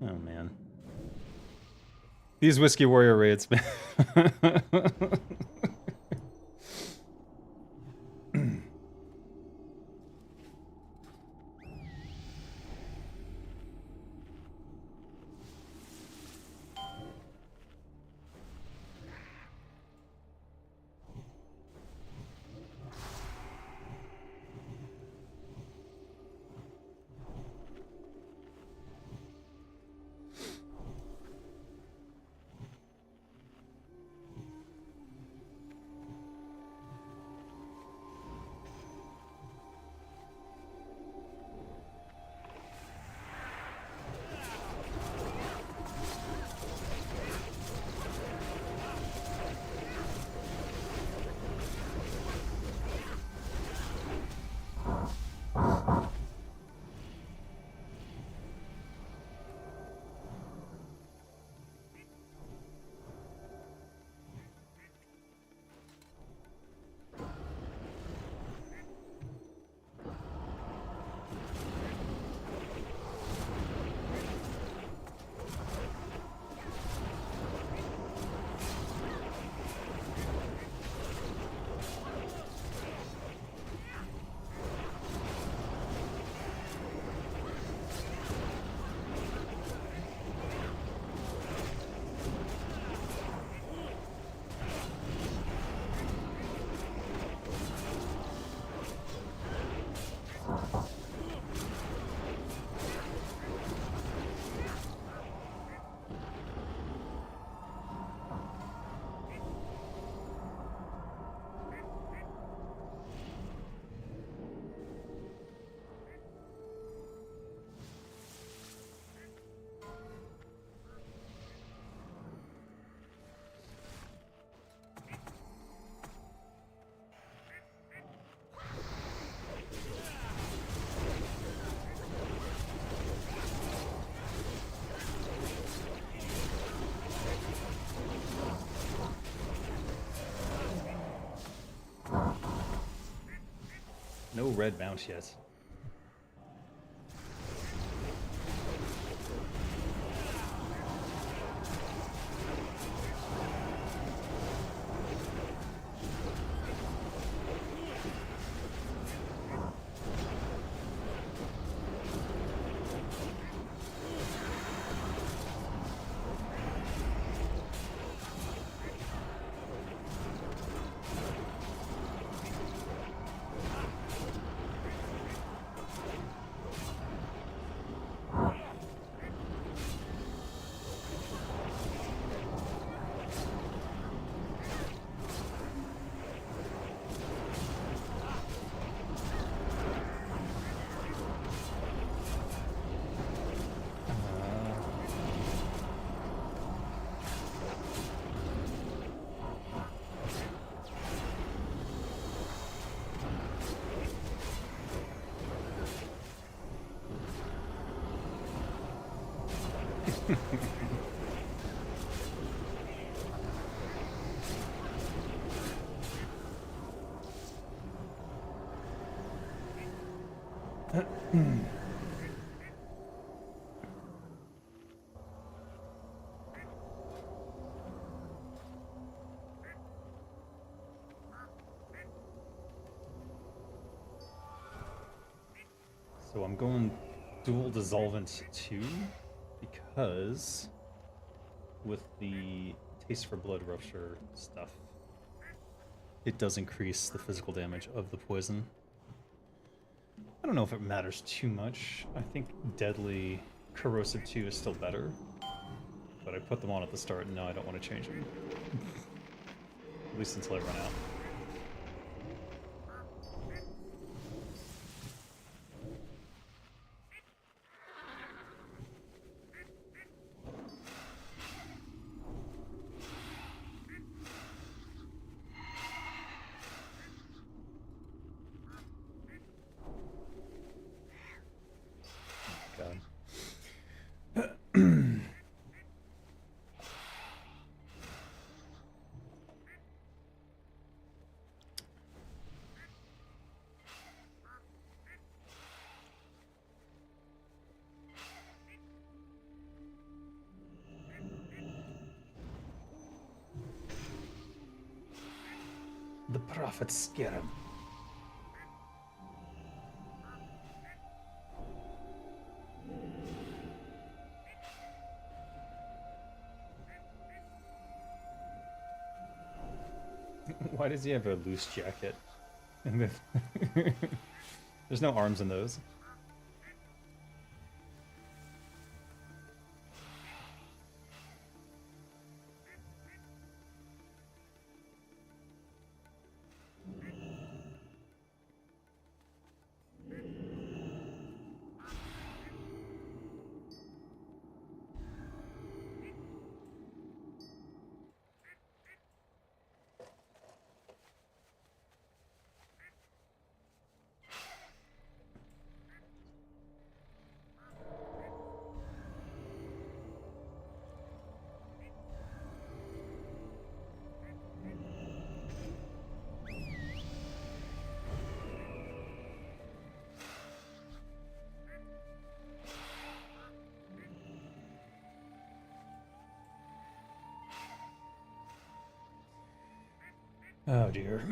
Oh man. These Whiskey Warrior raids, man. No red mount yet. So I'm going dual dissolvent 2 because with the taste for blood rupture stuff, it does increase the physical damage of the poison. I don't know if it matters too much. I think deadly corrosive 2 is still better, but I put them on at the start and now I don't want to change them. At least until I run out. The prophets scare him. Why does he have a loose jacket? There's no arms in those. Oh dear.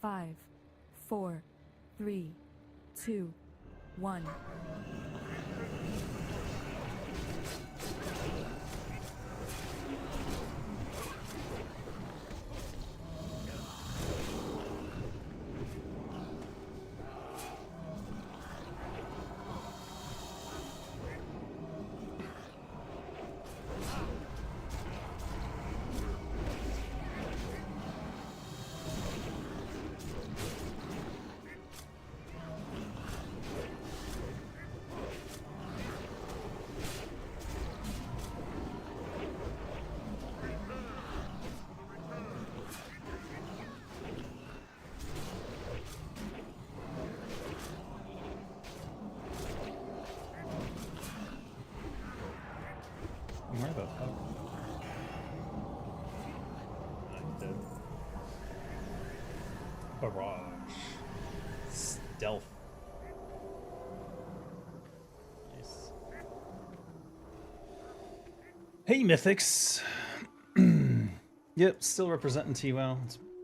Five, 4, 3, 2, 1. Where the fuck? I'm dead. Barrage. Stealth. Nice. Hey, Mythics! Yep, still representing T-WoW.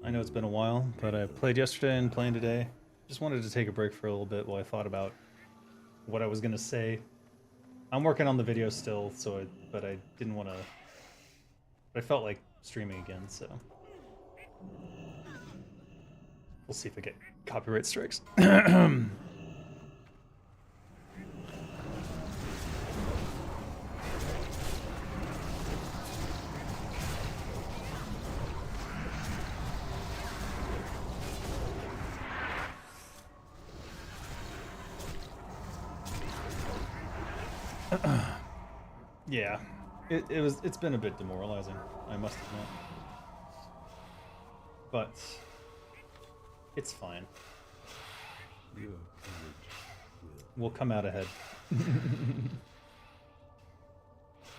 I know it's been a while, but I played yesterday and playing today. Just wanted to take a break for a little bit while I thought about what I was gonna say. I'm working on the video still, but I didn't want to. But I felt like streaming again, so we'll see if I get copyright strikes. Yeah, it's been a bit demoralizing, I must admit, but it's fine. We'll come out ahead.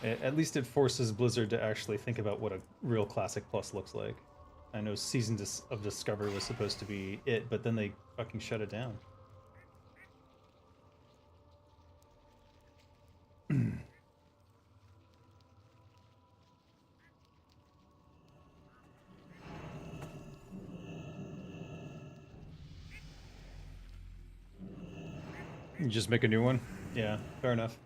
At least it forces Blizzard to actually think about what a real Classic Plus looks like. I know Season of Discovery was supposed to be it, but then they fucking shut it down. You just make a new one? Yeah, fair enough.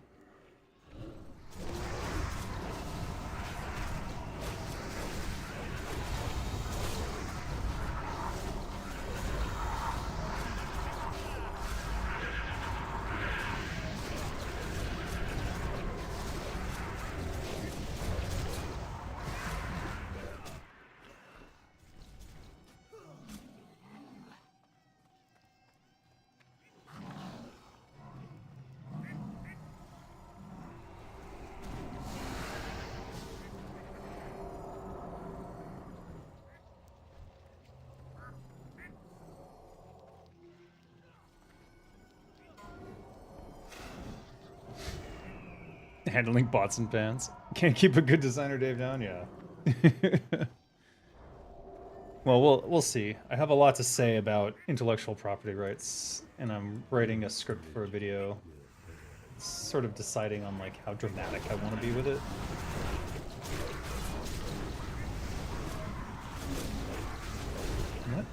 handling pots and pans. Can't keep a good designer Dave down, yeah. Well, we'll see. I have a lot to say about intellectual property rights, and I'm writing a script for a video. Sort of deciding on like how dramatic I want to be with it. What?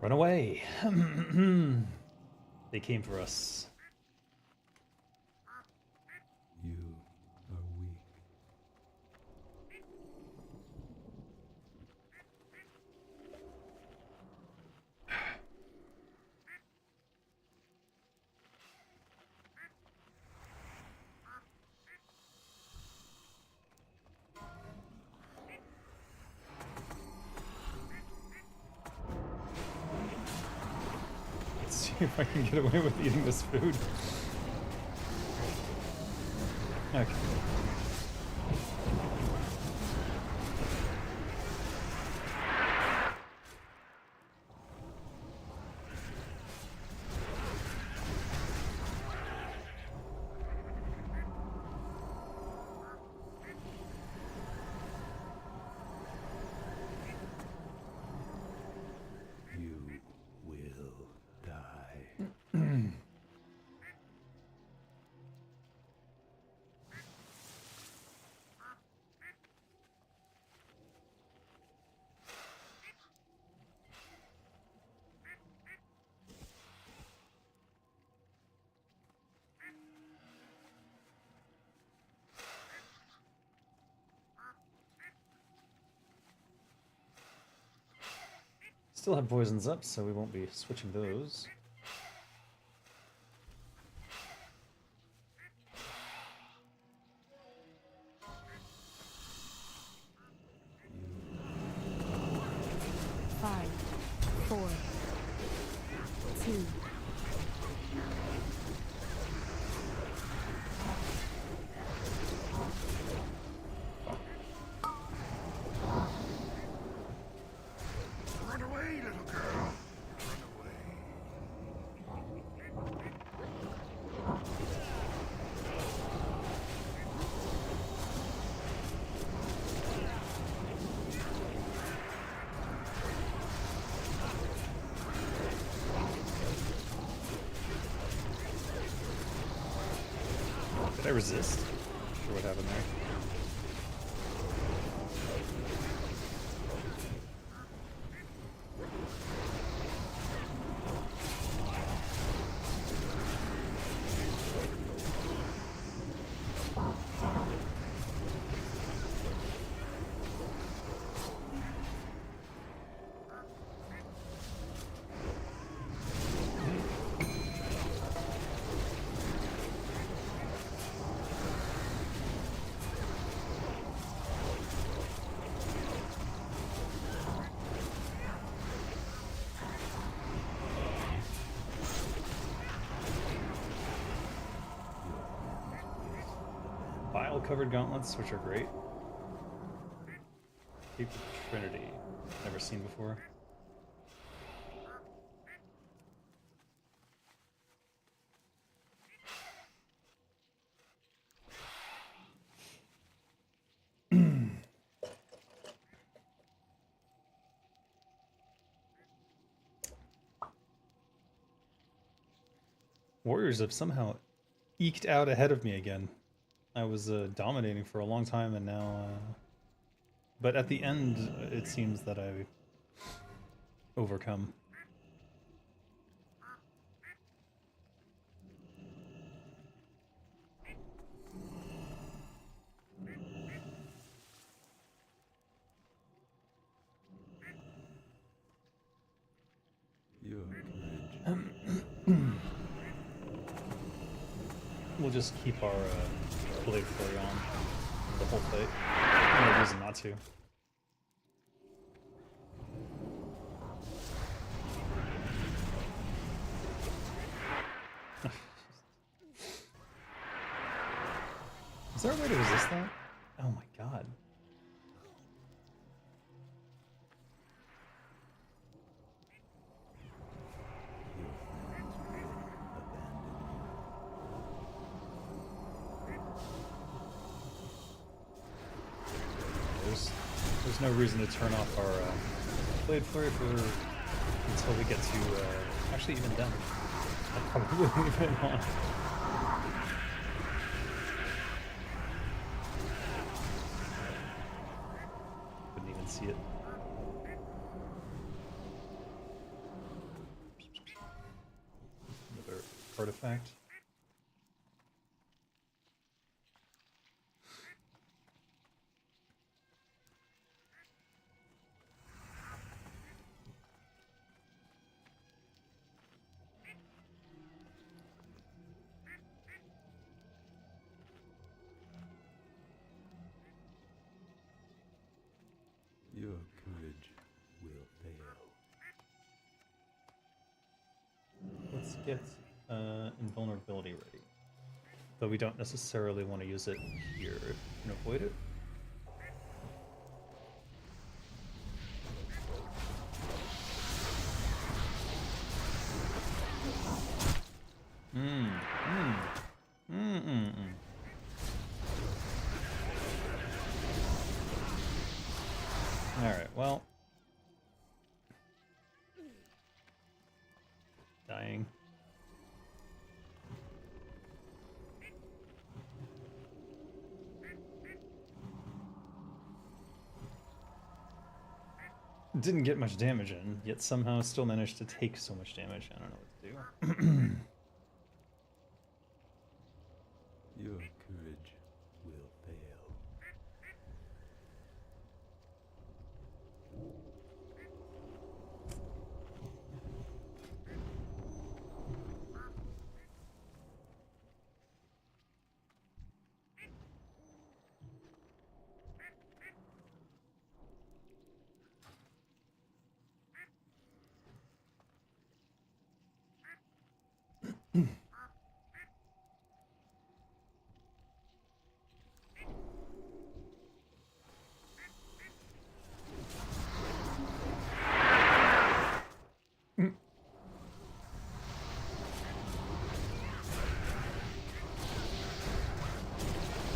Run away. They came for us. You are weak. Let's see if I can get away with eating this food. Okay. You will die. Still have poisons up, so we won't be switching those. Five, four, two, Run away, little girl. Run away. Did I resist? Not sure what happened there. Bile-covered gauntlets, which are great. Cape of Trinity. Never seen before. Warriors have somehow eked out ahead of me again. I was dominating for a long time, and now... But at the end, it seems that I overcome. Your courage. We'll just keep our blade flurry on the whole fight. No reason not to. Is there a way to resist that? Oh my god. There's no reason to turn off our blade flurry until we get to actually even then. I'll probably leave it on. Couldn't even see it. Another artifact. Your courage will fail. Let's get invulnerability ready. Though we don't necessarily want to use it here. If we can avoid it. Alright, well. Dying. Didn't get much damage in, yet somehow still managed to take so much damage. I don't know what to do. Your courage will fail.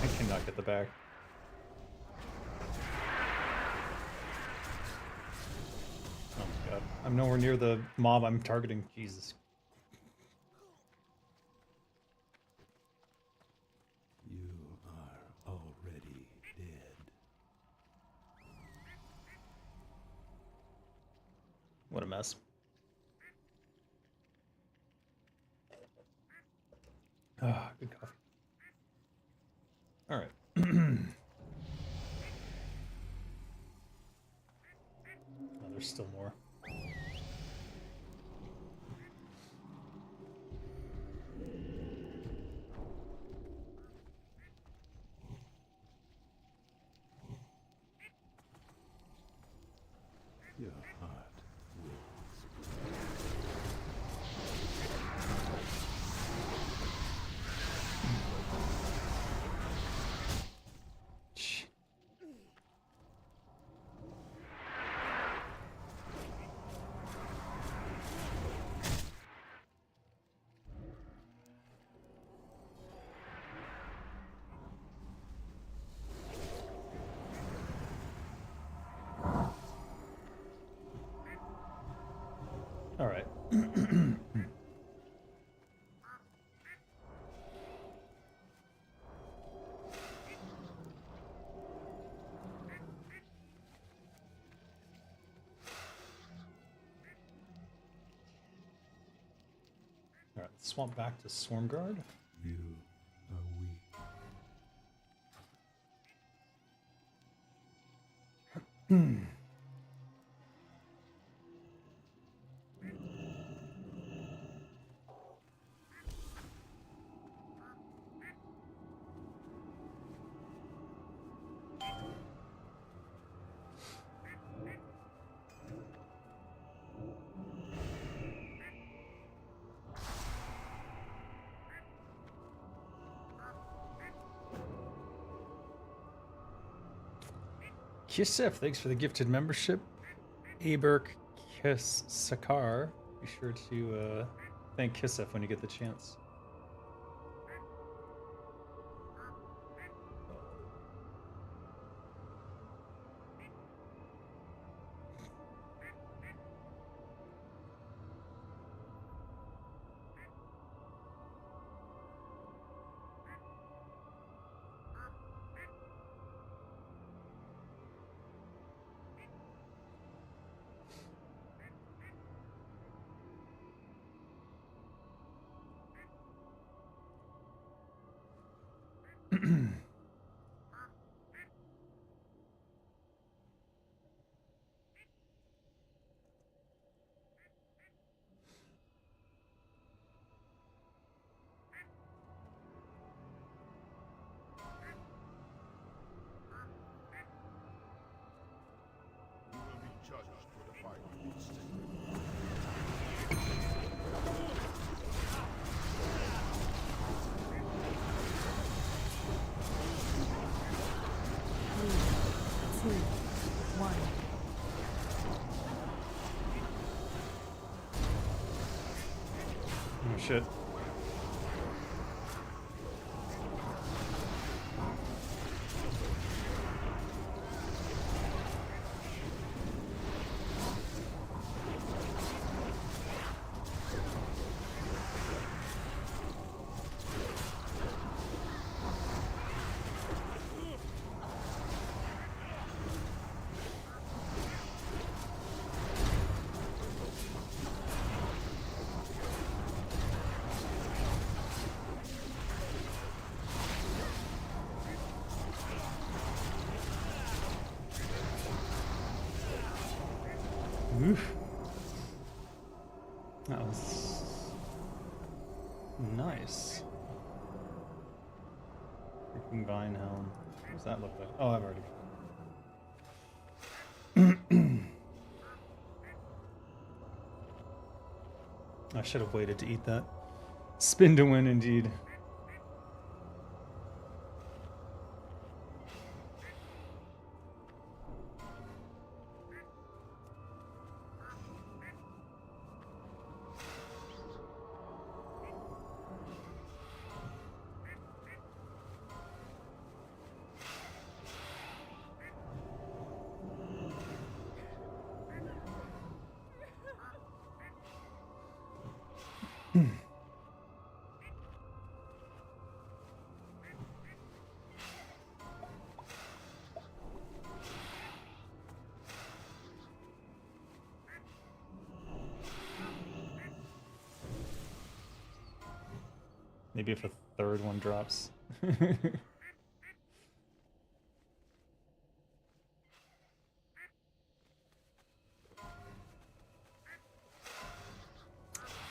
I cannot get the back. Oh my god. I'm nowhere near the mob I'm targeting. Jesus. You are already dead. What a mess. Ah, good coffee. Alright. Oh, there's still more. Your heart will Shh. All right. All right, swap back to Swarm Guard. You are weak. Kisef, thanks for the gifted membership. Aberk Kiss Sakar. Be sure to thank Kisef when you get the chance. Two, one. Oh shit. Oof. That was nice. Freaking Vine Helm. What does that look like? Oh, I've already. I should have waited to eat that. Spin to win, indeed. Maybe if a third one drops.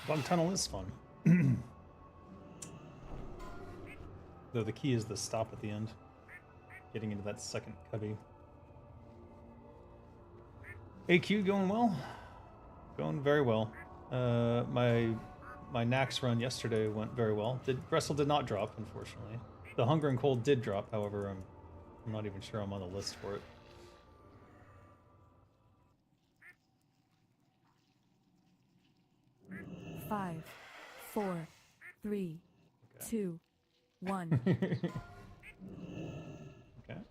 Bug tunnel is fun. Though the key is the stop at the end. Getting into that second cubby. AQ going well? Going very well. My Nax run yesterday went very well. Wrestle did not drop, unfortunately. The Hunger and Cold did drop, however, I'm not even sure I'm on the list for it. Five, four, three, two, one. Okay.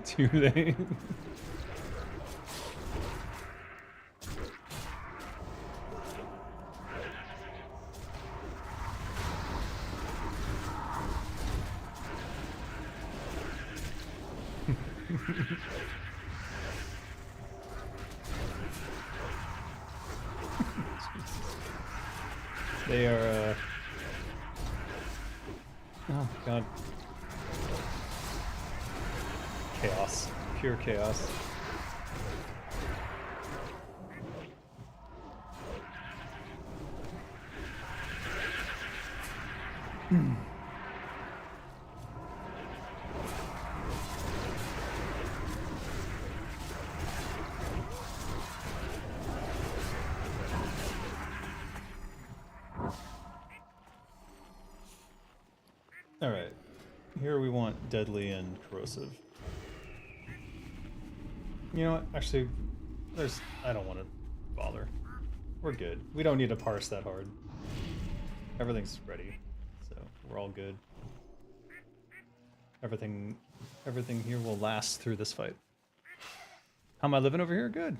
Too late. They are, oh god. Chaos. Pure chaos. Alright. Here we want deadly and corrosive. You know what? Actually, I don't want to bother. We're good. We don't need to parse that hard. Everything's ready, so we're all good. Everything here will last through this fight. How am I living over here? Good.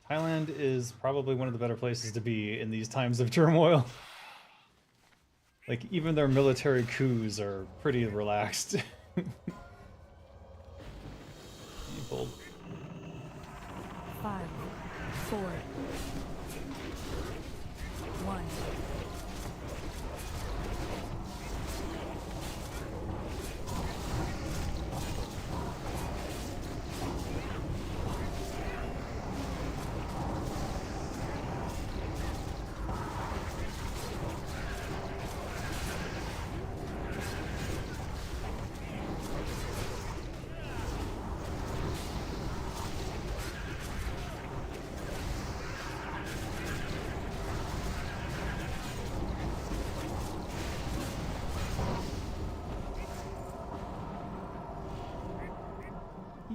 Thailand is probably one of the better places to be in these times of turmoil. Like, even their military coups are pretty relaxed. Bold. 5, 4, 1.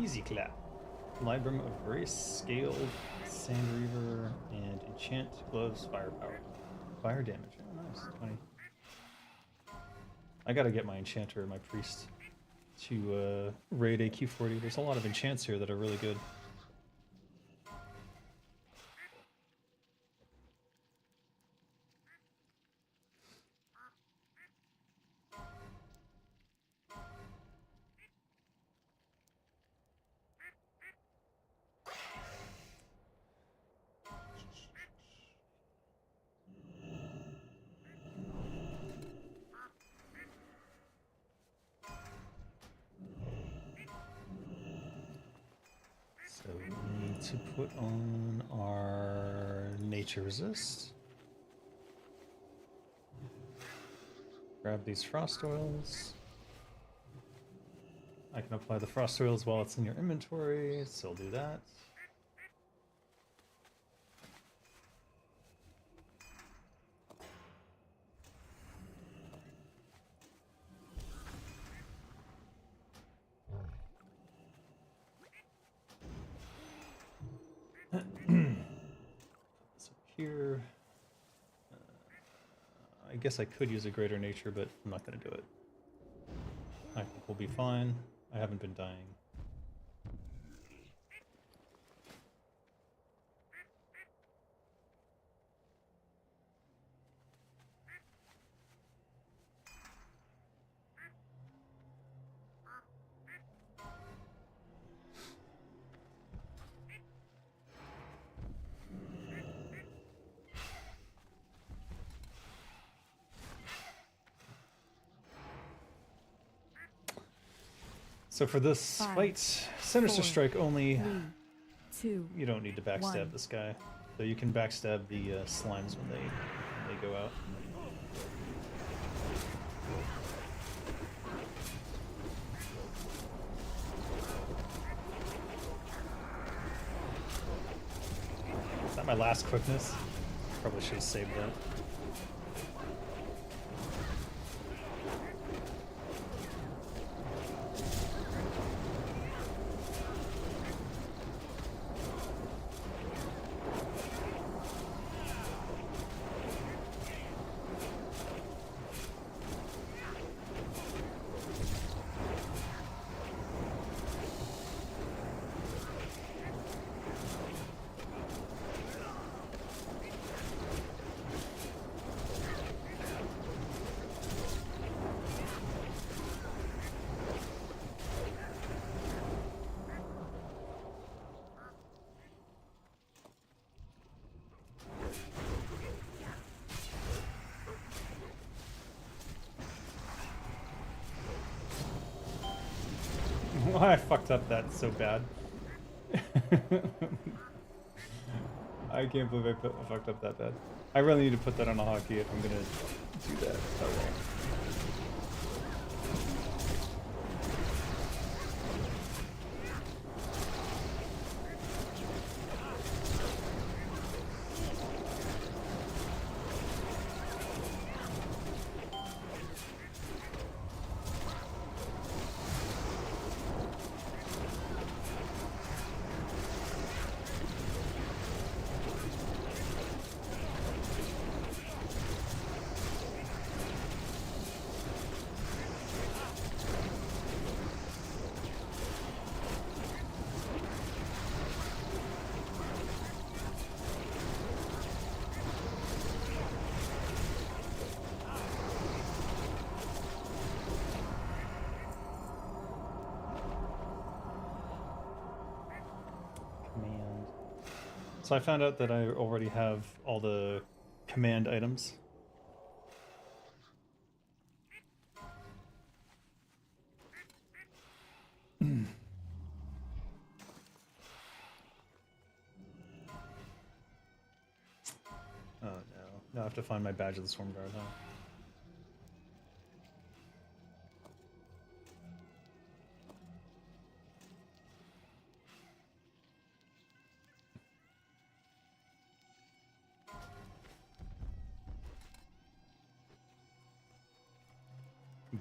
Easy clap. Librum of Grace, Scaled, Sand Reaver, and Enchant Gloves Firepower. Fire damage. Oh, nice. 20. I gotta get my Enchanter and my Priest to raid AQ40. There's a lot of enchants here that are really good. So we need to put on our nature resist. Grab these frost oils. I can apply the frost oils while it's in your inventory, so I'll do that. So here, I guess I could use a greater nature, but I'm not going to do it. I think we'll be fine. I haven't been dying. So for this 5, fight, Sinister 4, Strike only, 3, 2. you don't need to backstab 1. this guy. So you can backstab the slimes when they go out. Is that my last quickness? Probably should have saved that. I fucked up that so bad. I can't believe I fucked up that bad. I really need to put that on a hotkey if I'm gonna do that. Oh well. Command. So I found out that I already have all the command items. Oh no. Now I have to find my badge of the Storm Guard, huh?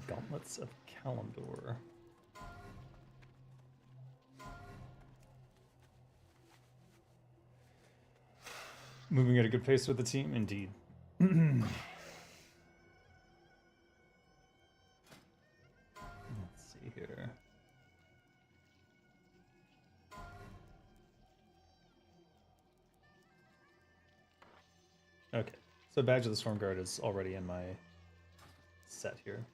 Gauntlets of Kalimdor. Moving at a good pace with the team, indeed. Let's see here. Okay, so Badge of the Storm Guard is already in my set here.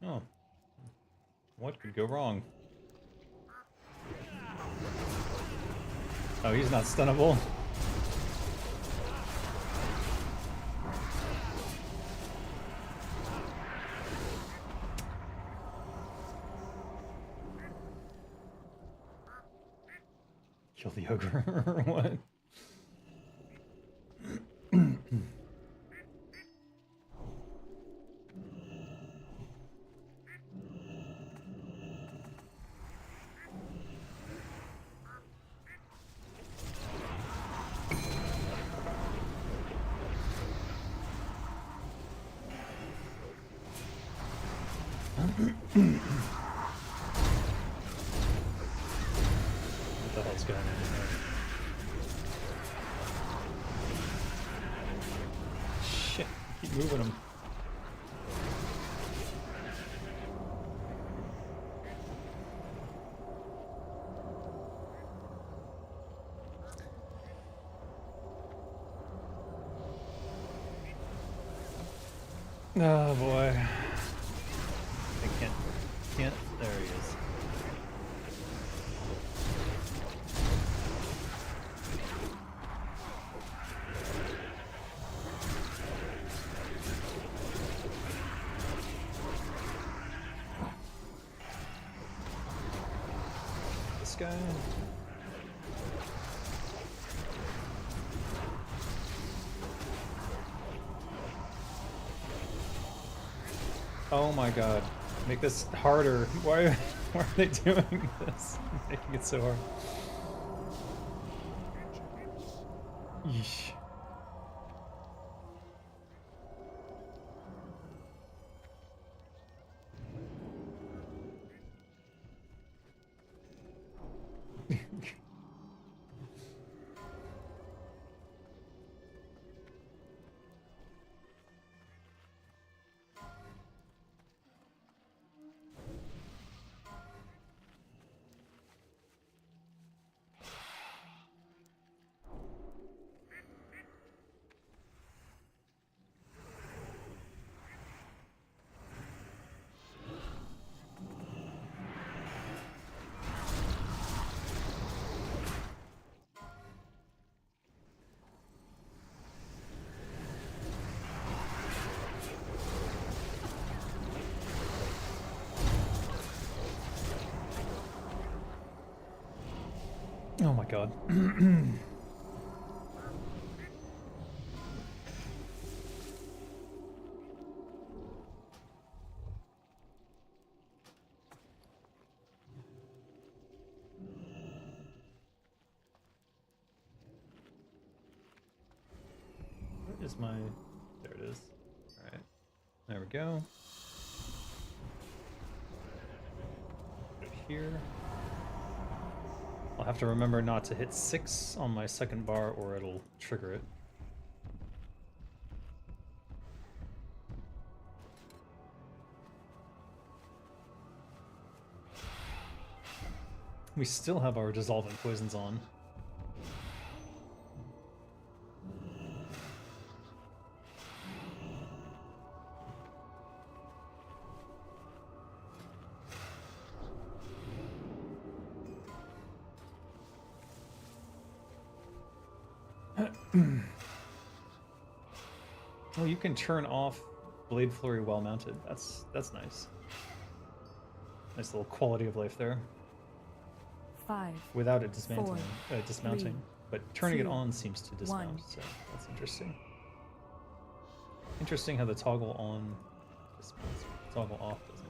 Oh. What could go wrong? Oh, he's not stunnable. Kill the ogre or what? What the hell's going on here? Shit, keep moving him. Oh boy. I can't, there he is. This guy. Oh my god. Make this harder. Why are they doing this? Making it so hard. Yeesh. Oh my god. Where is my... There it is. Alright. There we go. Go here. I'll have to remember not to hit 6 on my second bar or it'll trigger it. We still have our dissolvent poisons on. Oh, you can turn off Blade Flurry while mounted. That's nice. Nice little quality of life there. 5, Without it dismounting. 3, But turning it 2, on seems to dismount, 1. so that's interesting. Interesting how the toggle on dismounts, toggle off doesn't.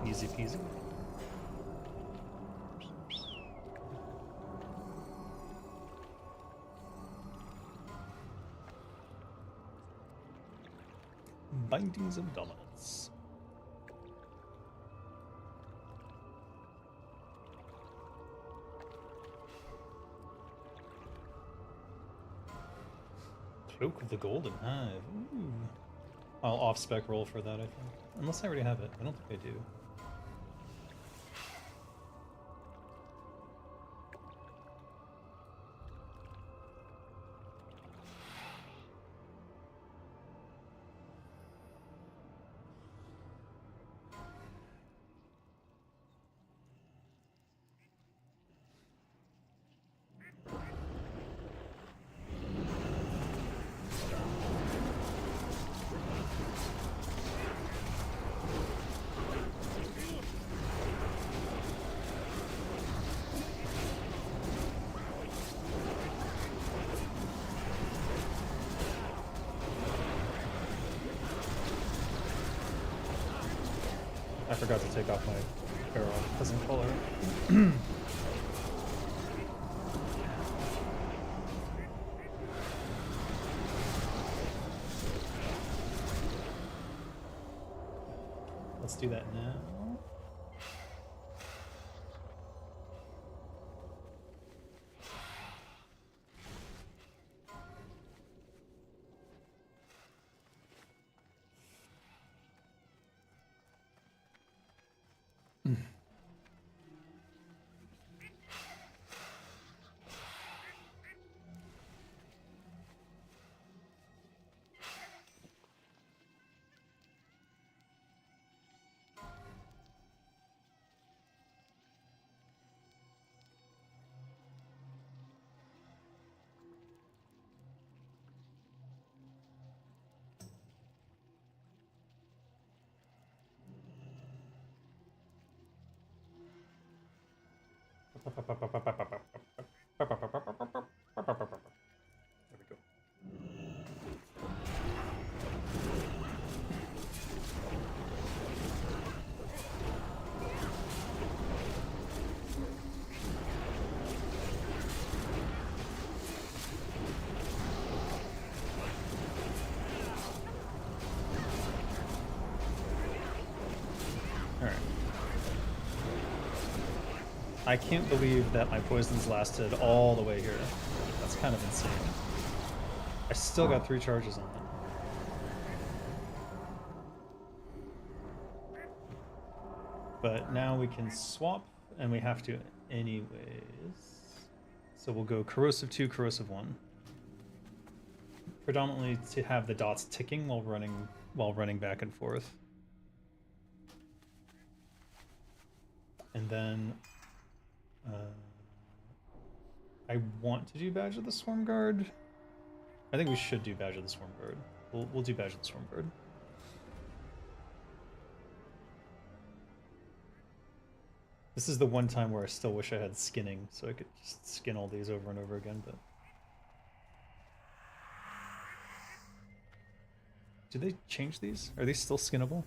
Easy peasy. Bindings of Dominance. Cloak of the Golden Hive. Ooh. I'll off-spec roll for that, I think. Unless I already have it. I don't think I do. I forgot to take off my barrel peasant collar. Let's do that now. we go. Alright. I can't believe that my poisons lasted all the way here. That's kind of insane. I still got 3 charges on that. But now we can swap, and we have to anyways. So we'll go corrosive 2, corrosive 1. Predominantly to have the dots ticking while running back and forth. And then I want to do Badge of the Swarm Guard. I think we should do Badge of the Swarm Guard. We'll do Badge of the Swarm Guard. This is the one time where I still wish I had skinning, so I could just skin all these over and over again, but... Did they change these? Are these still skinnable?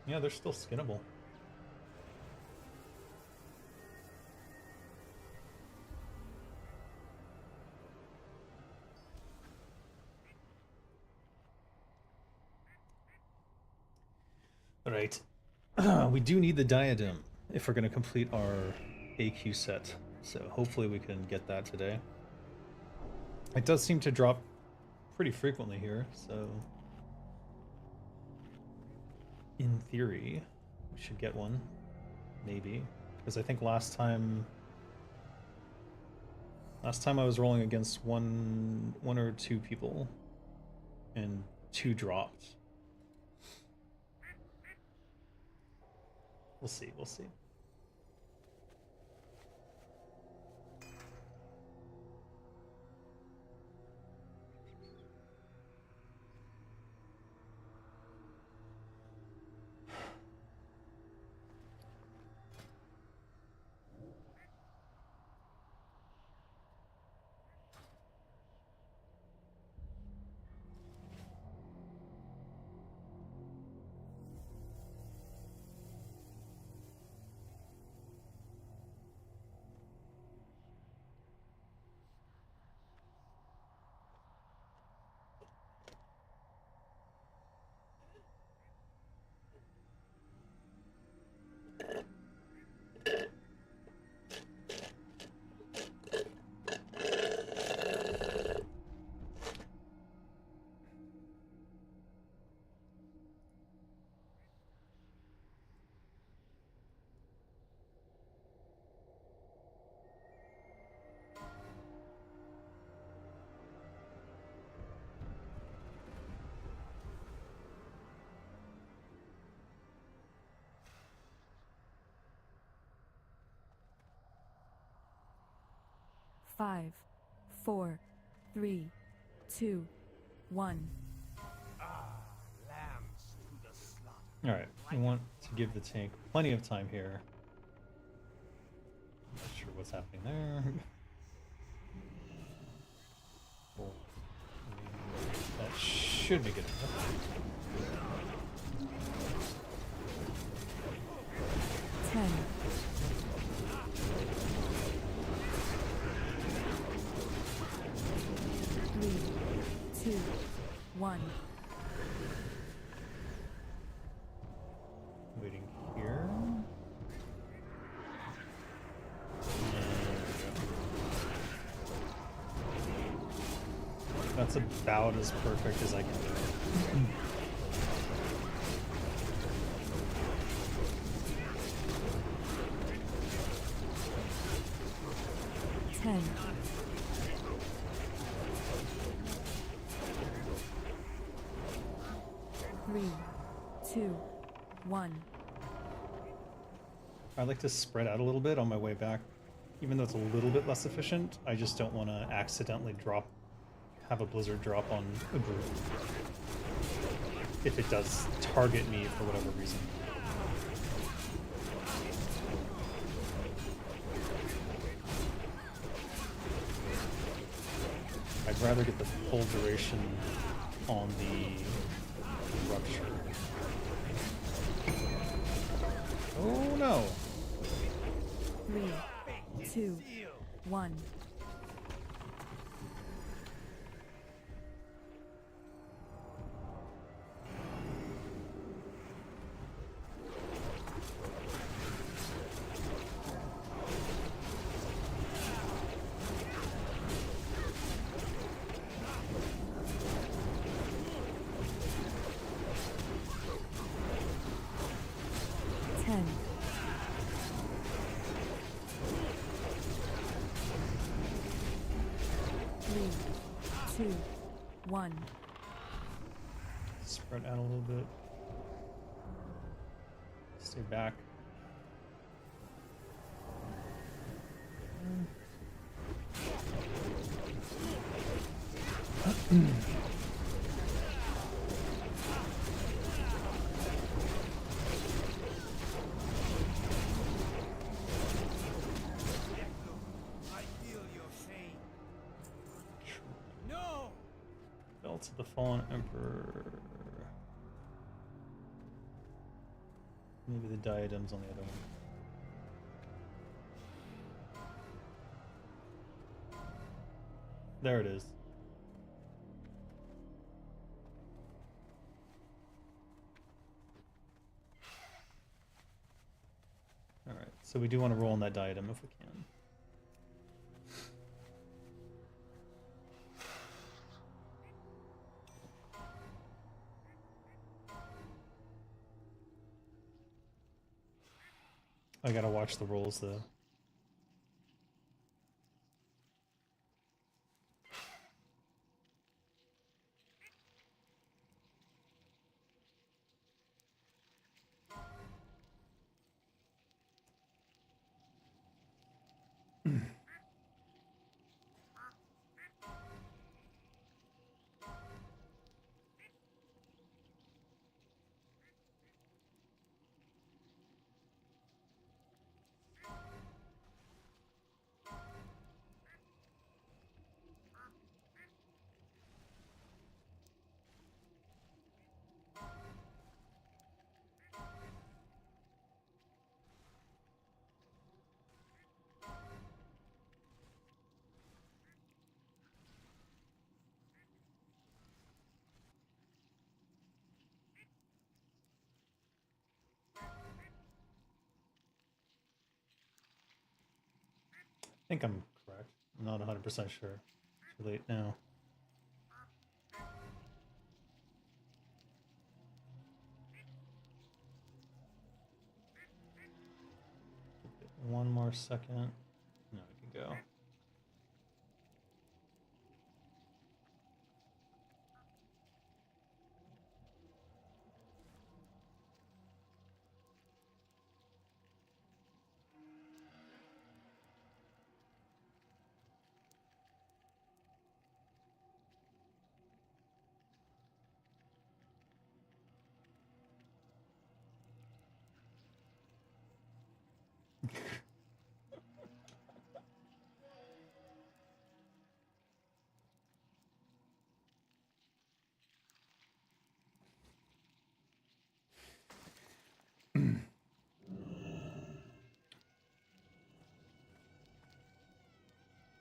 Yeah, they're still skinnable. Alright. We do need the diadem if we're going to complete our AQ set. So hopefully we can get that today. It does seem to drop pretty frequently here, so... In theory, we should get one. Maybe. Because I think last time I was rolling against one or 2 people, and 2 dropped. We'll see, we'll see. Five, 4, 3, 2, 1. Alright, we want to give the tank plenty of time here. Not sure what's happening there. Cool. That should be good enough. 10, 3, 2, 1. Waiting here. That's about as perfect as I can do it. 10, 3, 2, 1. I like to spread out a little bit on my way back Even though it's a little bit less efficient, I just don't want to accidentally have a blizzard drop on a group if it does target me for whatever reason. I'd rather get the full duration on the rupture. Oh no! 3, 2, 1. Ten. 3, 2, 1. Spread out a little bit. Stay back. Belts of the Fallen Emperor. Maybe the diadems on the other one. There it is. Alright, so we do want to roll on that diadem if we can. I gotta watch the rolls though. I think I'm correct. I'm not 100% sure. Too late now. One more second. No, we can go.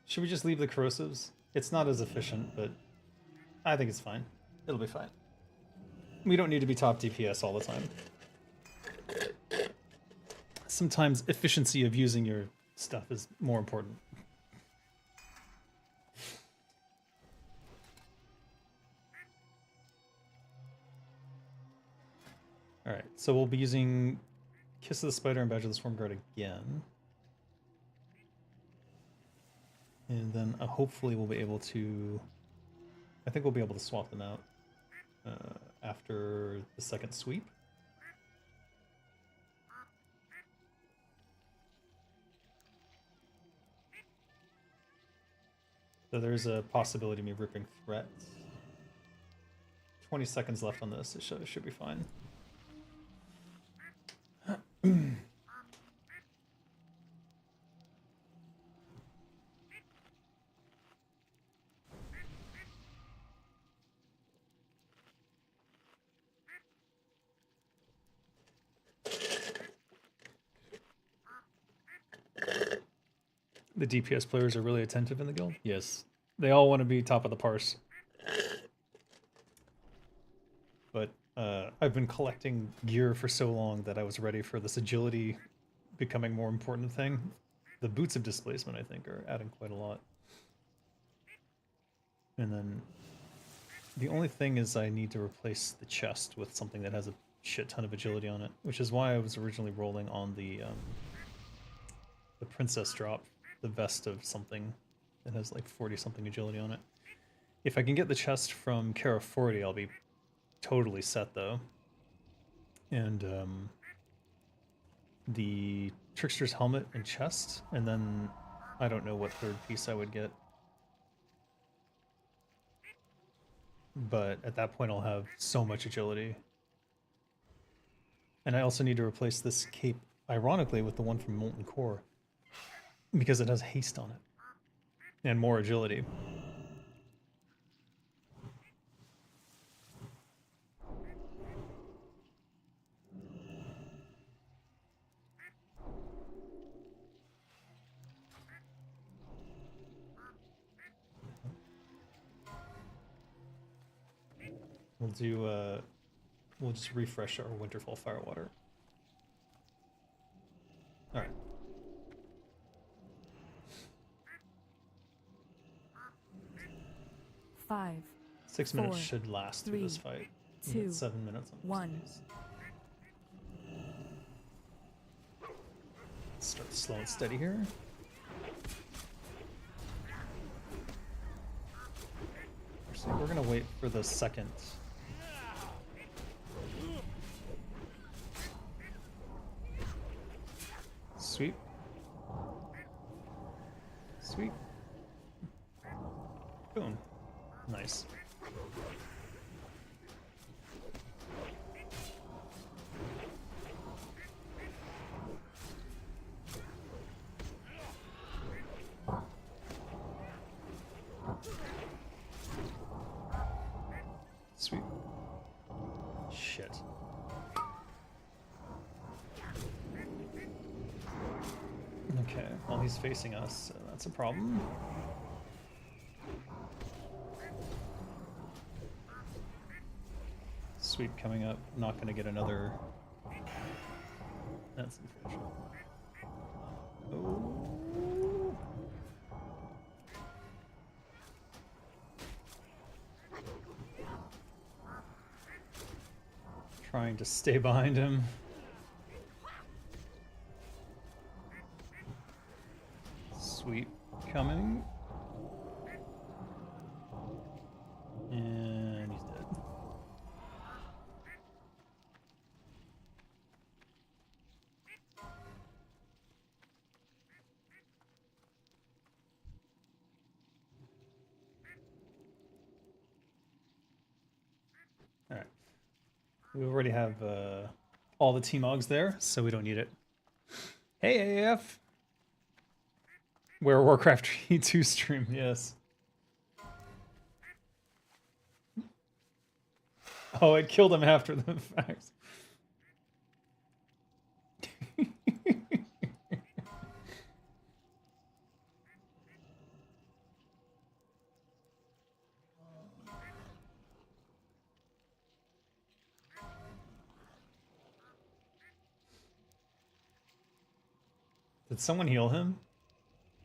Should we just leave the corrosives? It's not as efficient, but I think it's fine. It'll be fine. We don't need to be top DPS all the time. Sometimes efficiency of using your stuff is more important. Alright, so we'll be using Kiss of the Spider and Badge of the Swarm Guard again. And then hopefully we'll be able to... I think we'll be able to swap them out after the second sweep. So there's a possibility of me ripping threats. 20 seconds left on this. It should be fine. The DPS players are really attentive in the guild? Yes. They all want to be top of the parse. But I've been collecting gear for so long that I was ready for this agility becoming more important thing. The boots of displacement, I think, are adding quite a lot. And then the only thing is I need to replace the chest with something that has a shit ton of agility on it, which is why I was originally rolling on the princess drop, the vest of something that has like 40-something agility on it. If I can get the chest from AQ40, I'll be totally set though. And the trickster's helmet and chest, and then I don't know what third piece I would get. But at that point I'll have so much agility. And I also need to replace this cape, ironically, with the one from Molten Core, because it has haste on it and more agility. We'll just refresh our Winterfall Firewater. All right. Five, 6 minutes 4, should last through this 3, fight. We 2, got 7 minutes on this 1. piece. Let's start slow and steady here. Actually, we're gonna wait for the second. Sweep. Sweep. Boom. Nice. Sweet. Shit. Okay, well he's facing us, so that's a problem. Sweep coming up, not gonna get another. That's unfortunate. Oh. Trying to stay behind him. Sweep coming. And he's dead. Alright. We already have all the T-Mogs there, so we don't need it. Hey, AAF! Where Warcraft 2 stream, yes. Oh, it killed him after the fact. Did someone heal him?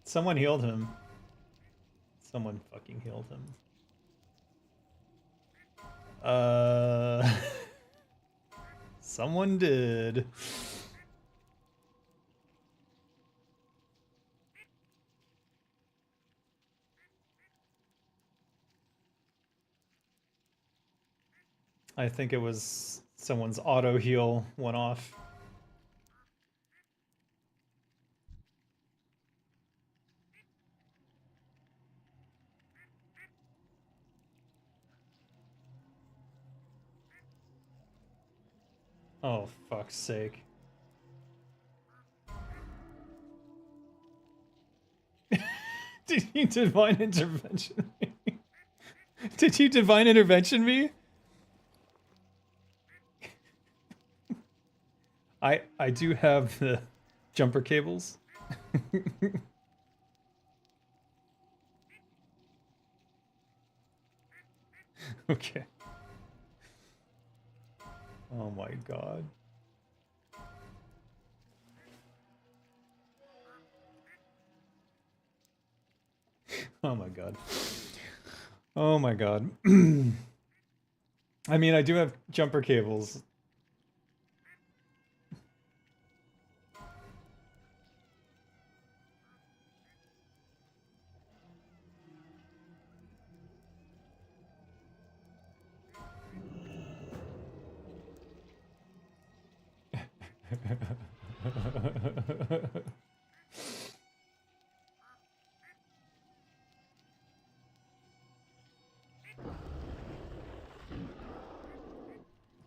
Someone healed him. Someone fucking healed him. Someone did. I think it was someone's auto heal went off. Oh, fuck's sake. Did you divine intervention me? Did you divine intervention me? I do have the jumper cables. Okay. Oh my god. Oh my god. Oh my god. I mean, I do have jumper cables.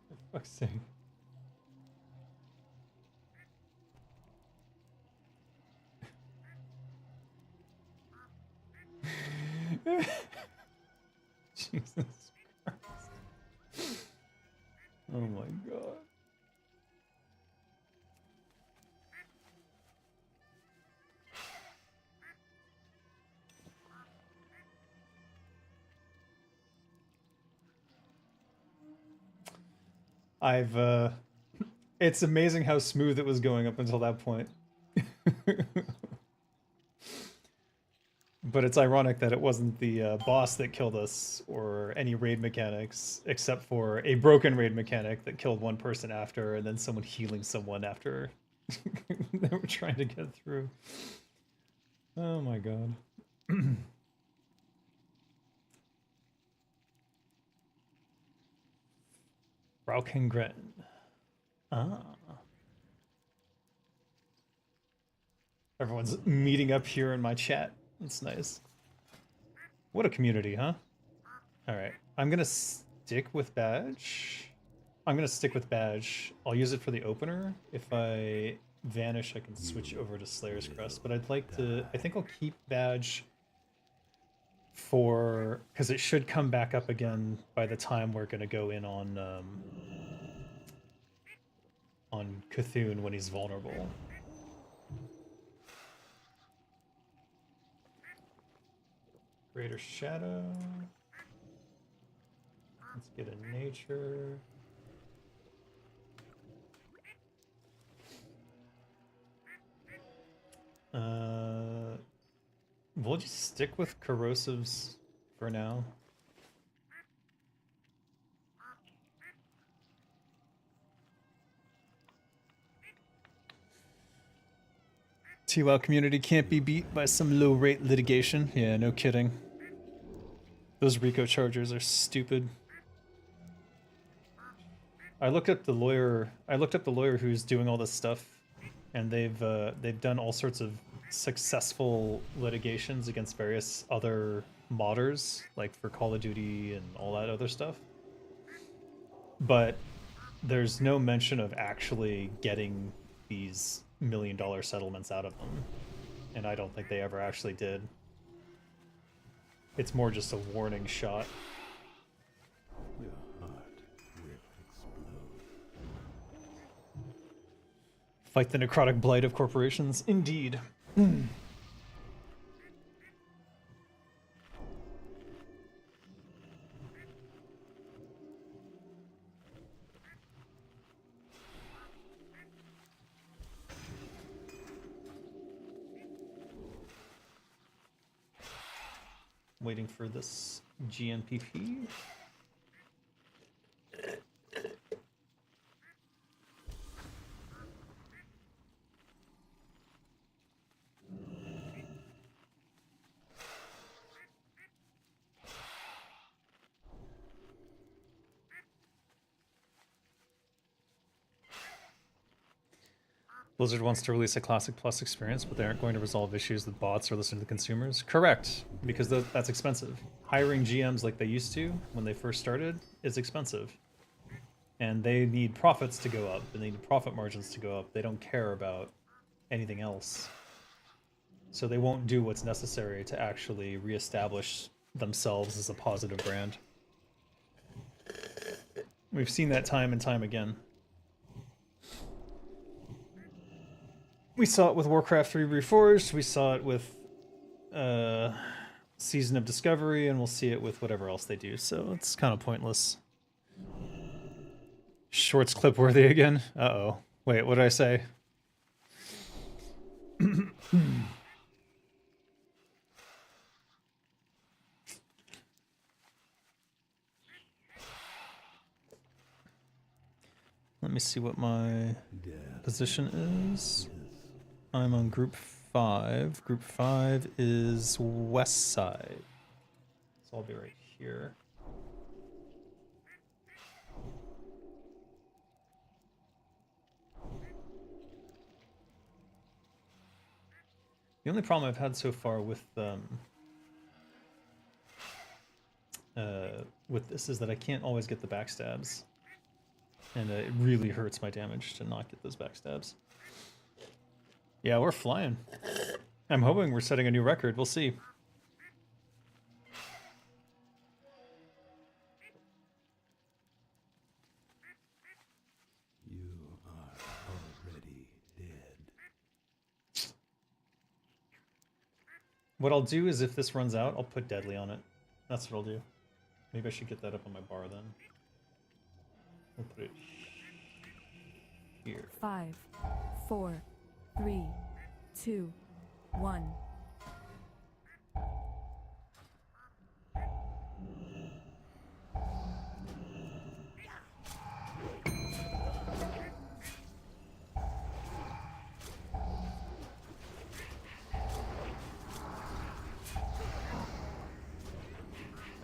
For fuck's sake. Jesus Christ. Oh my god. It's amazing how smooth it was going up until that point. But it's ironic that it wasn't the boss that killed us or any raid mechanics, except for a broken raid mechanic that killed one person after, and then someone healing someone after they were trying to get through. Oh my god. Braukengren. Ah. Everyone's meeting up here in my chat. That's nice. What a community, huh? Alright. I'm gonna stick with badge. I'm gonna stick with badge. I'll use it for the opener. If I vanish, I can switch over to Slayer's Crest. But I'd like to... I think I'll keep badge for... because it should come back up again by the time we're gonna go in on Cthulhu when he's vulnerable. Greater Shadow. Let's get a nature. We'll just stick with corrosives for now. TWOW community can't be beat by some low rate litigation. Yeah, no kidding. Those Rico chargers are stupid. I looked up the lawyer. I looked up the lawyer who's doing all this stuff, and they've done all sorts of successful litigations against various other modders, like for Call of Duty and all that other stuff. But there's no mention of actually getting these $1 million settlements out of them, and I don't think they ever actually did. It's more just a warning shot. Your heart will explode. Fight the necrotic blight of corporations. Indeed. Waiting for this GMPP. Blizzard wants to release a Classic Plus experience, but they aren't going to resolve issues with bots or listen to the consumers. Correct, because that's expensive. Hiring GMs like they used to when they first started is expensive. And they need profits to go up, and they need profit margins to go up. They don't care about anything else. So they won't do what's necessary to actually reestablish themselves as a positive brand. We've seen that time and time again. We saw it with Warcraft 3 Reforged, we saw it with Season of Discovery, and we'll see it with whatever else they do, so it's kind of pointless. Shorts clip worthy again? Uh-oh. Wait, what did I say? Let me see what my position is. I'm on group 5. Group 5 is west side. So I'll be right here. The only problem I've had so far with this is that I can't always get the backstabs. And it really hurts my damage to not get those backstabs. Yeah, we're flying. I'm hoping we're setting a new record. We'll see. You are already dead. What I'll do is if this runs out, I'll put deadly on it. That's what I'll do. Maybe I should get that up on my bar then. We'll put it here. 5, 4, 3, 2, 1.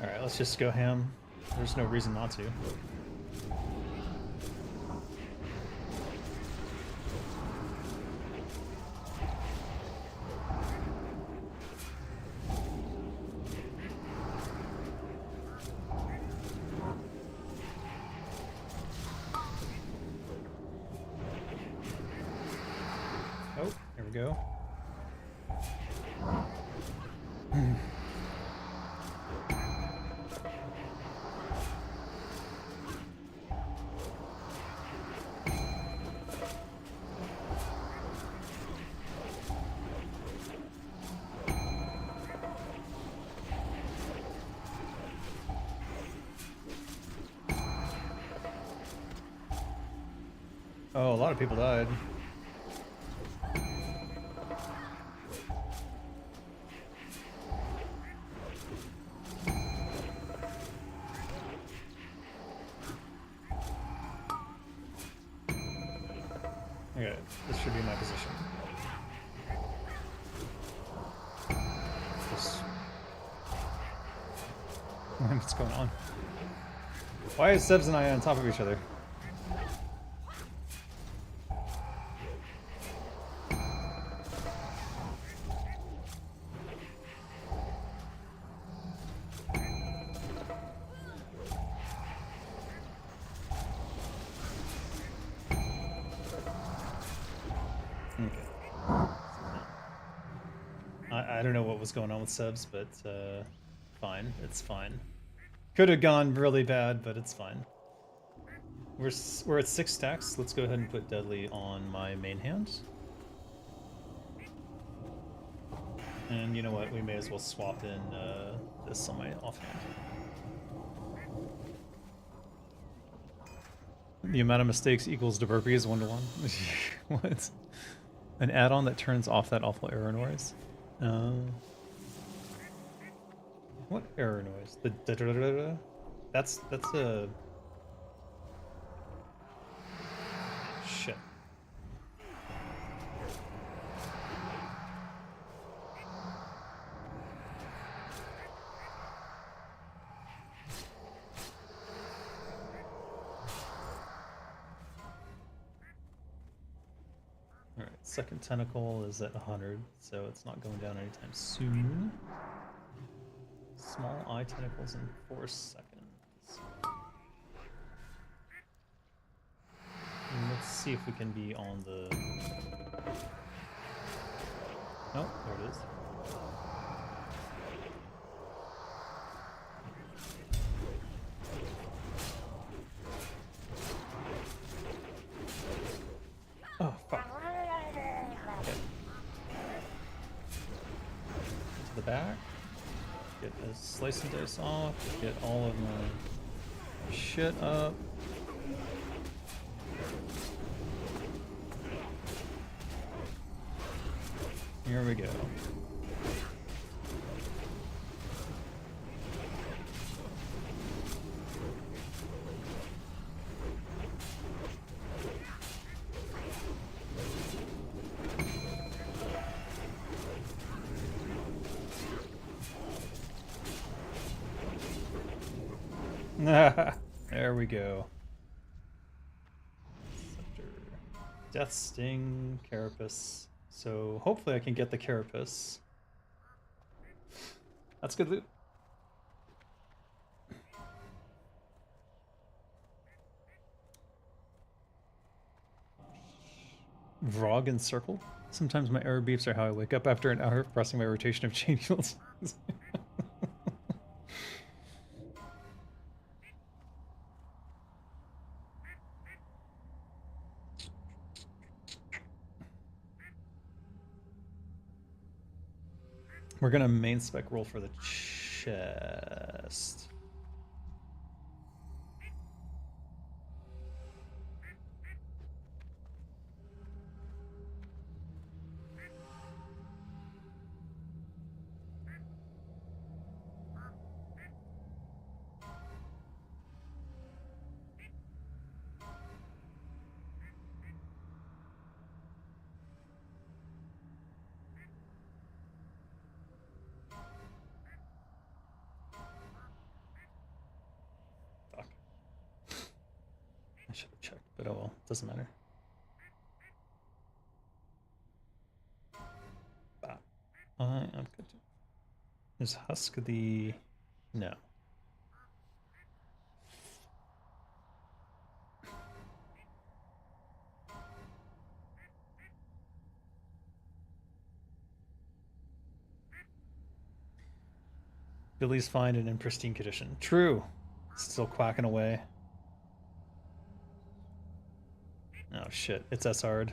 Alright, let's just go ham. There's no reason not to. Oh, there we go. Oh, a lot of people died. Okay, this should be my position. Just... What's going on? Why is Sebs and I on top of each other? I don't know what was going on with Sebs, but fine. It's fine. Could have gone really bad, but it's fine. We're at 6 stacks. Let's go ahead and put Deadly on my main hand. And you know what? We may as well swap in this on my offhand. The amount of mistakes equals to burpees 1-to-1. What? An add-on that turns off that awful error noise. What error noise? The da-da-da-da-da? That's a... Shit. Alright, second tentacle is at 100, so it's not going down anytime soon. Small eye tentacles in 4 seconds. see if we can be on the... Oh, there it is. Oh, fuck. Okay. To the back. Get a slice and dice off. Get all of my shit up. Here we go. There we go. Scepter. Death Sting, Carapace. So hopefully I can get the Carapace. That's good loot. Vrog and Circle. Sometimes my error beeps are how I wake up after an hour of pressing my rotation of chain fields. We're gonna main spec roll for the chest. I should have checked, but oh well, doesn't matter. Bah. I am good. Is Husk the... No. Billy's fine and in pristine condition. True. Still quacking away. Oh shit, it's SR'd.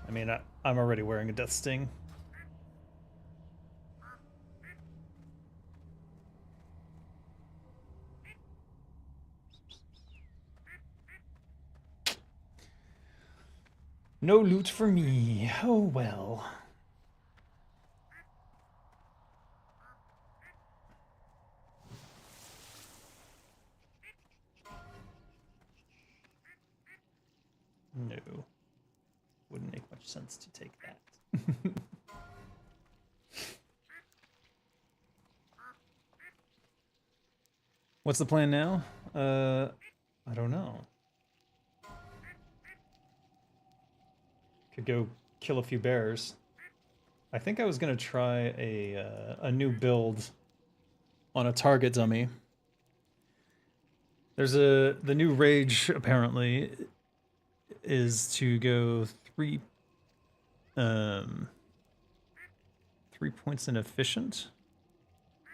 I mean, I'm already wearing a Death Sting. No loot for me. Oh well. No. Wouldn't make much sense to take that. What's the plan now? I don't know. Could go kill a few bears. I think I was gonna try a new build on a target dummy. There's the new rage apparently is to go 3 points in efficient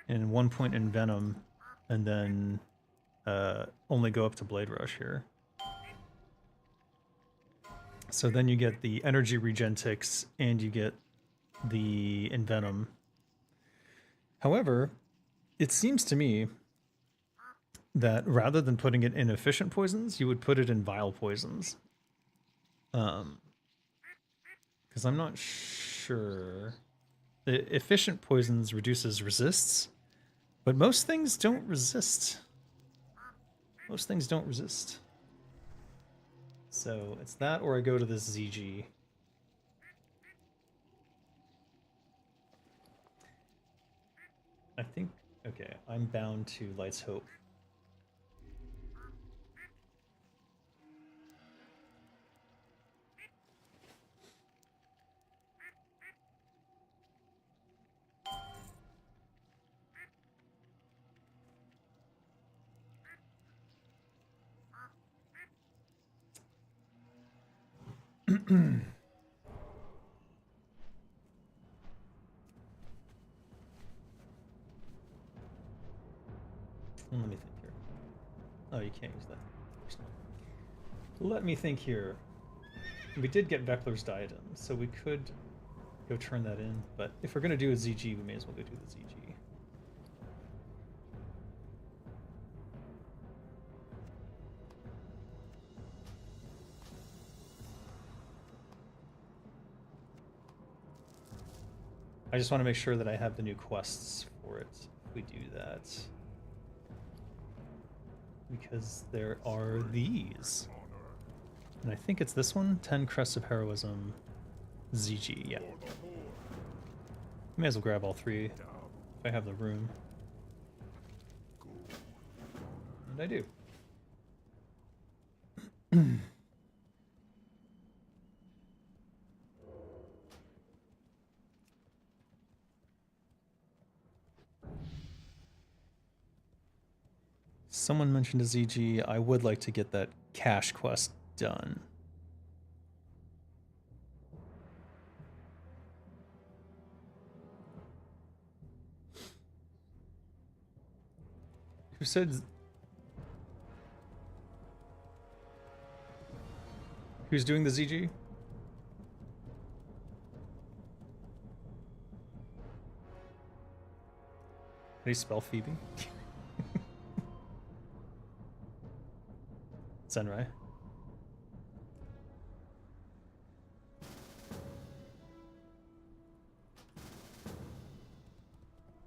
and 1 point in venom, and then only go up to blade rush here. So then you get the energy regen ticks and you get the envenom. However, it seems to me that rather than putting it in efficient poisons, you would put it in vile poisons. Because I'm not sure. The efficient poisons reduces resists, but most things don't resist. Most things don't resist. So it's that, or I go to this ZG. I think, okay. I'm bound to Light's Hope. Let me think here. Oh, you can't use that. Let me think here. We did get Vekler's Diadem, so we could go turn that in, but if we're going to do a ZG, we may as well go do the ZG. I just want to make sure that I have the new quests for it if we do that. Because there are these. And I think it's this one, 10 Crests of Heroism, ZG, yeah. May as well grab all three if I have the room. And I do. Someone mentioned a ZG. I would like to get that cash quest done. Who said... Who's doing the ZG? Can you spell Phoebe? Zenrai.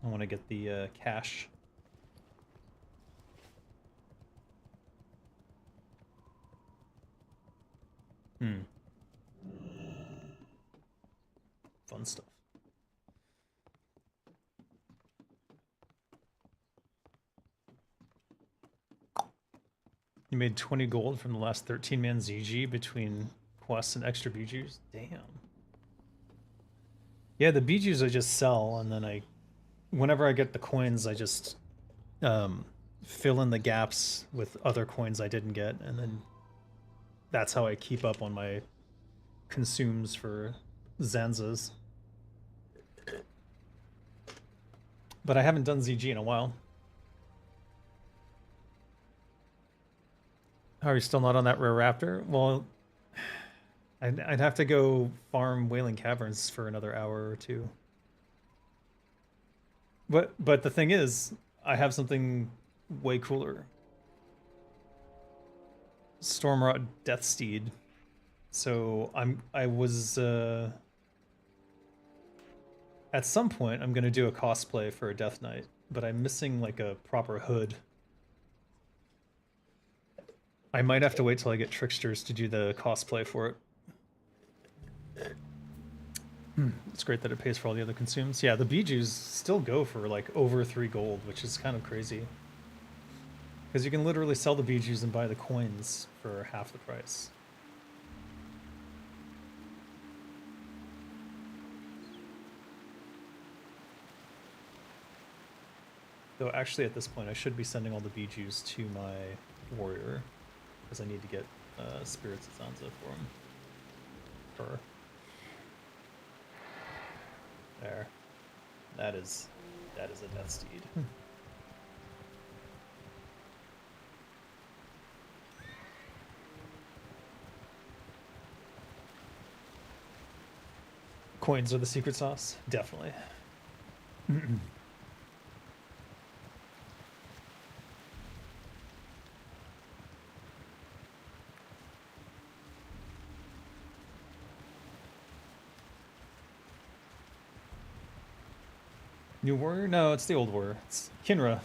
I want to get the cash. Fun stuff. You made 20 gold from the last 13-man ZG between quests and extra bijus? Damn. Yeah, the bijus I just sell, and then whenever I get the coins, I just fill in the gaps with other coins I didn't get, and then that's how I keep up on my consumes for Zanzas. But I haven't done ZG in a while. Are you still not on that rare raptor? Well, I'd have to go farm Wailing Caverns for another hour or two. But the thing is, I have something way cooler. Stormrot Deathsteed. So I was at some point I'm gonna do a cosplay for a Death Knight, but I'm missing like a proper hood. I might have to wait till I get Tricksters to do the cosplay for it. It's great that it pays for all the other consumes. Yeah, the bijus still go for like over 3 gold, which is kind of crazy. Because you can literally sell the bijus and buy the coins for half the price. Though actually at this point I should be sending all the bijus to my warrior. Because I need to get Spirits of Sansa for him. Her. There. That is a Death Steed. Coins are the secret sauce? Definitely. New warrior? No, it's the old warrior. It's Kinra.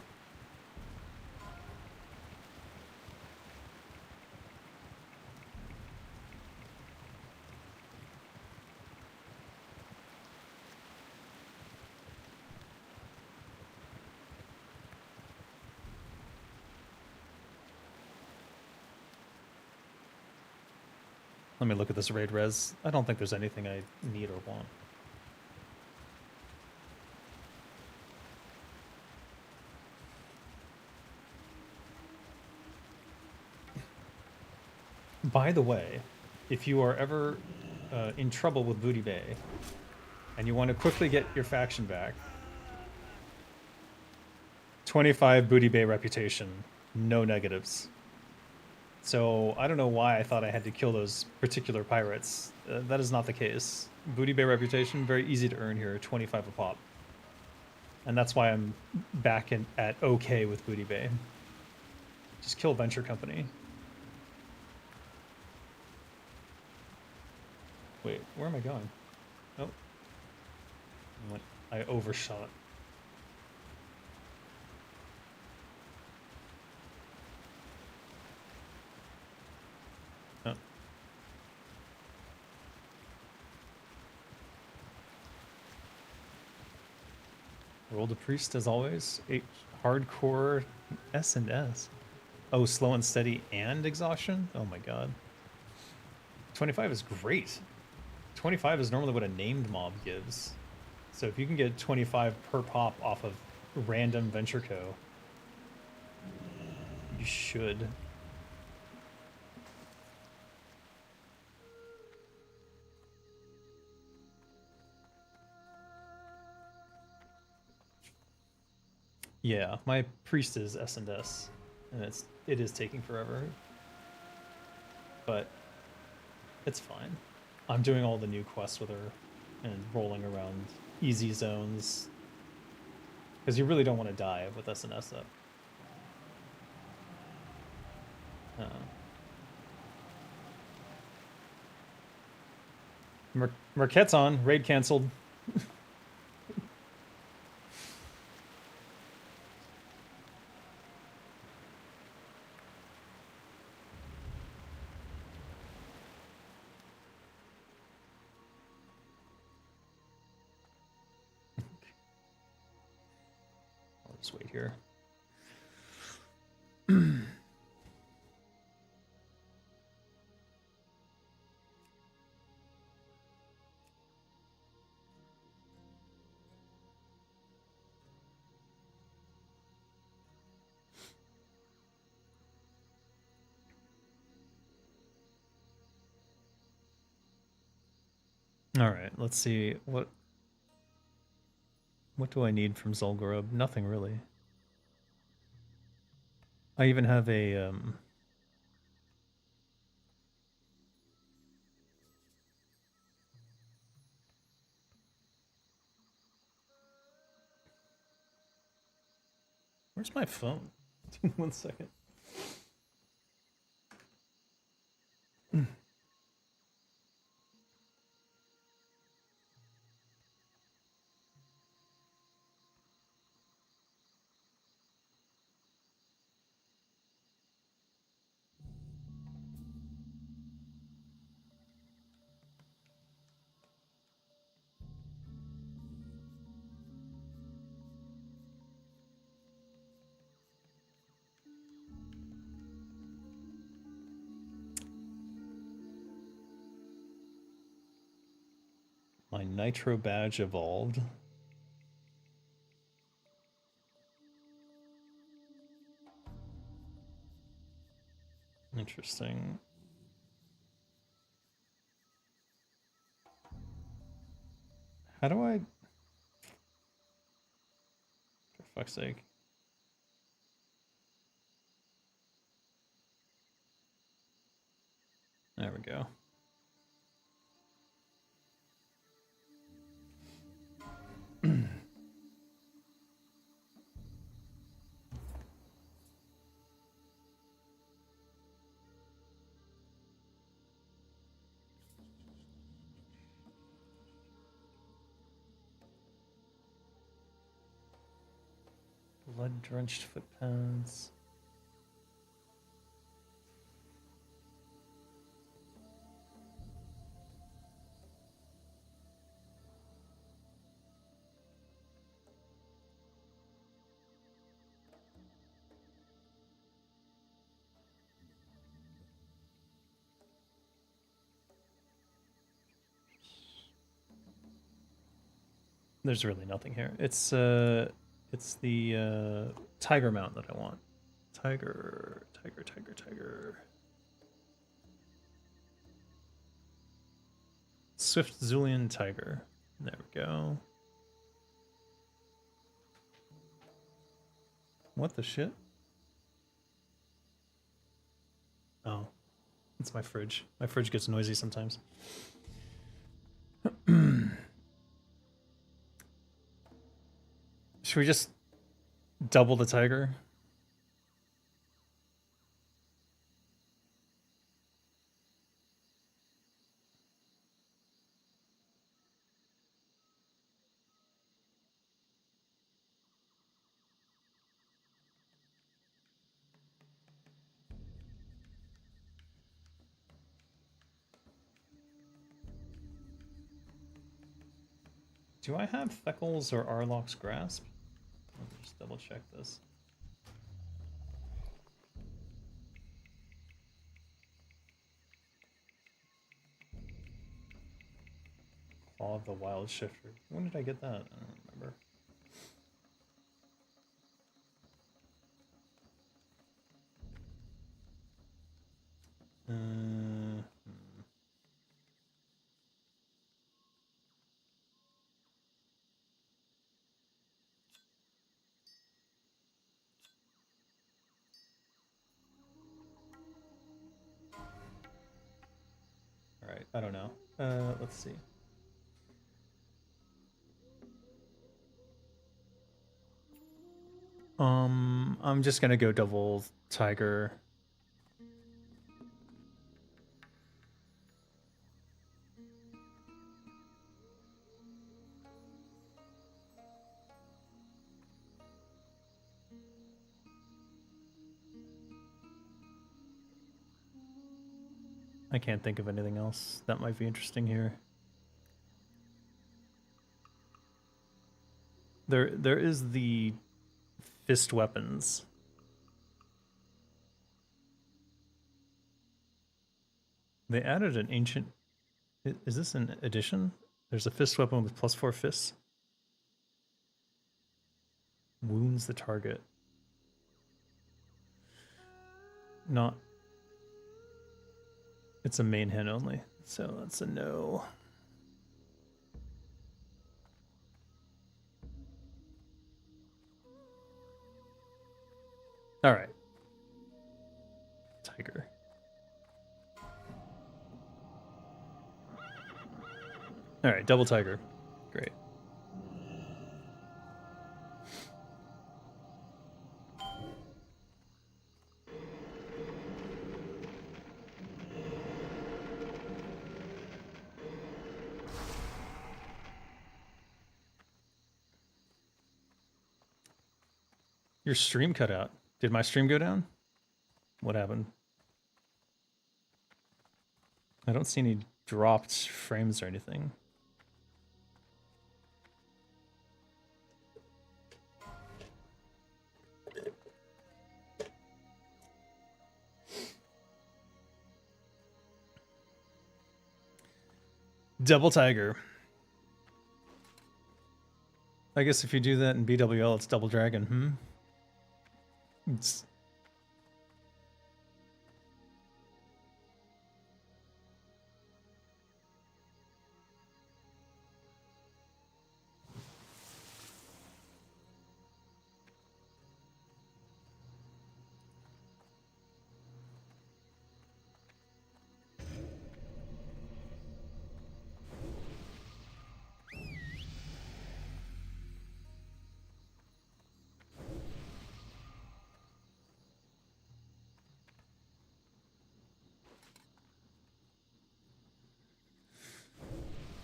Let me look at this raid res. I don't think there's anything I need or want. By the way, if you are ever in trouble with Booty Bay and you want to quickly get your faction back, 25 Booty Bay reputation, no negatives. So I don't know why I thought I had to kill those particular pirates. That is not the case. Booty Bay reputation, very easy to earn here, 25 a pop. And that's why I'm back at okay with Booty Bay. Just kill Venture Company. Wait, where am I going? Oh. I overshot. Oh. Roll the priest as always. Hardcore S and S. Oh, slow and steady and exhaustion? Oh my god. 25 is great. 25 is normally what a named mob gives. So if you can get 25 per pop off of random Venture Co, you should. Yeah, my priest is S&S, and it is taking forever. But it's fine. I'm doing all the new quests with her and rolling around easy zones. Because you really don't want to die with S&S up. Marquette's on. Raid cancelled. I'll just wait here. All right, let's see what do I need from Zul'Gurub? Nothing really. I even have a where's my phone? 1 second. My Nitro badge evolved. Interesting. How do I... For fuck's sake. There we go. Blood-drenched footpads. There's really nothing here. It's the tiger mount that I want. Tiger. Swift Zulian tiger. There we go. What the shit? Oh, it's my fridge. My fridge gets noisy sometimes. Should we just double the tiger? Do I have Theckles or Arloc's Grasp? Let me just double check this. Claw of the Wild Shifter. When did I get that? I don't remember. Alright, I don't know. Let's see. I'm just gonna go double tiger. I can't think of anything else that might be interesting here. There is the fist weapons. They added an ancient. Is this an addition? There's a fist weapon with +4 fists. Wounds the target. Not. It's a main hit only, so that's a no. All right. Tiger. All right, double tiger. Great. Your stream cut out. Did my stream go down? What happened? I don't see any dropped frames or anything. Double tiger. I guess if you do that in BWL, it's double dragon, It's...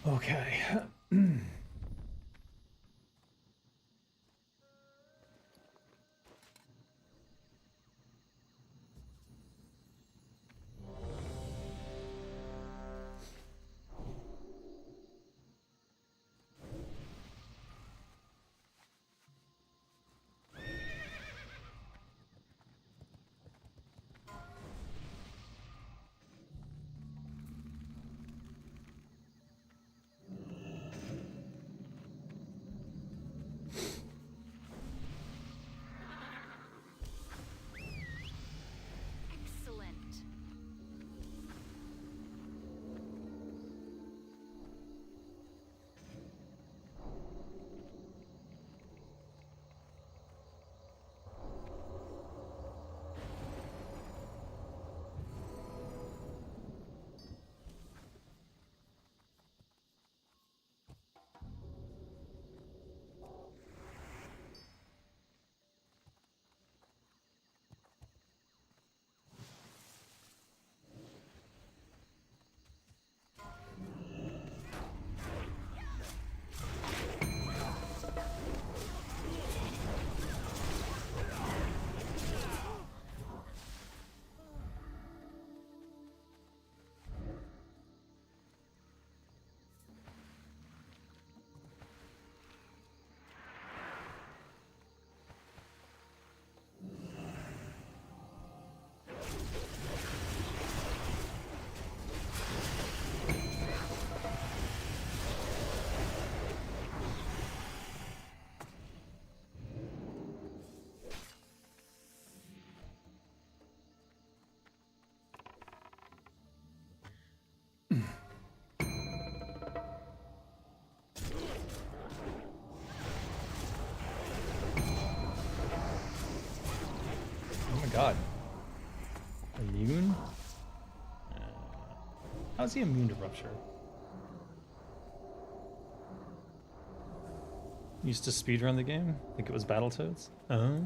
Okay. god. Immune? How's he immune to rupture? Used to speedrun the game? Think it was Battletoads? Oh.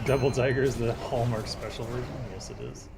Double Tiger is the Hallmark special version? Yes, it is.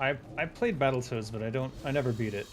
I played Battletoads, but I never beat it.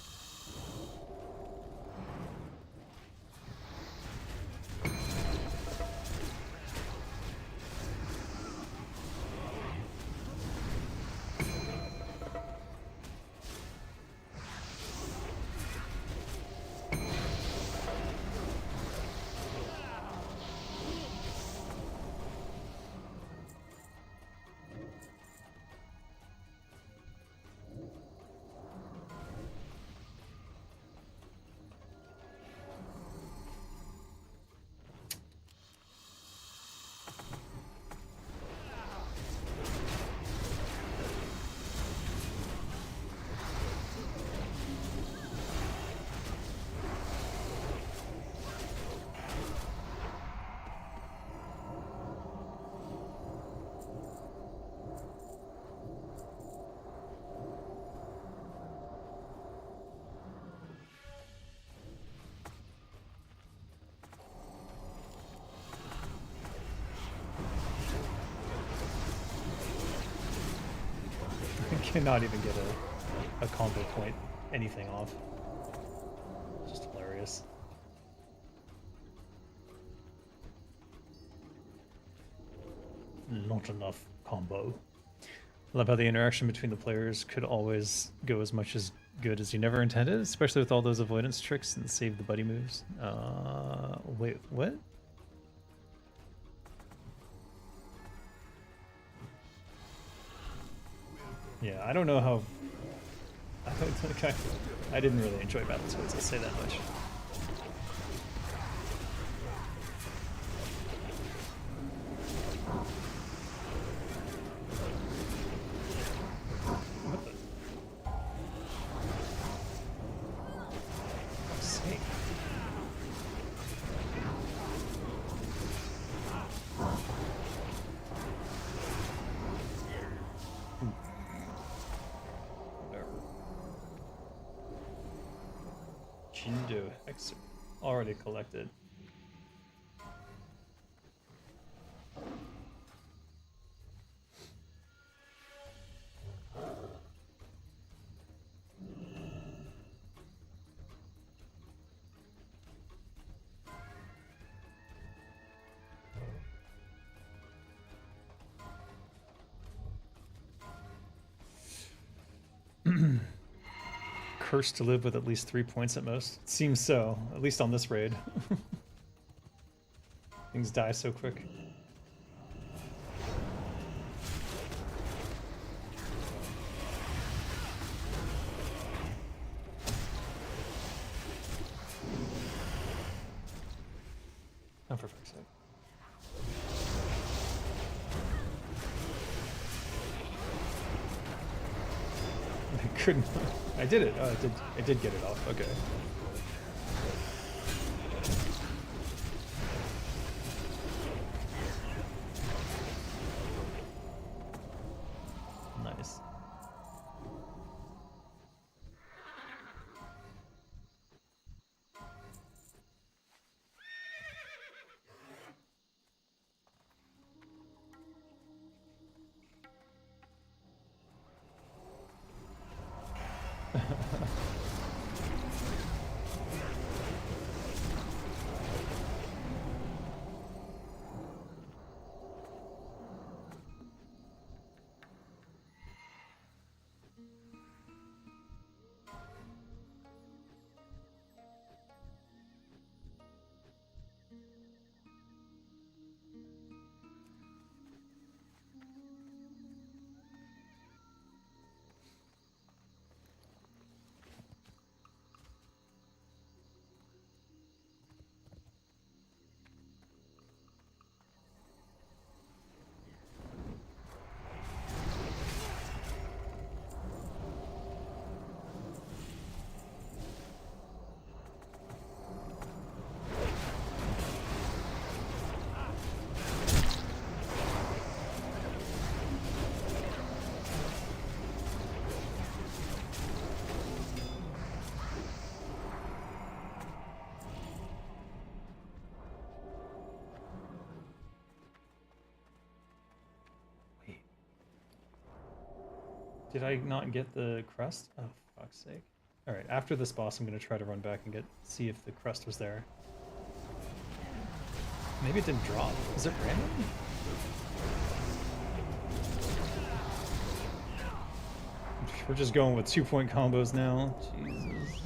Cannot even get a combo point anything off. Just hilarious. Not enough combo. I love how the interaction between the players could always go as much as good as you never intended, especially with all those avoidance tricks and save the buddy moves. Wait, what? Yeah, I don't know how. I didn't really enjoy Battletoads, I'll say that much. What the? Fuck's sake. Jindo Hexer already collected. Cursed to live with at least 3 points at most. It seems so, at least on this raid. Things die so quick. Oh, for fuck's sake. I couldn't. I did it. Oh, I did get it off. Okay. Nice. Did I not get the crust? Oh, fuck's sake. Alright, after this boss, I'm gonna try to run back and see if the crust was there. Maybe it didn't drop. Is it random? We're just going with 2-point combos now. Jesus.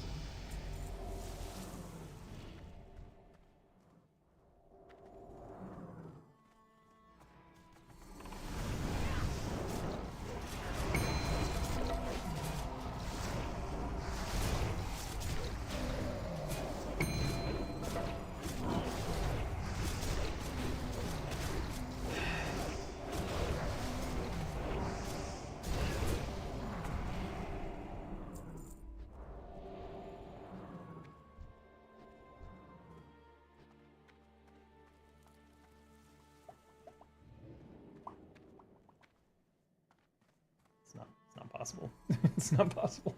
It's not possible. It's not possible.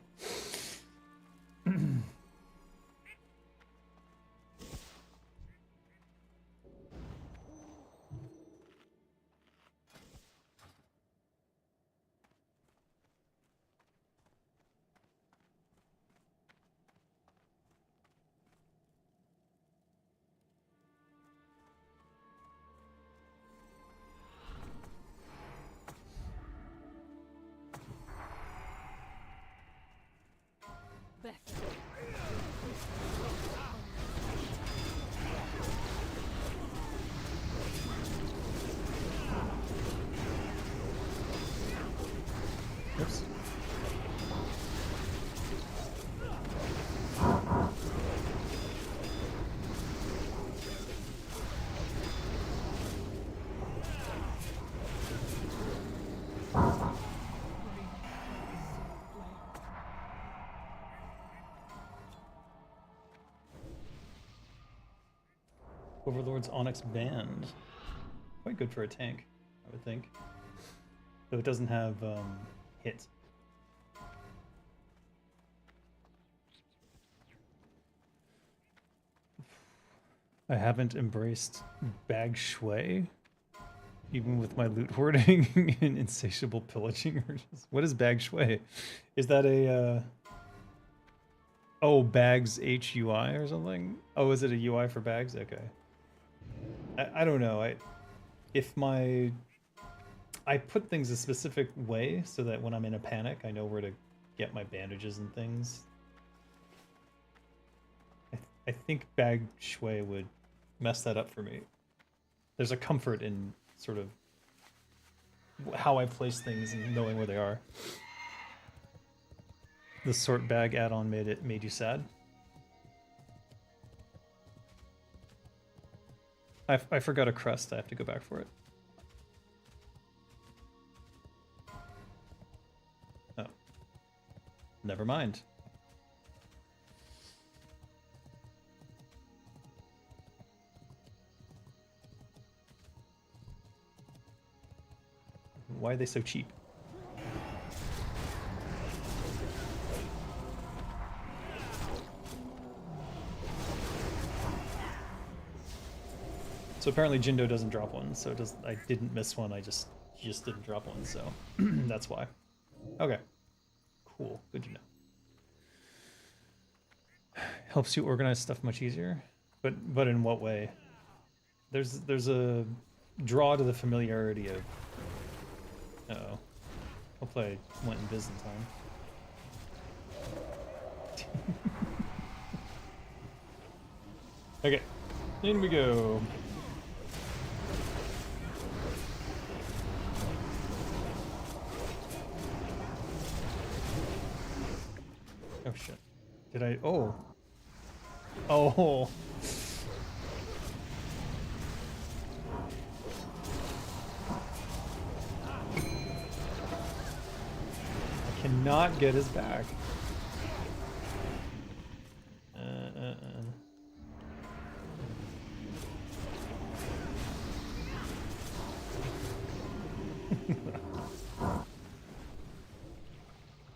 Oops. Overlord's Onyx Band. Quite good for a tank, I would think. Though it doesn't have hit. I haven't embraced bag shui, even with my loot hoarding and insatiable pillaging urges. What is bag shui? Is that a oh, bags HUI or something? Oh, is it a UI for bags? Okay. I don't know. I put things a specific way so that when I'm in a panic, I know where to get my bandages and things. I think bag shui would mess that up for me. There's a comfort in sort of how I place things and knowing where they are. The sort bag add-on made you sad. I forgot a crust. I have to go back for it. Oh. Never mind. Why are they so cheap? So apparently Jindo doesn't drop one, so I didn't miss one, he just didn't drop one, so that's why. Okay. Cool, good to know. Helps you organize stuff much easier? But in what way? There's a draw to the familiarity of uh-oh. Hopefully I went in biz in time. Okay, in we go. Oh shit. Did I? Oh. Oh. I cannot get his back.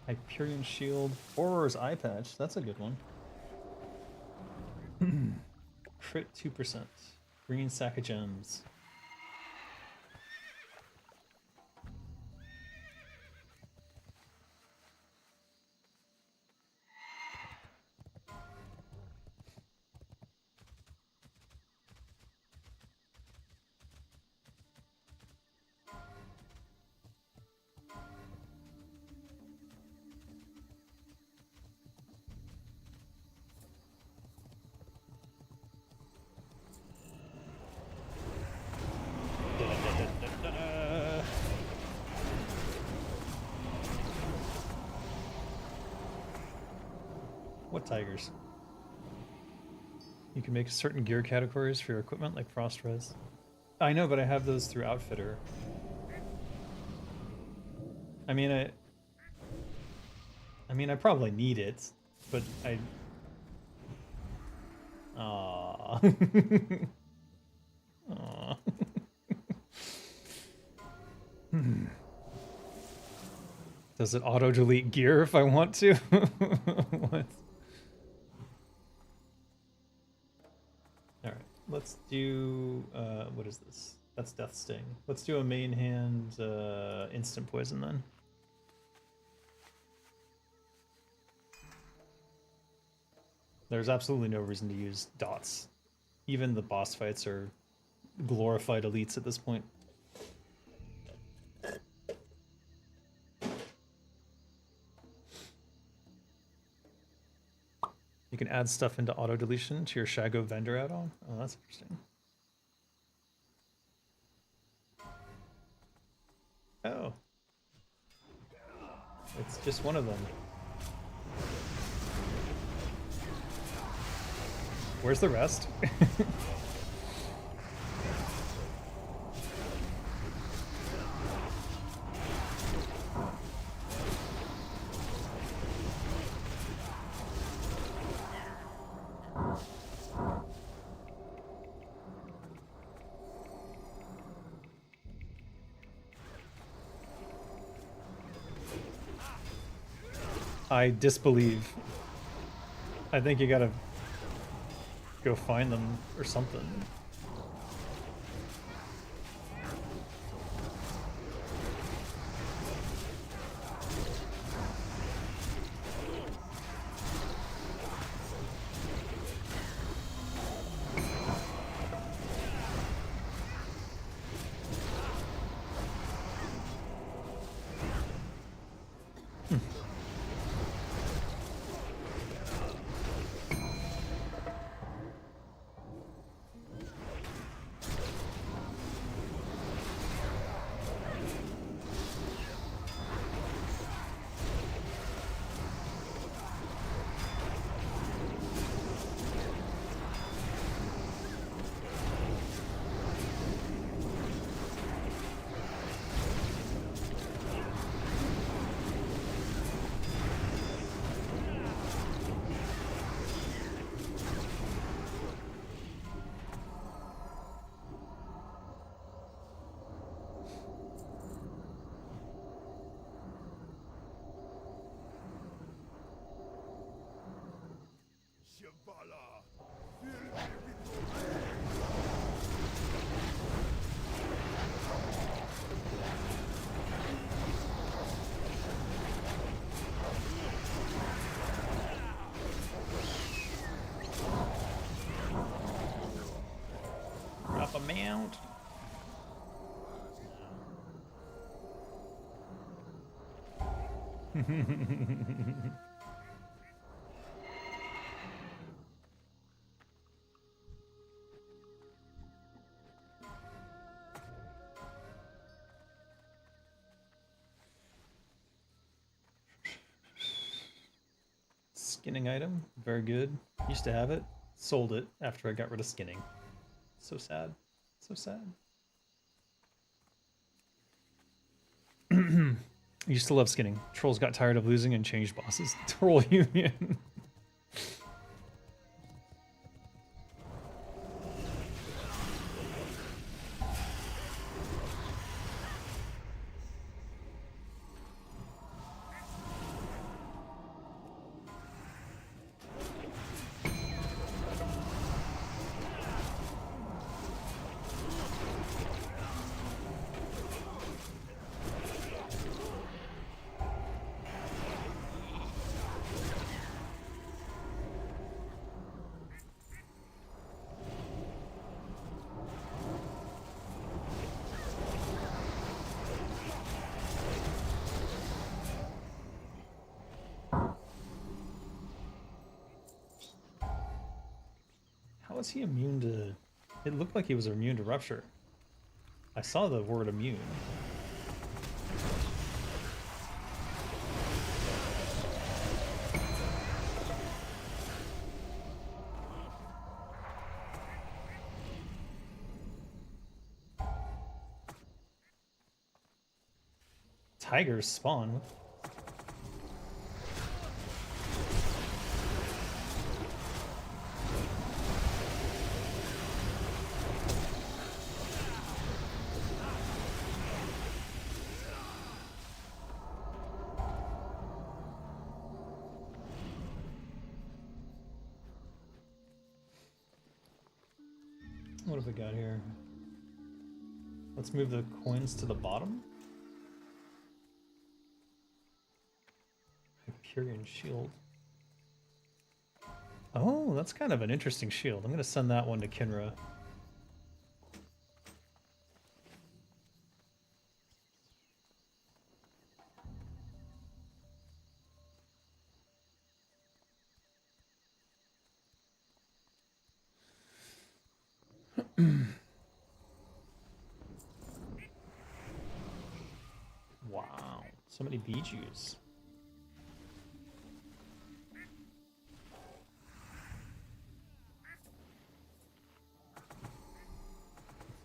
Hyperion Shield, Horror's Eye Patch, that's a good one. Crit 2%. Green Sack of Gems. What tigers? You can make certain gear categories for your equipment, like frost res. I know, but I have those through Outfitter. I mean, I probably need it, but I. Aww. Aww. Does it auto delete gear if I want to? What? Alright, let's do, what is this? That's Death Sting. Let's do a main hand instant poison then. There's absolutely no reason to use dots. Even the boss fights are glorified elites at this point. You can add stuff into auto deletion to your Shago vendor add-on. Oh, that's interesting. Oh. It's just one of them. Where's the rest? I disbelieve. I think you gotta go find them or something. Drop a mount. Skinning item, very good. Used to have it, sold it after I got rid of skinning. So sad, so sad. I used to love skinning. Trolls got tired of losing and changed bosses. Troll Union. How is he immune to... It looked like he was immune to rupture. I saw the word immune. tigers spawn. What have we got here? Let's move the coins to the bottom. Hyperion shield. Oh, that's kind of an interesting shield. I'm gonna send that one to Kinra. Wow, so many Bijus.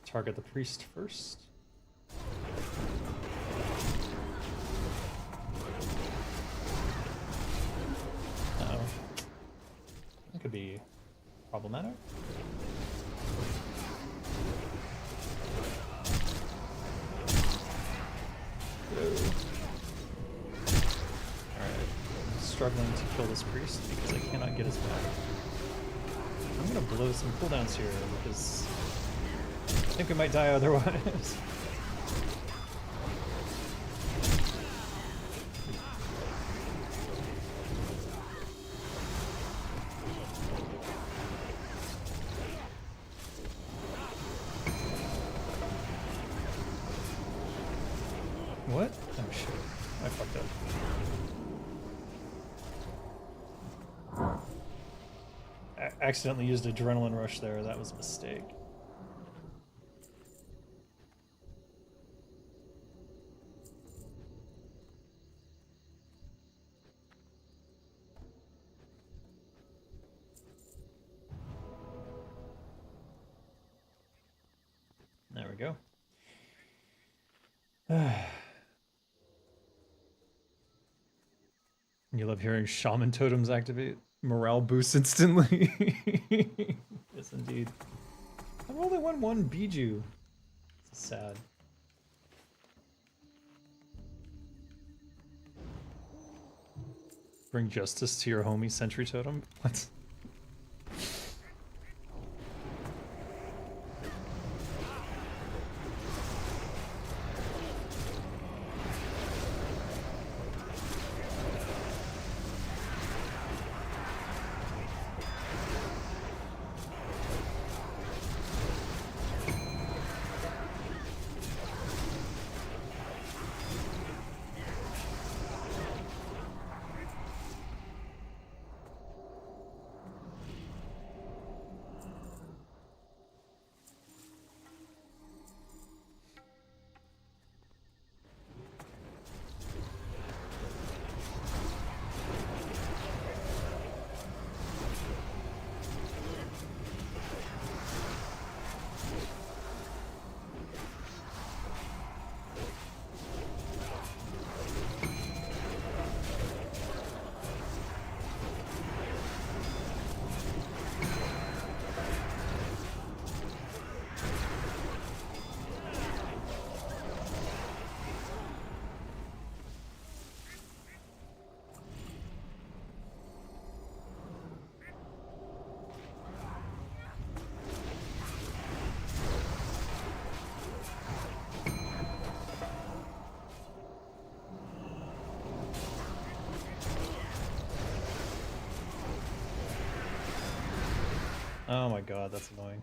Target the priest first. Uh-oh. That could be problematic. Alright, I'm struggling to kill this priest because I cannot get his back. I'm gonna blow some cooldowns here because I think we might die otherwise. What? Oh shit. I fucked up. I accidentally used adrenaline rush there. That was a mistake. There we go. You love hearing shaman totems activate. Morale boosts instantly. Yes, indeed. I've only won one Biju. It's sad. Bring justice to your homie sentry totem? What? Oh my god, that's annoying.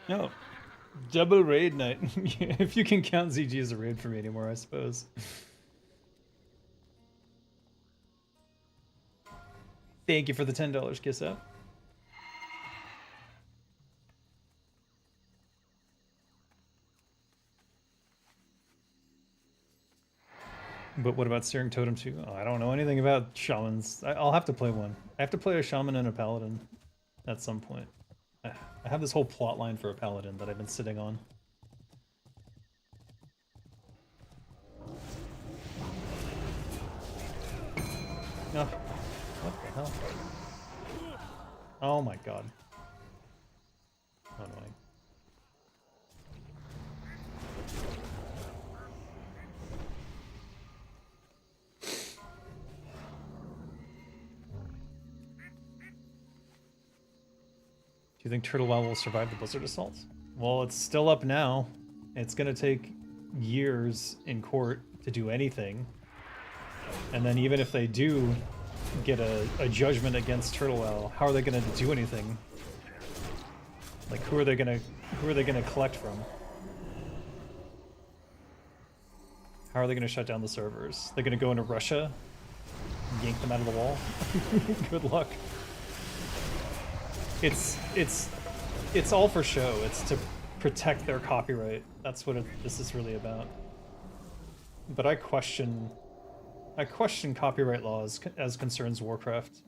No. Double raid night. If you can count ZG as a raid for me anymore, I suppose. Thank you for the $10, Kiss Up. But what about Searing Totem 2? Oh, I don't know anything about shamans. I'll have to play one. I have to play a shaman and a paladin at some point. I have this whole plot line for a paladin that I've been sitting on. No. What the hell? Oh my god. How annoying. Do you think Turtle WoW will survive the Blizzard assault? Well, it's still up now. It's gonna take years in court to do anything. And then even if they do get a judgment against Turtle WoW, how are they gonna do anything? Like who are they gonna collect from? How are they gonna shut down the servers? They're gonna go into Russia, yank them out of the wall? Good luck. It's all for show. It's to protect their copyright. That's what this is really about. But I question copyright laws as concerns Warcraft.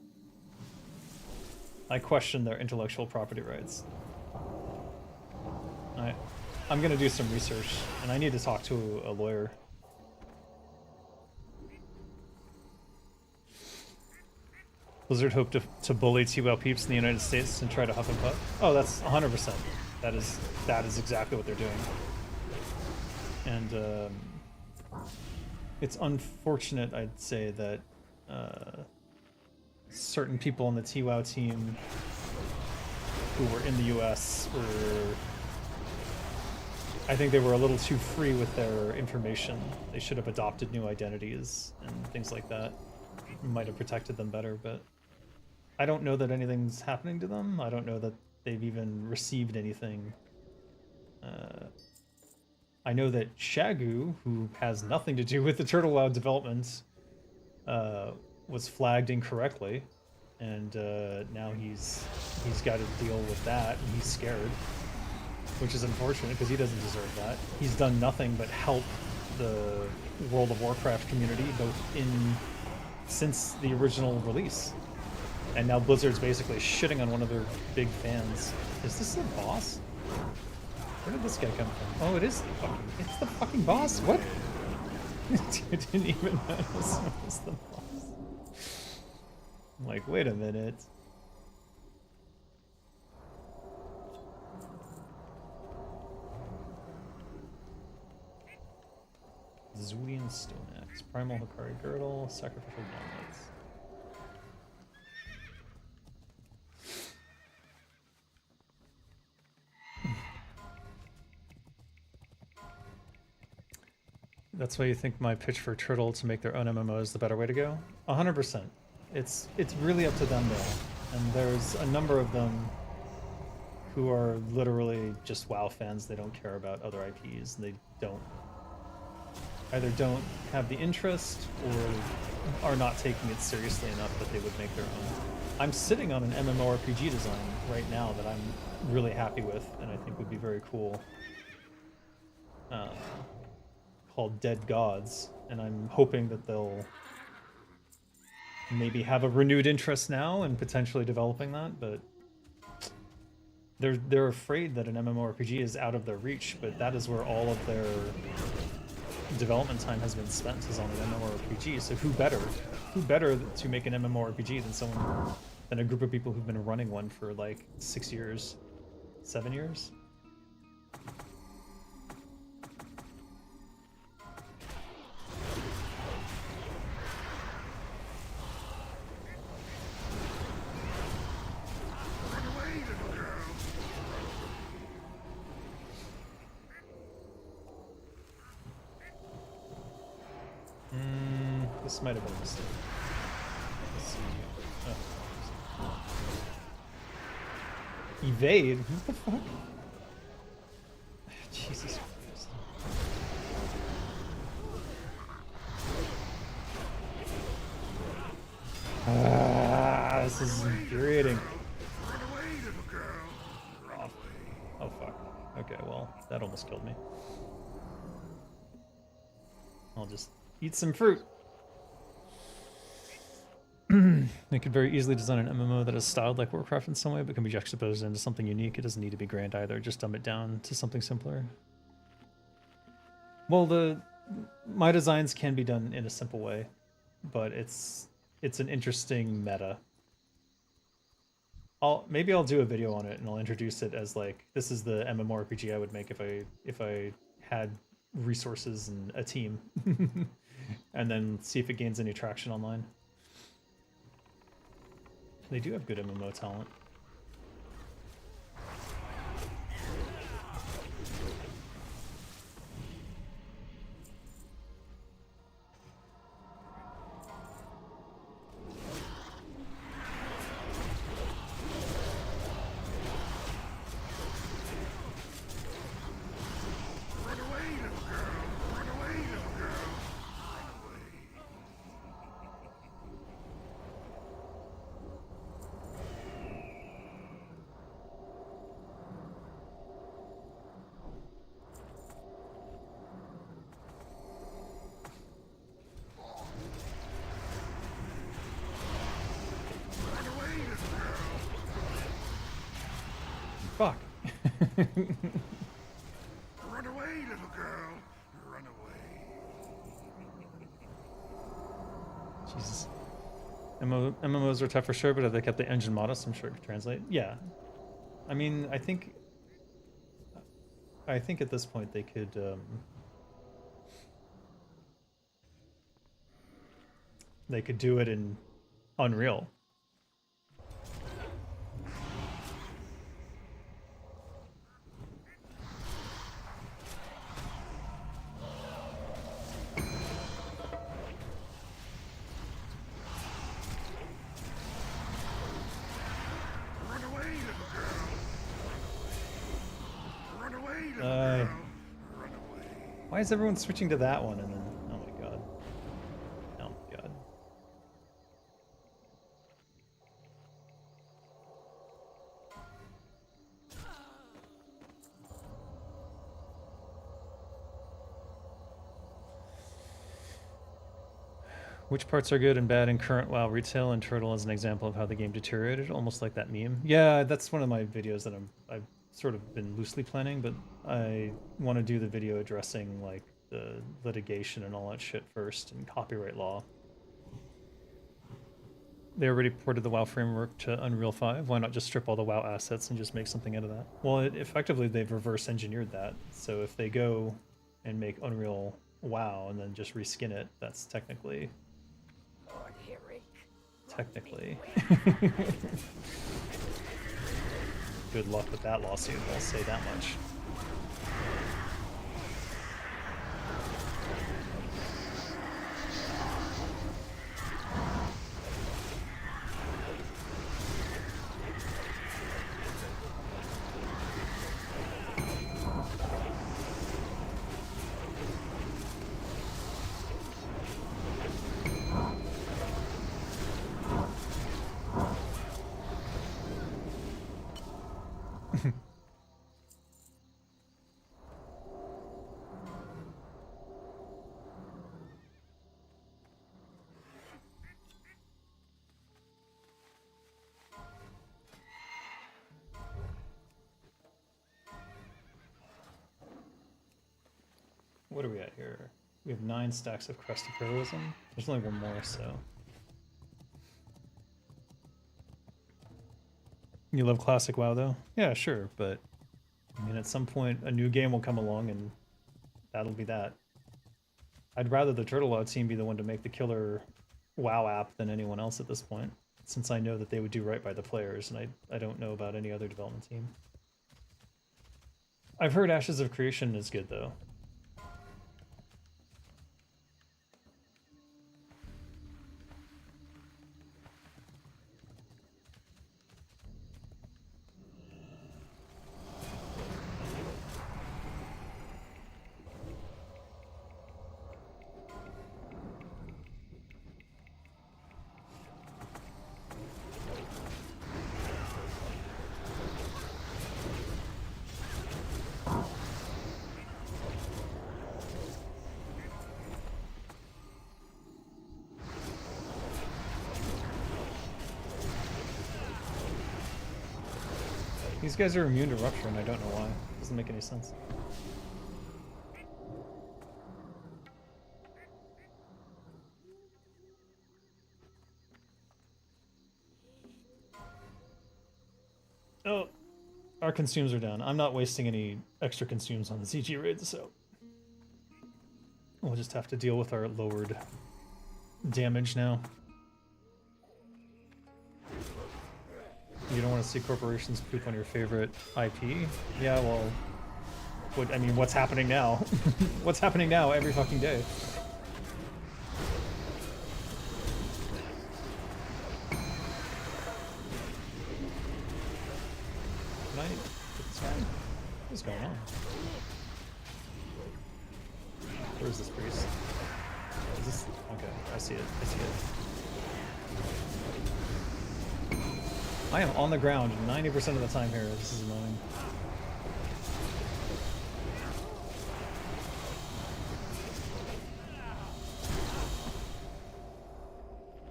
I question their intellectual property rights. I'm gonna do some research, and I need to talk to a lawyer. Blizzard hope to bully T-WoW peeps in the United States and try to huff and puff? Oh, that's 100%. That is exactly what they're doing. And it's unfortunate, I'd say, that certain people on the T-WoW team who were in the US I think they were a little too free with their information. They should have adopted new identities and things like that. Might have protected them better, but I don't know that anything's happening to them. I don't know that they've even received anything. I know that Shagu, who has nothing to do with the Turtle WoW development, was flagged incorrectly, and now he's got to deal with that, and he's scared, which is unfortunate because he doesn't deserve that. He's done nothing but help the World of Warcraft community since the original release. And now Blizzard's basically shitting on one of their big fans. Is this the boss? Where did this guy come from? Oh, it's the fucking boss. What? I didn't even notice it was the boss. I'm like, wait a minute. Zulian Stone Axe, Primal Hikari Girdle, Sacrificial Gauntlets. That's why you think my pitch for Turtle to make their own MMO is the better way to go? 100%. It's really up to them though. And there's a number of them who are literally just WoW fans. They don't care about other IPs. They either don't have the interest or are not taking it seriously enough that they would make their own. I'm sitting on an MMORPG design right now that I'm really happy with and I think would be very cool. Called Dead Gods, and I'm hoping that they'll maybe have a renewed interest now in potentially developing that, but they're afraid that an MMORPG is out of their reach, but that is where all of their development time has been spent, is on an MMORPG. So who better to make an MMORPG than a group of people who've been running one for like 6 years, 7 years? This might have been a mistake. Let's see. Oh. Evade? What the fuck? Jesus Christ. This is infuriating. Oh fuck. Okay, well, that almost killed me. I'll just eat some fruit. They could very easily design an MMO that is styled like Warcraft in some way, but can be juxtaposed into something unique. It doesn't need to be grand either. Just dumb it down to something simpler. Well, my designs can be done in a simple way, but it's an interesting meta. Maybe I'll do a video on it and I'll introduce it as like, this is the MMORPG I would make if I had resources and a team, and then see if it gains any traction online. They do have good MMO talent. Fuck. Run away, little girl. Run away. Jesus. MMOs are tough for sure, but if they kept the engine modest, I'm sure it could translate. Yeah. I mean, I think at this point they could do it in Unreal. Why is everyone switching to that one and then, oh my god. Oh my god. Which parts are good and bad in current WoW retail, and Turtle as an example of how the game deteriorated, almost like that meme? Yeah, that's one of my videos that I've sort of been loosely planning, but I want to do the video addressing like the litigation and all that shit first, and copyright law. They already ported the WoW framework to Unreal 5. Why not just strip all the WoW assets and just make something out of that? Well, effectively they've reverse engineered that. So if they go and make Unreal WoW and then just reskin it, that's technically good luck with that lawsuit, I'll say that much. What are we at here? We have 9 stacks of Crest of Heroism. There's only one more, so. You love classic WoW though? Yeah, sure, but I mean at some point a new game will come along and that'll be that. I'd rather the Turtle Law team be the one to make the killer WoW app than anyone else at this point, since I know that they would do right by the players, and I don't know about any other development team. I've heard Ashes of Creation is good though. These guys are immune to rupture, and I don't know why. Doesn't make any sense. Oh, our consumes are down. I'm not wasting any extra consumes on the CG raids, so we'll just have to deal with our lowered damage now. You don't want to see corporations poop on your favorite IP? Yeah, well, I mean, what's happening now? What's happening now every fucking day? Can I get this guy? What's going on? Where is this priest? Is this... Okay, I see it. I see it. I am on the ground 90% of the time here. This is annoying.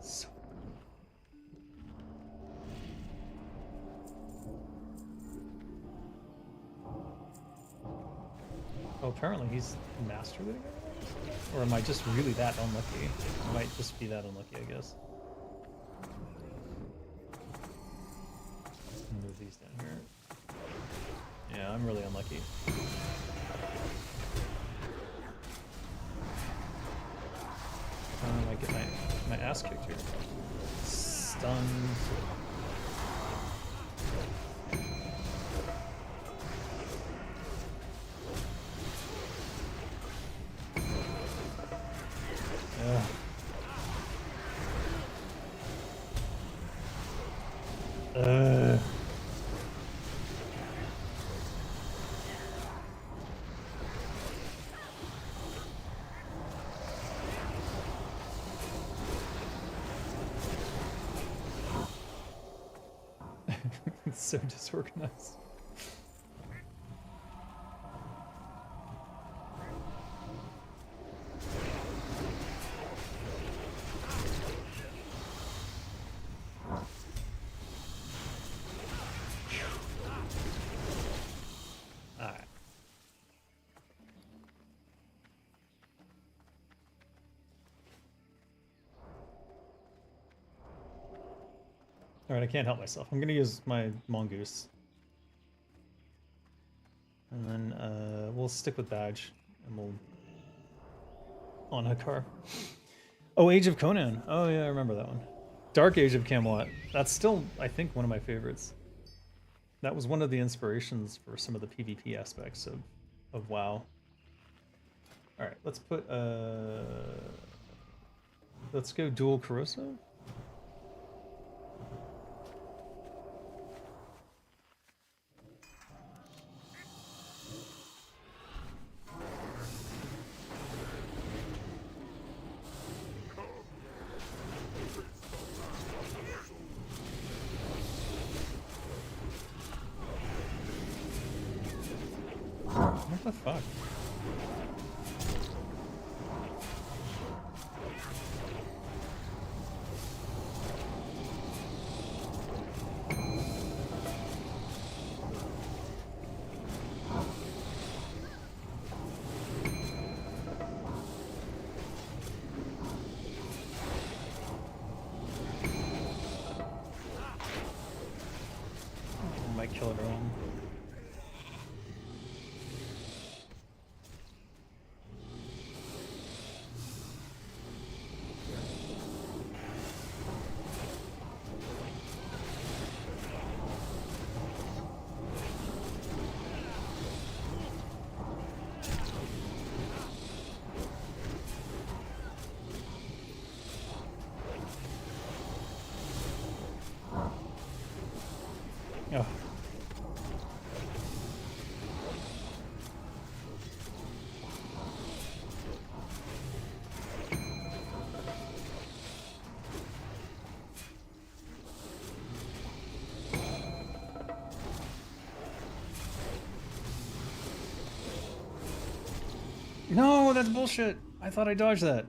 So... Oh, apparently he's mastered it again? Or am I just really that unlucky? I might just be that unlucky, I guess. Move these down here. Yeah, I'm really unlucky. I get my ass kicked here. Stunned. Ugh. It's so disorganized. Alright. Alright, I can't help myself. I'm gonna use my mongoose. And then we'll stick with badge and we'll on Hakar. Oh, Age of Conan. Oh yeah, I remember that one. Dark Age of Camelot. That's still, I think, one of my favorites. That was one of the inspirations for some of the PvP aspects of WoW. Alright, let's put let's go dual corrosive. What the fuck? I might kill everyone. Oh. No, that's bullshit. I thought I dodged that.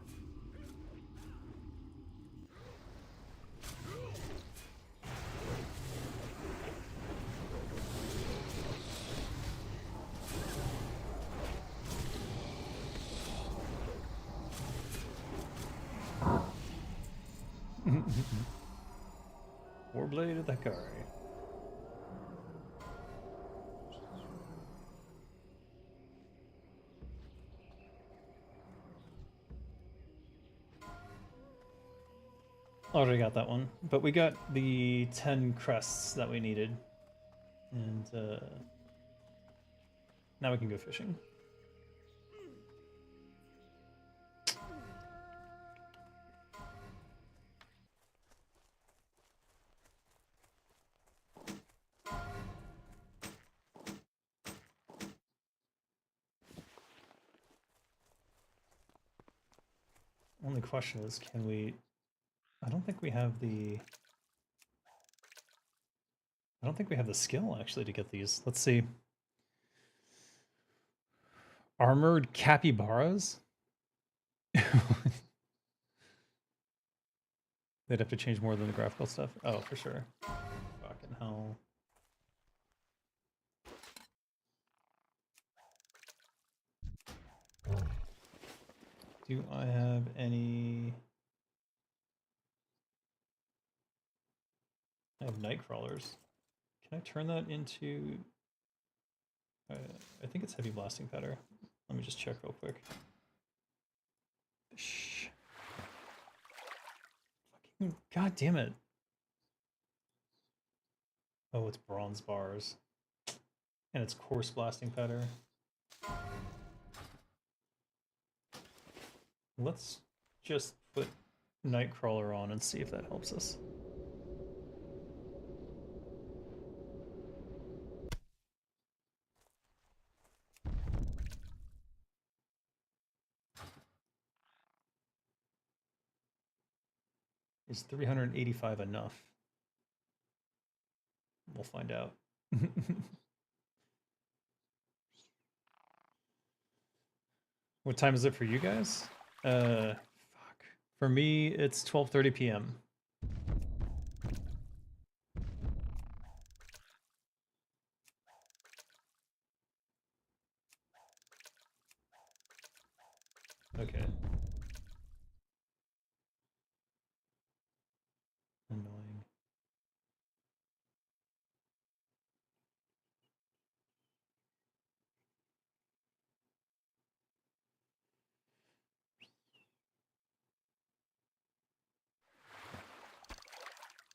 Warblade of the Hikari. Already got that one, but we got the 10 crests that we needed, and now we can go fishing. Only question is, can we... I don't think we have the skill actually to get these. Let's see. Armored capybaras? They'd have to change more than the graphical stuff. Oh, for sure. Fucking hell. Do I have any... I have night crawlers. Can I turn that into... I think it's heavy blasting powder. Let me just check real quick. Shh. Fucking god damn it. Oh, it's bronze bars. And it's coarse blasting powder. Let's just put Nightcrawler on and see if that helps us. Is 385 enough? We'll find out. What time is it for you guys? Fuck. For me, it's 12:30 p.m. Okay. Annoying.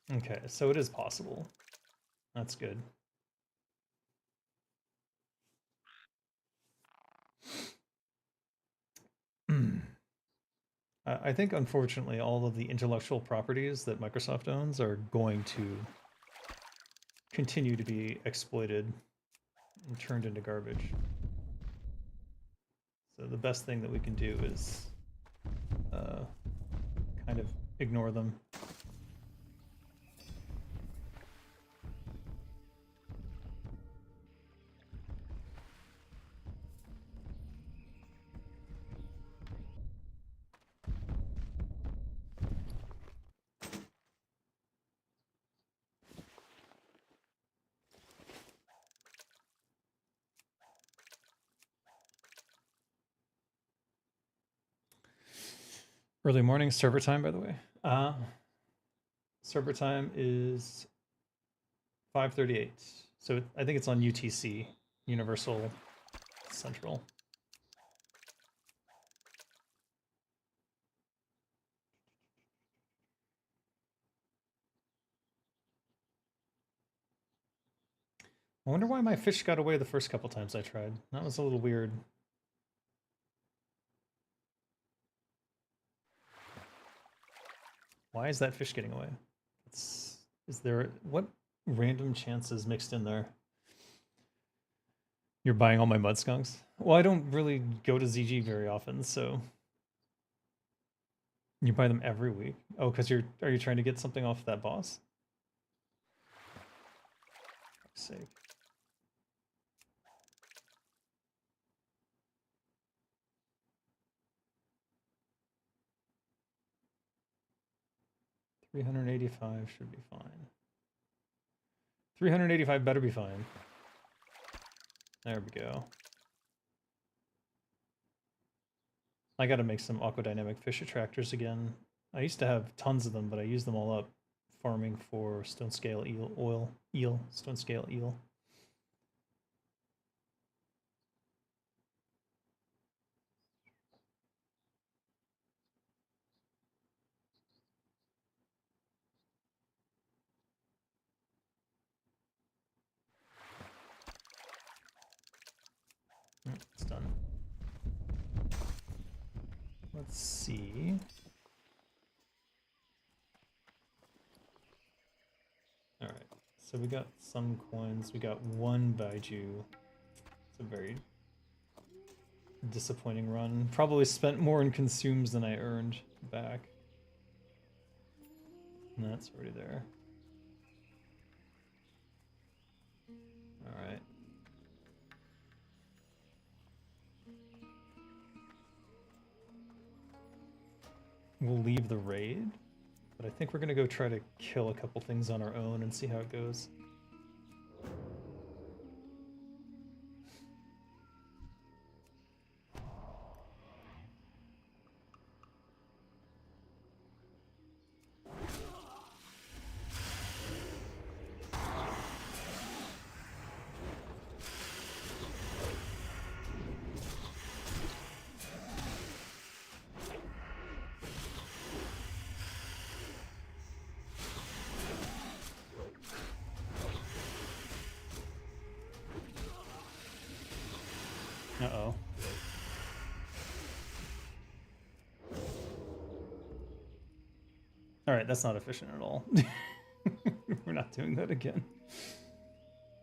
Okay, so it is possible. That's good. I think, unfortunately, all of the intellectual properties that Microsoft owns are going to continue to be exploited and turned into garbage. So the best thing that we can do is kind of ignore them. Early morning server time, by the way. Server time is 5:38. So I think it's on UTC, Universal Central. I wonder why my fish got away the first couple times I tried. That was a little weird. Why is that fish getting away? Is there... What random chances mixed in there? You're buying all my mud skunks? Well, I don't really go to ZG very often, so... You buy them every week? Oh, because are you trying to get something off that boss? For fuck's sake. $385 should be fine. 385 better be fine. There we go. I gotta make some aquadynamic fish attractors again. I used to have tons of them, but I used them all up farming for stone scale stone scale eel. It's done. Let's see. All right, so we got some coins. We got one Baiju. It's a very disappointing run. Probably spent more in consumes than I earned back. And that's already there. All right. We'll leave the raid, but I think we're gonna go try to kill a couple things on our own and see how it goes. Uh-oh. Alright, that's not efficient at all. We're not doing that again.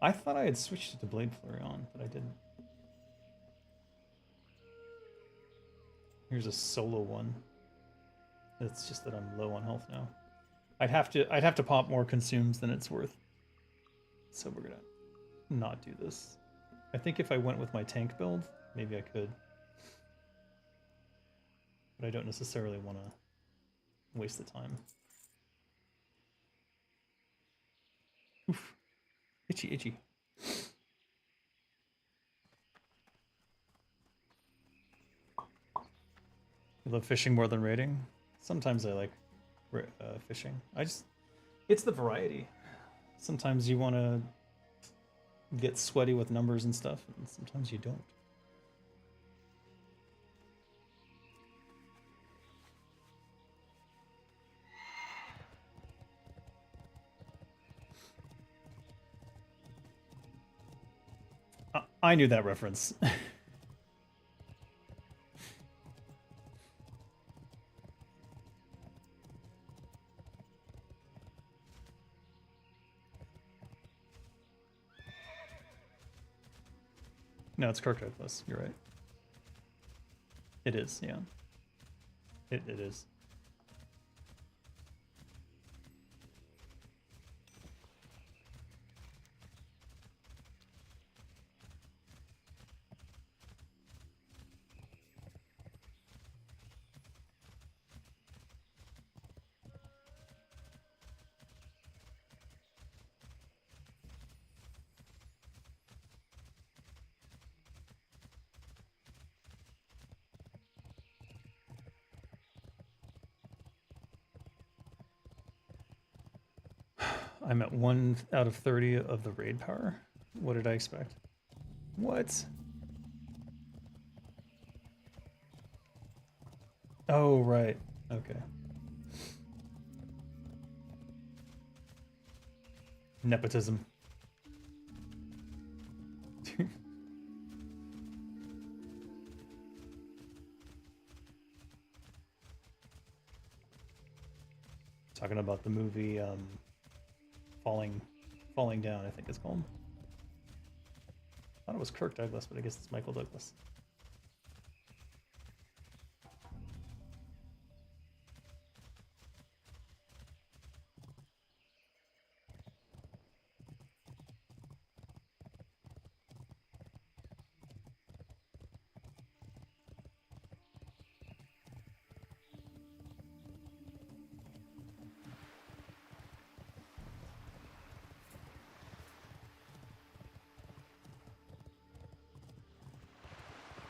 I thought I had switched it to Blade Flareon, but I didn't. Here's a solo one. It's just that I'm low on health now. I'd have to pop more consumes than it's worth. So we're gonna not do this. I think if I went with my tank build, maybe I could. But I don't necessarily want to waste the time. Oof. Itchy, itchy. You love fishing more than raiding? Sometimes I like fishing. It's the variety. Sometimes you want to get sweaty with numbers and stuff, and sometimes you don't. I knew that reference. No, it's Kirk Douglas. You're right. It is, yeah. It is. I'm at 1 out of 30 of the raid power. What did I expect? What? Oh, right. Okay. Nepotism. Talking about the movie Falling Down, I think it's called. I thought it was Kirk Douglas, but I guess it's Michael Douglas.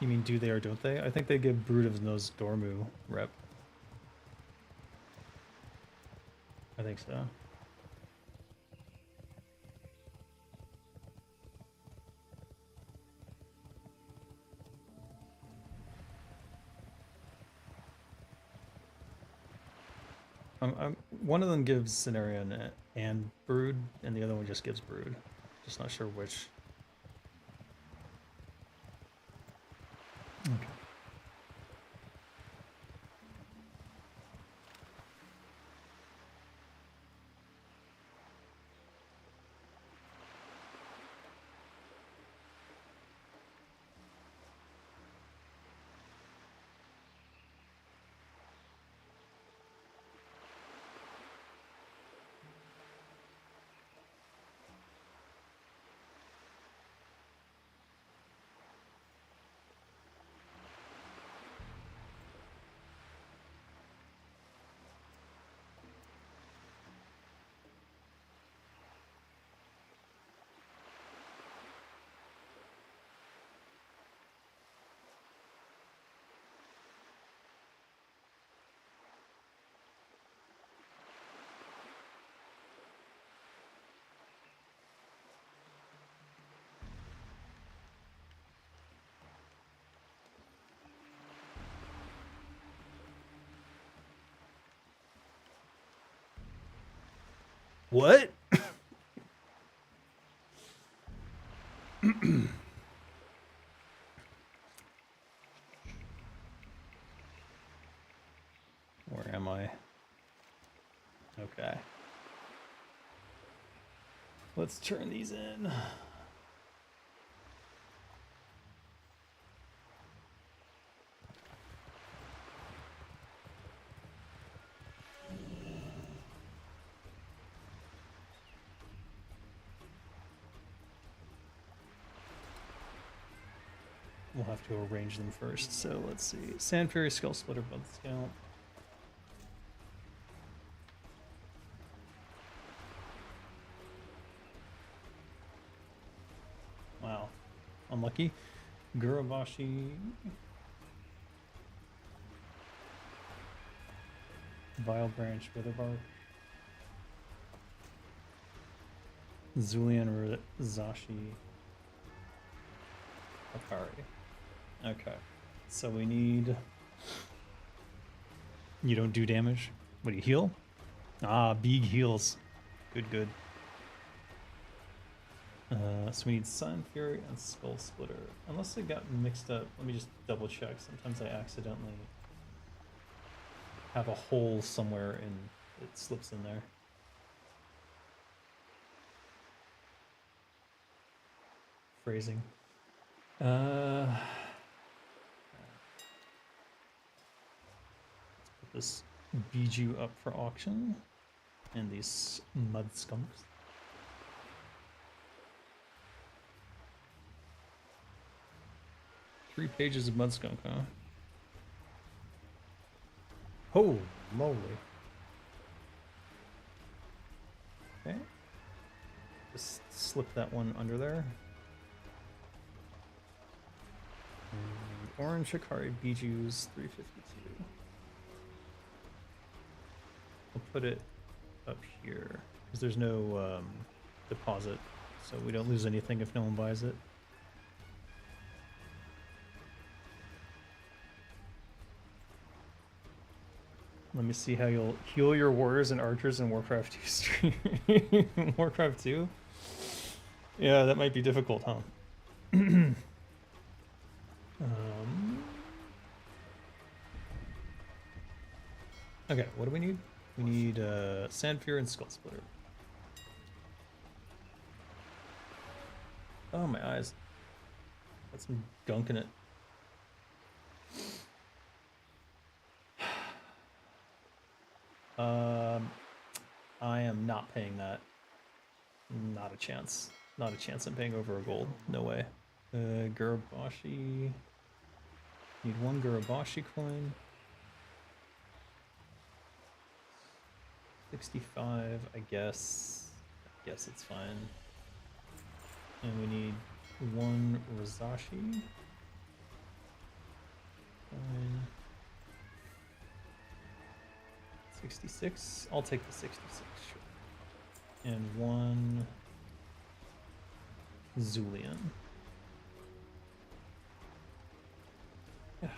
You mean do they or don't they? I think they give Brood of Nose Dormu rep. think so. One of them gives Cenarion and Brood, and the other one just gives Brood. Just not sure which. Okay. What? Where am I? Okay. Let's turn these in. We'll have to arrange them first. So let's see. Sand Fury, Skull Splitter, Blood Scalp. Wow. Unlucky. Gurabashi. Vile Branch, Witherbark. Zulian Zashi. Akari. Okay. So we need... You don't do damage? What do you heal? Ah, big heals. Good, good. So we need Sun Fury and Skull Splitter. Unless it got mixed up. Let me just double check. Sometimes I accidentally have a hole somewhere and it slips in there. Phrasing. Let's put this Bijou up for auction. And these mud skunks. Three pages of mud skunk, huh? Oh, moly. Okay. Just slip that one under there. And orange Hikari Bijou's 352. We'll put it up here because there's no deposit, so we don't lose anything if no one buys it. Let me see how you'll heal your warriors and archers in Warcraft 2 stream. Warcraft 2? Yeah, that might be difficult, huh? Okay, what do we need? We need Sandfear and Skull Splitter. Oh, my eyes. Got some gunk in it. I am not paying that. Not a chance. Not a chance I'm paying over a gold. No way. Gurabashi. Need one Gurabashi coin. 65, I guess. I guess it's fine. And we need one Razashi. Fine. 66? I'll take the 66, sure. And one Zulian. Yeah.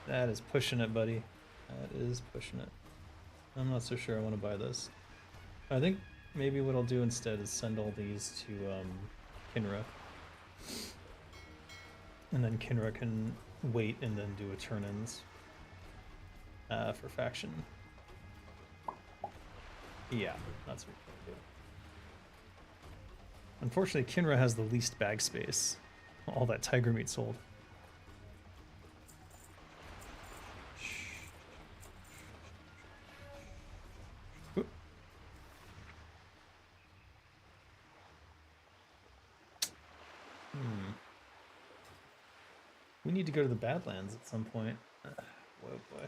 That is pushing it, buddy. That is pushing it. I'm not so sure I want to buy this. I think maybe what I'll do instead is send all these to Kinra. And then Kinra can wait and then do a turn-ins for faction. Yeah, that's what we're gonna do. Unfortunately, Kinra has the least bag space. All that tiger meat sold. Oop. We need to go to the Badlands at some point. Whoa, boy.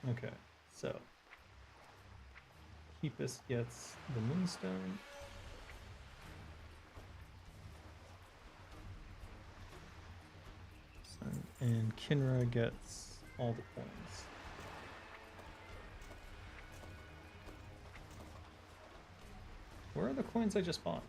Okay, so Keepus gets the Moonstone. And Kinra gets all the coins. Where are the coins I just bought?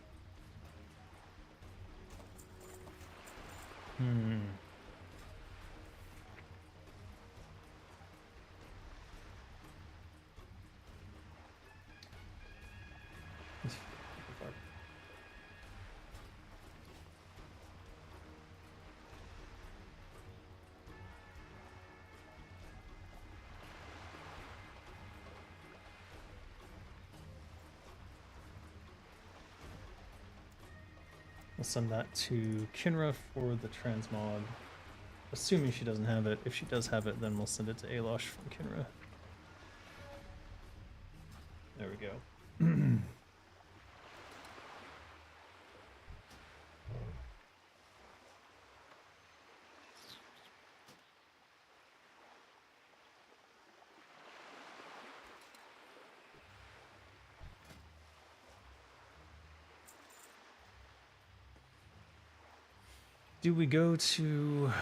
We'll send that to Kinra for the transmog. Assuming she doesn't have it. If she does have it, then we'll send it to Alosh from Kinra. There we go. Do we go to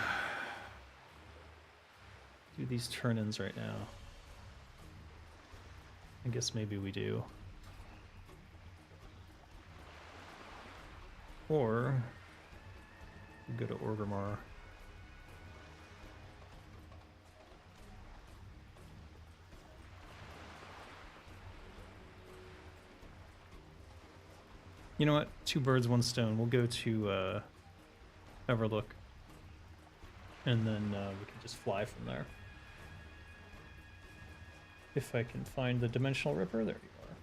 do these turn-ins right now? I guess maybe we do. Or we go to Orgrimmar. You know what? Two birds, one stone. We'll go to Everlook. And then we can just fly from there. If I can find the Dimensional Ripper, there you are.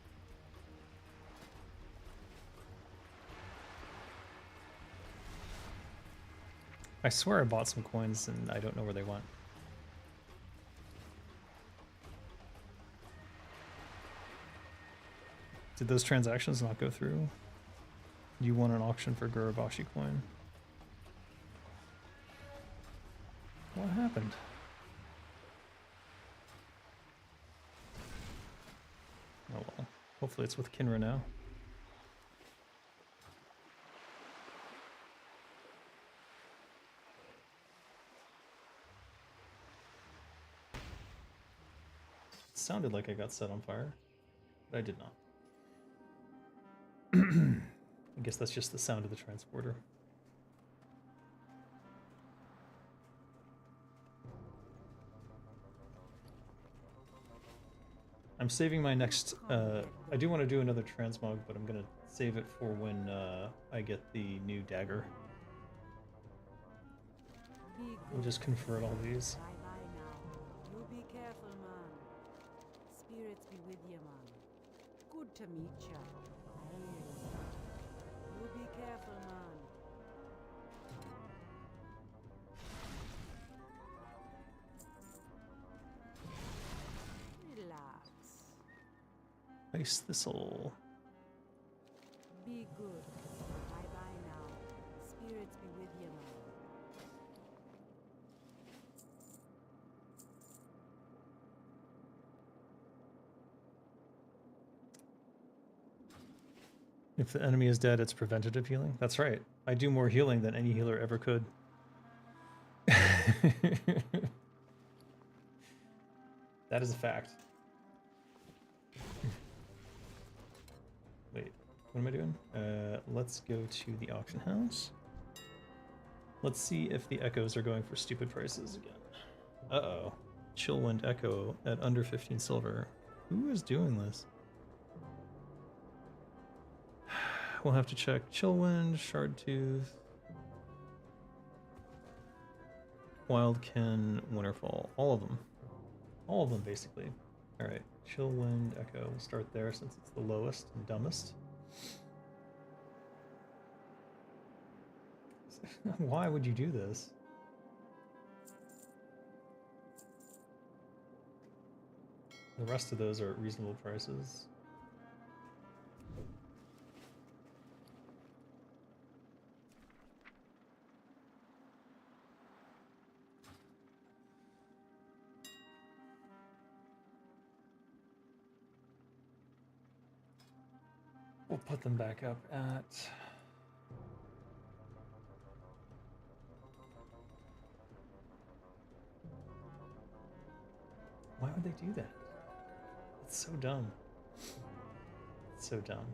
I swear I bought some coins and I don't know where they went. Did those transactions not go through? You won an auction for Gurabashi coin. What happened? Oh well. Hopefully it's with Kinra now. It sounded like I got set on fire, but I did not. I guess that's just the sound of the transporter. I'm saving my next, I do want to do another transmog, but I'm going to save it for when I get the new dagger. We'll just convert all these. Bye-bye now. You be careful, man. Spirits be with you, man. Good to meet ya. You be careful, man. Relax. Ice Thistle. Be good. Bye-bye now. Spirits be with you, man. If the enemy is dead, it's preventative healing. That's right. I do more healing than any healer ever could. That is a fact. Wait, what am I doing? Let's go to the auction house. Let's see if the echoes are going for stupid prices again. Uh-oh. Chillwind Echo at under 15 silver. Who is doing this? We'll have to check Chillwind, Shardtooth, Wildkin, Winterfall. All of them. All of them, basically. Alright, Chillwind Echo. We'll start there since it's the lowest and dumbest. Why would you do this? The rest of those are at reasonable prices. We'll put them back up at... Why would they do that? It's so dumb. It's so dumb.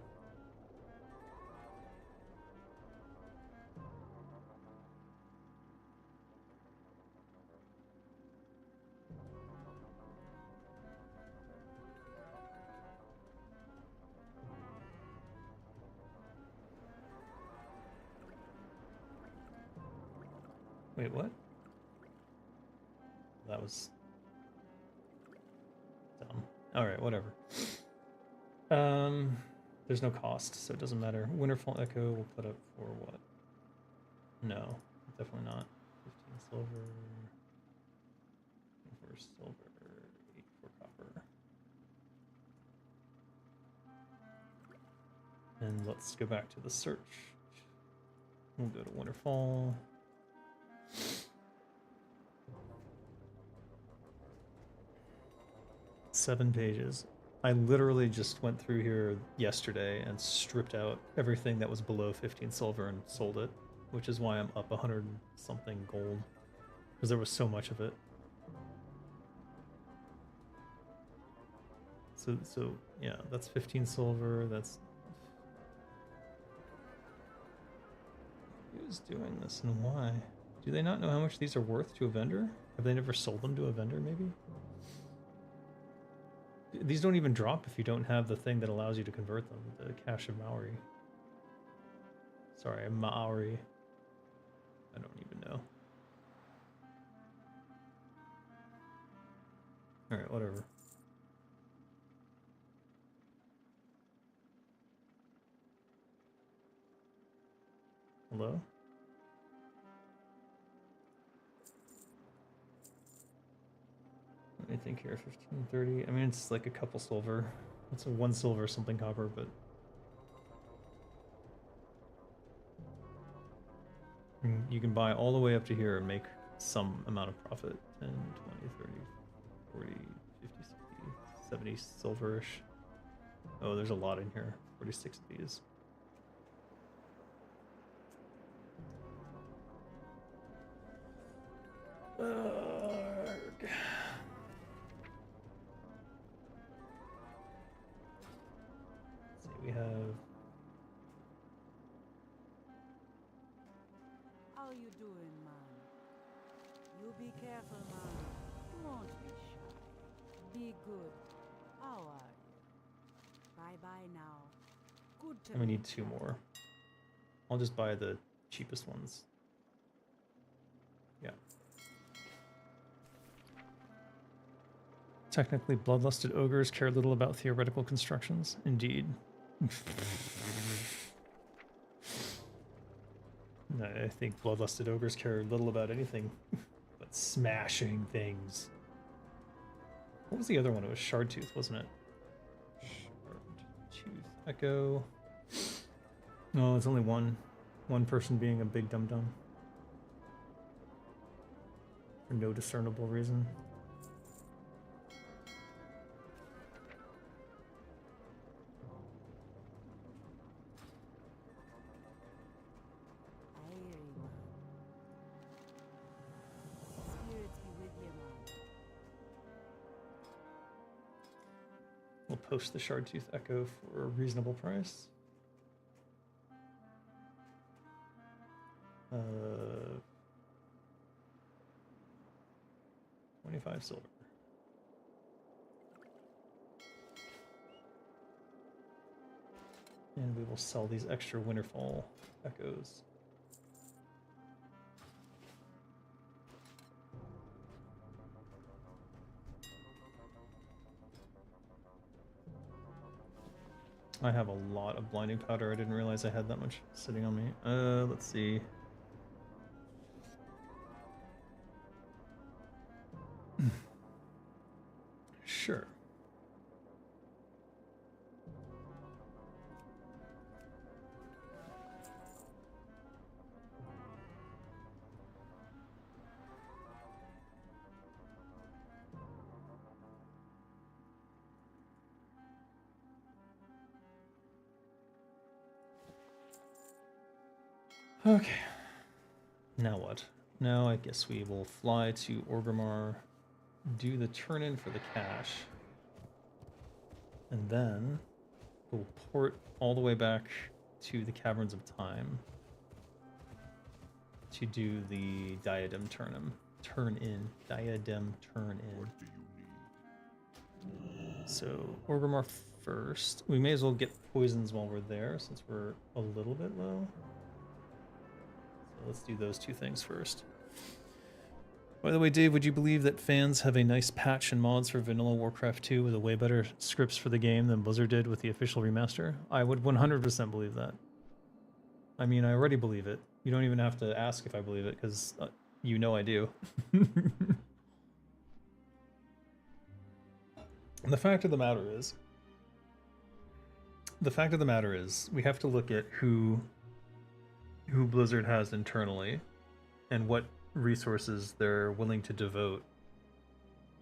Wait, what? That was dumb. Alright, whatever. There's no cost, so it doesn't matter. Winterfall Echo we'll put up for what? No, definitely not. 15 silver. 4 silver. 8 for copper. And let's go back to the search. We'll go to Winterfall. Seven pages. I literally just went through here yesterday and stripped out everything that was below 15 silver and sold it, which is why I'm up 100 something gold, because there was so much of it. So yeah, that's 15 silver. That's who's doing this and why? Do they not know how much these are worth to a vendor? Have they never sold them to a vendor, maybe? These don't even drop if you don't have the thing that allows you to convert them, the Cache of Maori. Sorry, Maori. I don't even know. Alright, whatever. Hello? Let me think here, 1530. I mean, it's like a couple silver. It's a 1 silver something copper, but... You can buy all the way up to here and make some amount of profit. 10, 20, 30, 40, 50, 60, 70 silverish. Oh, there's a lot in here. 46 of these. Arrgh. We have... How you doing, man? You be careful, man. Don't be shy. Be good. How are you? Bye-bye now. Good to And we need meet 2 ya. more. I'll just buy the cheapest ones. Yeah. Technically, bloodlusted ogres care little about theoretical constructions. Indeed. I think bloodlusted ogres care little about anything but smashing things. What was the other one? It was Shardtooth, wasn't it? Shardtooth Echo. No, it's only one person being a big dum-dum. For no discernible reason. We'll post the Shardtooth Echo for a reasonable price. 25 silver. And we will sell these extra Winterfall Echoes. I have a lot of blinding powder. I didn't realize I had that much sitting on me. Let's see. Sure. Okay. Now what? Now I guess we will fly to Orgrimmar, do the turn-in for the cache, and then we'll port all the way back to the Caverns of Time to do the Diadem turn-in. Diadem turn-in. What do you need? So, Orgrimmar first. We may as well get poisons while we're there, since we're a little bit low. So let's do those two things first. By the way, Dave, would you believe that fans have a nice patch and mods for Vanilla Warcraft 2 with a way better scripts for the game than Blizzard did with the official remaster? I would 100% believe that. I mean, I already believe it. You don't even have to ask if I believe it, because you know I do. And the fact of the matter is, we have to look at who Blizzard has internally and what resources they're willing to devote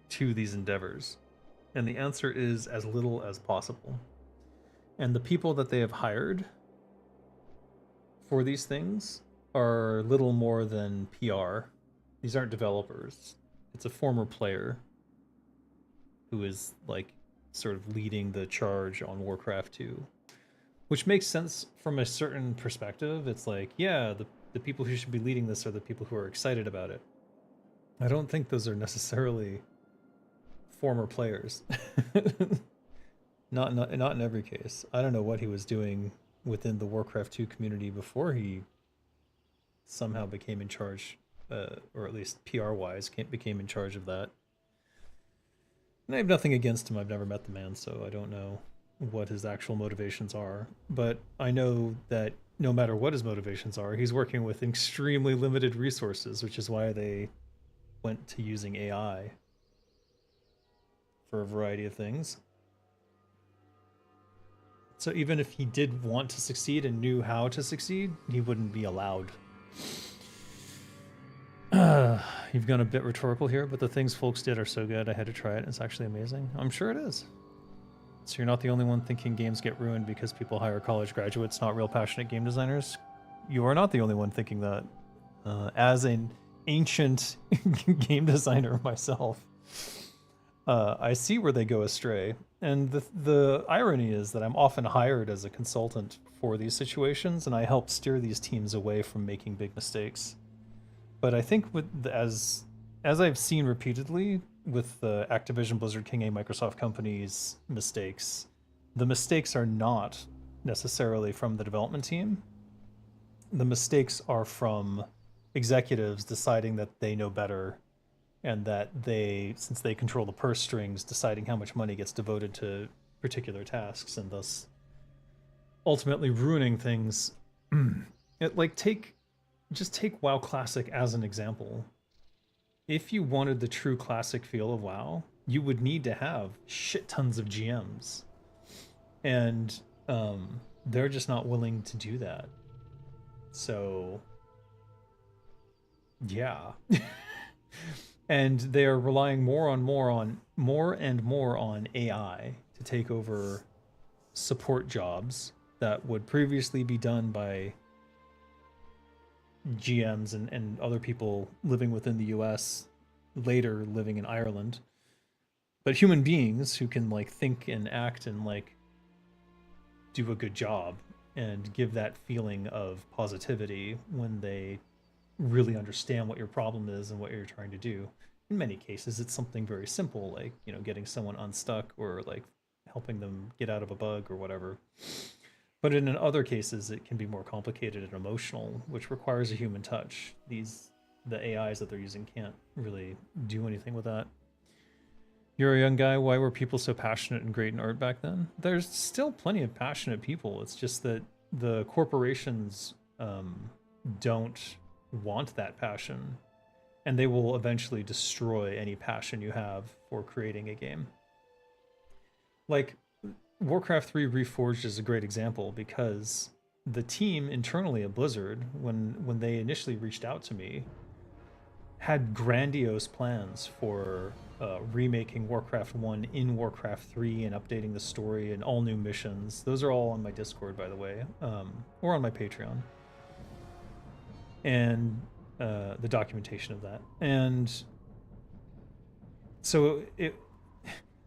to these endeavors. And the answer is as little as possible. And the people that they have hired for these things are little more than PR. These aren't developers. It's a former player who is like sort of leading the charge on Warcraft 2. Which makes sense from a certain perspective. It's like, yeah, the people who should be leading this are the people who are excited about it. I don't think those are necessarily former players. Not in every case. I don't know what he was doing within the Warcraft 2 community before he somehow became in charge, or at least PR-wise became in charge of that. And I have nothing against him. I've never met the man, so I don't know what his actual motivations are. But I know that no matter what his motivations are, he's working with extremely limited resources, which is why they went to using AI for a variety of things. So even if he did want to succeed and knew how to succeed, he wouldn't be allowed. You've gone a bit rhetorical here, but the things folks did are so good, I had to try it. It's actually amazing. I'm sure it is. So you're not the only one thinking games get ruined because people hire college graduates, not real passionate game designers. You are not the only one thinking that. As an ancient game designer myself, I see where they go astray. And the irony is that I'm often hired as a consultant for these situations, and I help steer these teams away from making big mistakes. But I think as I've seen repeatedly with the Activision, Blizzard, King A, Microsoft companies' mistakes, the mistakes are not necessarily from the development team. The mistakes are from executives deciding that they know better, and that since they control the purse strings, deciding how much money gets devoted to particular tasks, and thus ultimately ruining things. Just take WoW Classic as an example. If you wanted the true classic feel of WoW, you would need to have shit tons of GMs. And they're just not willing to do that. So, yeah. And they are relying more and more on AI to take over support jobs that would previously be done by GMs and other people living within the US, later living in Ireland. But human beings who can like think and act and like do a good job and give that feeling of positivity when they really understand what your problem is and what you're trying to do. In many cases, it's something very simple, like, you know, getting someone unstuck or like helping them get out of a bug or whatever. But in other cases, it can be more complicated and emotional, which requires a human touch. The AIs that they're using can't really do anything with that. You're a young guy. Why were people so passionate and great in art back then? There's still plenty of passionate people. It's just that the corporations don't want that passion, and they will eventually destroy any passion you have for creating a game. Like, Warcraft 3 Reforged is a great example because the team internally at Blizzard, when they initially reached out to me, had grandiose plans for remaking Warcraft 1 in Warcraft 3 and updating the story and all new missions. Those are all on my Discord, by the way, or on my Patreon. And the documentation of that. And so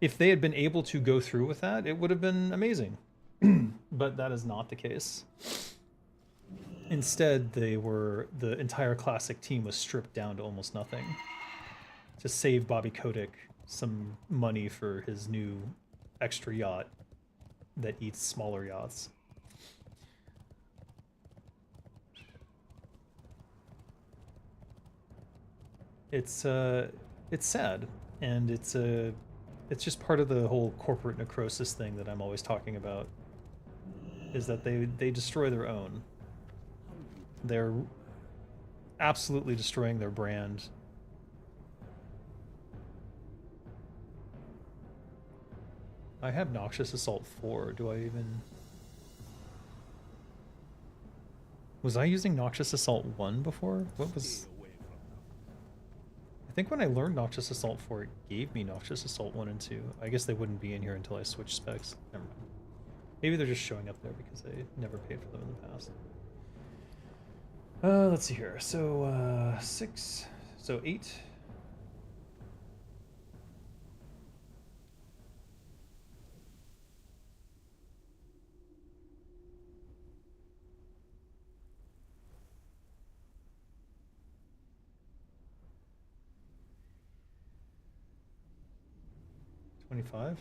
if they had been able to go through with that, it would have been amazing. But that is not the case. Instead, the entire classic team was stripped down to almost nothing to save Bobby Kotick some money for his new extra yacht that eats smaller yachts. It's sad, and it's just part of the whole corporate necrosis thing that I'm always talking about, is that they destroy their own. They're absolutely destroying their brand. I have Noxious Assault 4. Do I even... Was I using Noxious Assault 1 before? What was... I think when I learned Noxious Assault 4, it gave me Noxious Assault 1 and 2. I guess they wouldn't be in here until I switched specs. Never mind. Maybe they're just showing up there because I never paid for them in the past. Let's see here. So, 6... So, 8... 25?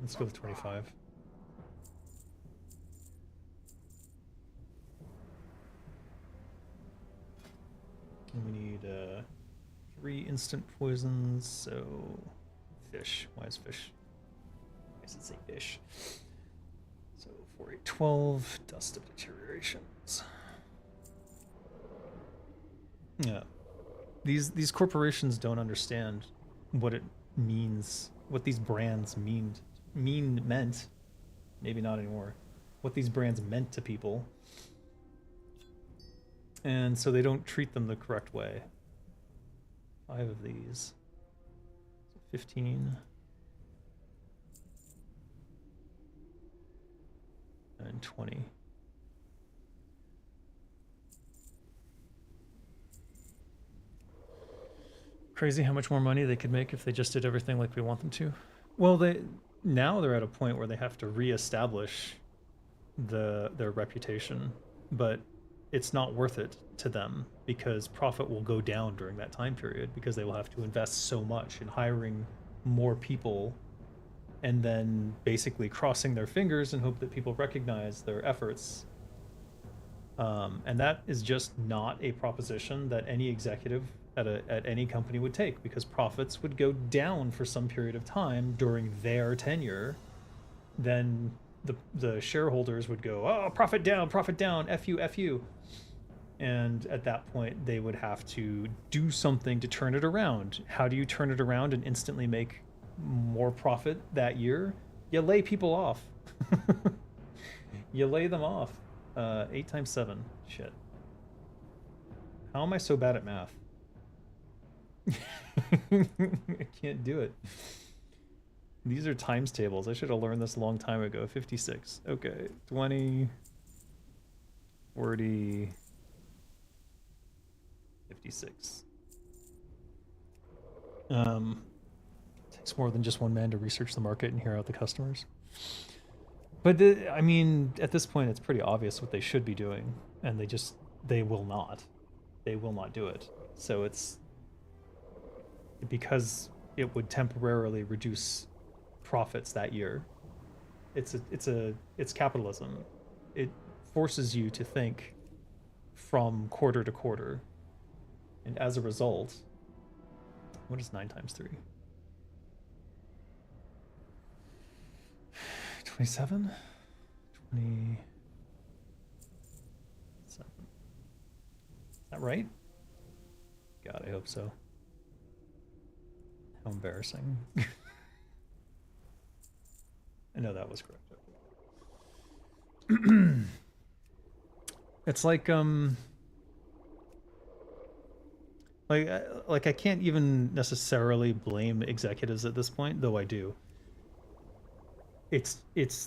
Let's go with 25. And we need 3 instant poisons, so fish. Why is fish? I guess it's a fish. So 4, 8, 12, dust of deteriorations. Yeah. These corporations don't understand what it means, what these brands meant, maybe not anymore, what these brands meant to people. And so they don't treat them the correct way. 5 of these. 15. And 20. Crazy how much more money they could make if they just did everything like we want them to. Well, now they're at a point where they have to reestablish their reputation, but it's not worth it to them because profit will go down during that time period because they will have to invest so much in hiring more people and then basically crossing their fingers and hope that people recognize their efforts. And that is just not a proposition that any executive at any company would take, because profits would go down for some period of time during their tenure. Then the shareholders would go, oh, profit down, F you. And at that point, they would have to do something to turn it around. How do you turn it around and instantly make more profit that year? You lay people off. You lay them off. 8 times 7. Shit. How am I so bad at math? I can't do it. These are times tables. I should have learned this a long time ago. 56. Okay. 20. 40. 56. Take takes more than just one man to research the market and hear out the customers. But I mean, at this point, it's pretty obvious what they should be doing, and they will not. They will not do it. So it's because it would temporarily reduce profits that year. It's capitalism. It forces you to think from quarter to quarter, and as a result, what is 9 times 3? 27? 27. Is that right? God, I hope so. How embarrassing. I know that was correct. It's like I can't even necessarily blame executives at this point, though I do.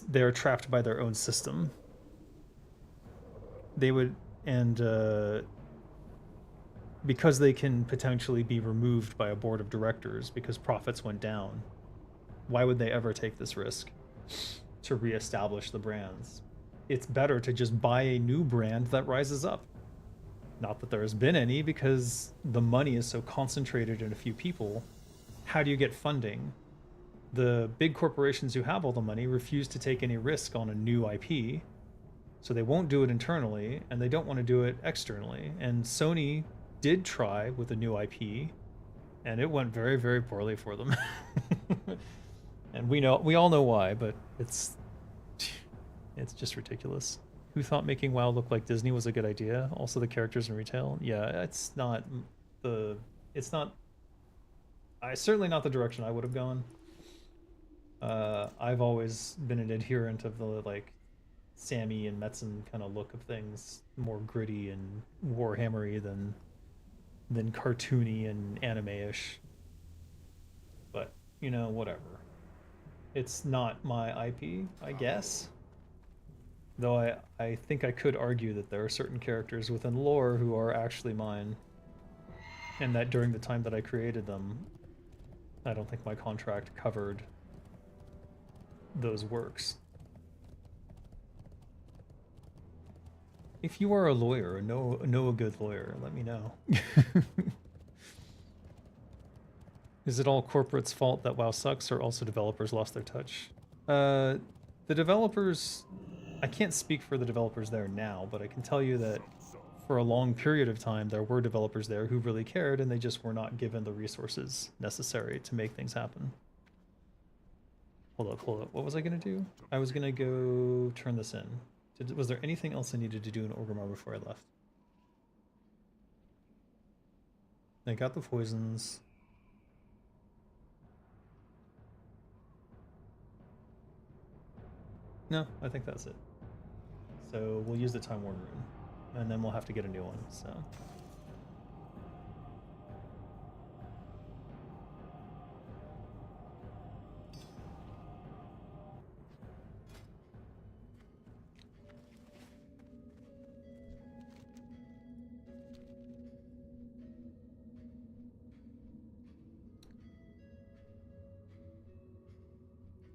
They're trapped by their own system. They would, and because they can potentially be removed by a board of directors because profits went down, why would they ever take this risk to reestablish the brands? It's better to just buy a new brand that rises up. Not that there has been any, because the money is so concentrated in a few people. How do you get funding? The big corporations who have all the money refuse to take any risk on a new IP, so they won't do it internally, and they don't want to do it externally. And Sony did try with a new IP, and it went very, very poorly for them. And we all know why, but it's just ridiculous. Who thought making WoW look like Disney was a good idea? Also the characters in retail? Yeah, it's not certainly not the direction I would have gone. I've always been an adherent of the like Sammy and Metzen kind of look of things, more gritty and Warhammery than cartoony and anime-ish. But, you know, whatever. It's not my IP, I guess. Though I think I could argue that there are certain characters within lore who are actually mine. And that during the time that I created them, I don't think my contract covered those works. If you are a lawyer or know a good lawyer, let me know. Is it all corporate's fault that WoW sucks, or also developers lost their touch? The developers, I can't speak for the developers there now, but I can tell you that for a long period of time, there were developers there who really cared, and they just were not given the resources necessary to make things happen. Hold up. What was I going to do? I was going to go turn this in. Was there anything else I needed to do in Orgrimmar before I left? I got the poisons. No, I think that's it. So we'll use the Time Worn rune, and then we'll have to get a new one, so.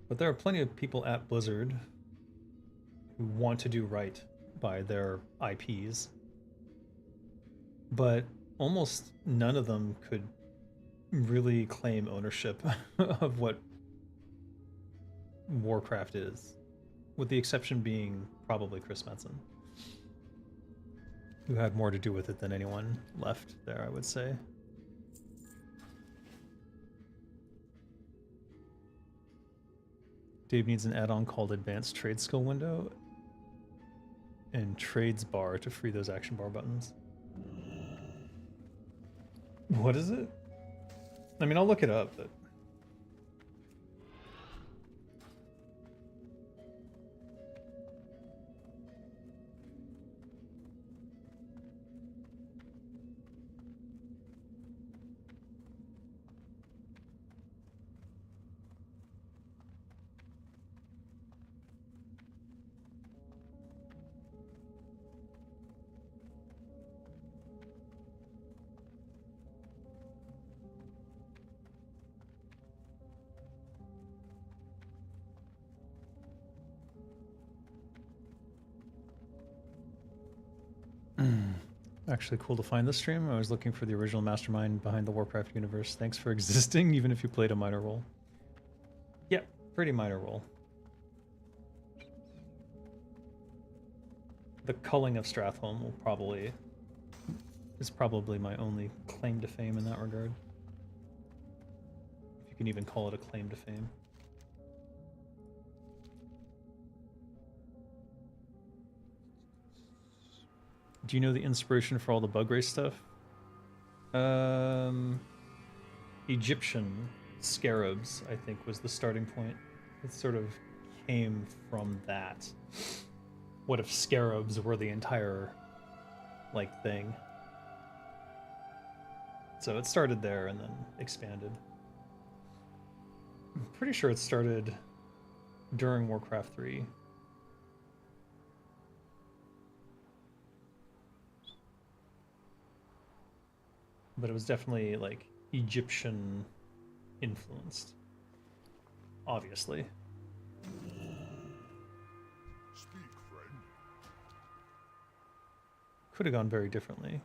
But there are plenty of people at Blizzard who want to do right by their IPs, but almost none of them could really claim ownership of what Warcraft is, with the exception being probably Chris Metzen, who had more to do with it than anyone left there, I would say. Dave needs an add-on called Advanced Trade Skill Window and Trades Bar to free those action bar buttons. What is it? I mean, I'll look it up, but... Actually cool to find this stream. I was looking for the original mastermind behind the Warcraft universe. Thanks for existing, even if you played a minor role. Yep, pretty minor role. The culling of Stratholme is probably my only claim to fame in that regard. If you can even call it a claim to fame. Do you know the inspiration for all the bug race stuff? Egyptian scarabs, I think, was the starting point. It sort of came from that. What if scarabs were the entire, like, thing? So it started there and then expanded. I'm pretty sure it started during Warcraft 3. But it was definitely, like, Egyptian influenced. Obviously. Speak, friend. Could have gone very differently.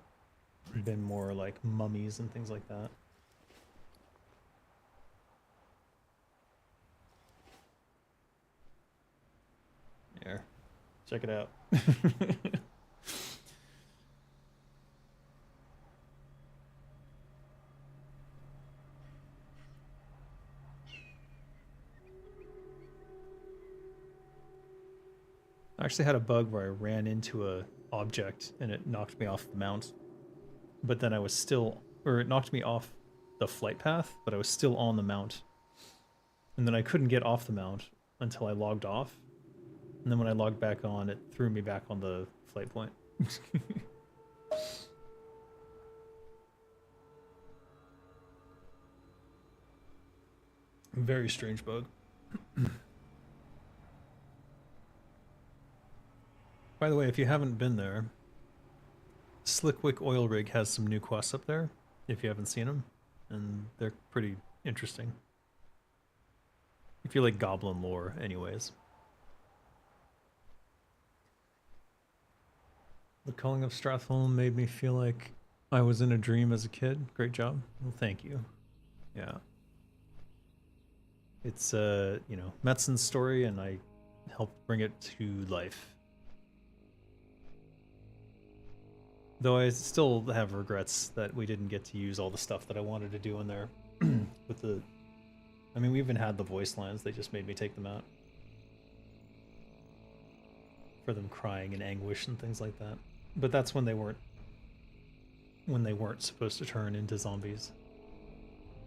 Been more like mummies and things like that. Here. Check it out. I actually had a bug where I ran into a object and it knocked me off the mount. But then I was still, or it knocked me off the flight path, but I was still on the mount. And then I couldn't get off the mount until I logged off. And then when I logged back on, it threw me back on the flight point. Very strange bug. By the way, if you haven't been there, Slickwick Oil Rig has some new quests up there, if you haven't seen them, and they're pretty interesting. If you like goblin lore, anyways. The culling of Stratholme made me feel like I was in a dream as a kid. Great job. Well, thank you. Yeah. It's, you know, Metzen's story, and I helped bring it to life. Though I still have regrets that we didn't get to use all the stuff that I wanted to do in there. With the... I mean, we even had the voice lines, they just made me take them out. For them crying in anguish and things like that. But that's when they weren't supposed to turn into zombies.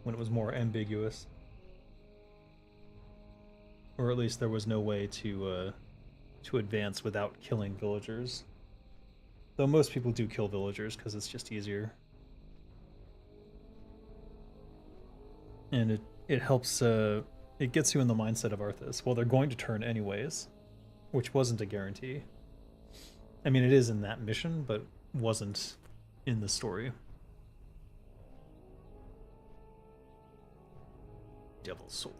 When it was more ambiguous. Or at least there was no way to advance without killing villagers. Though most people do kill villagers because it's just easier. And it helps, it gets you in the mindset of Arthas. Well, they're going to turn anyways, which wasn't a guarantee. I mean, it is in that mission, but wasn't in the story. Devil Sore.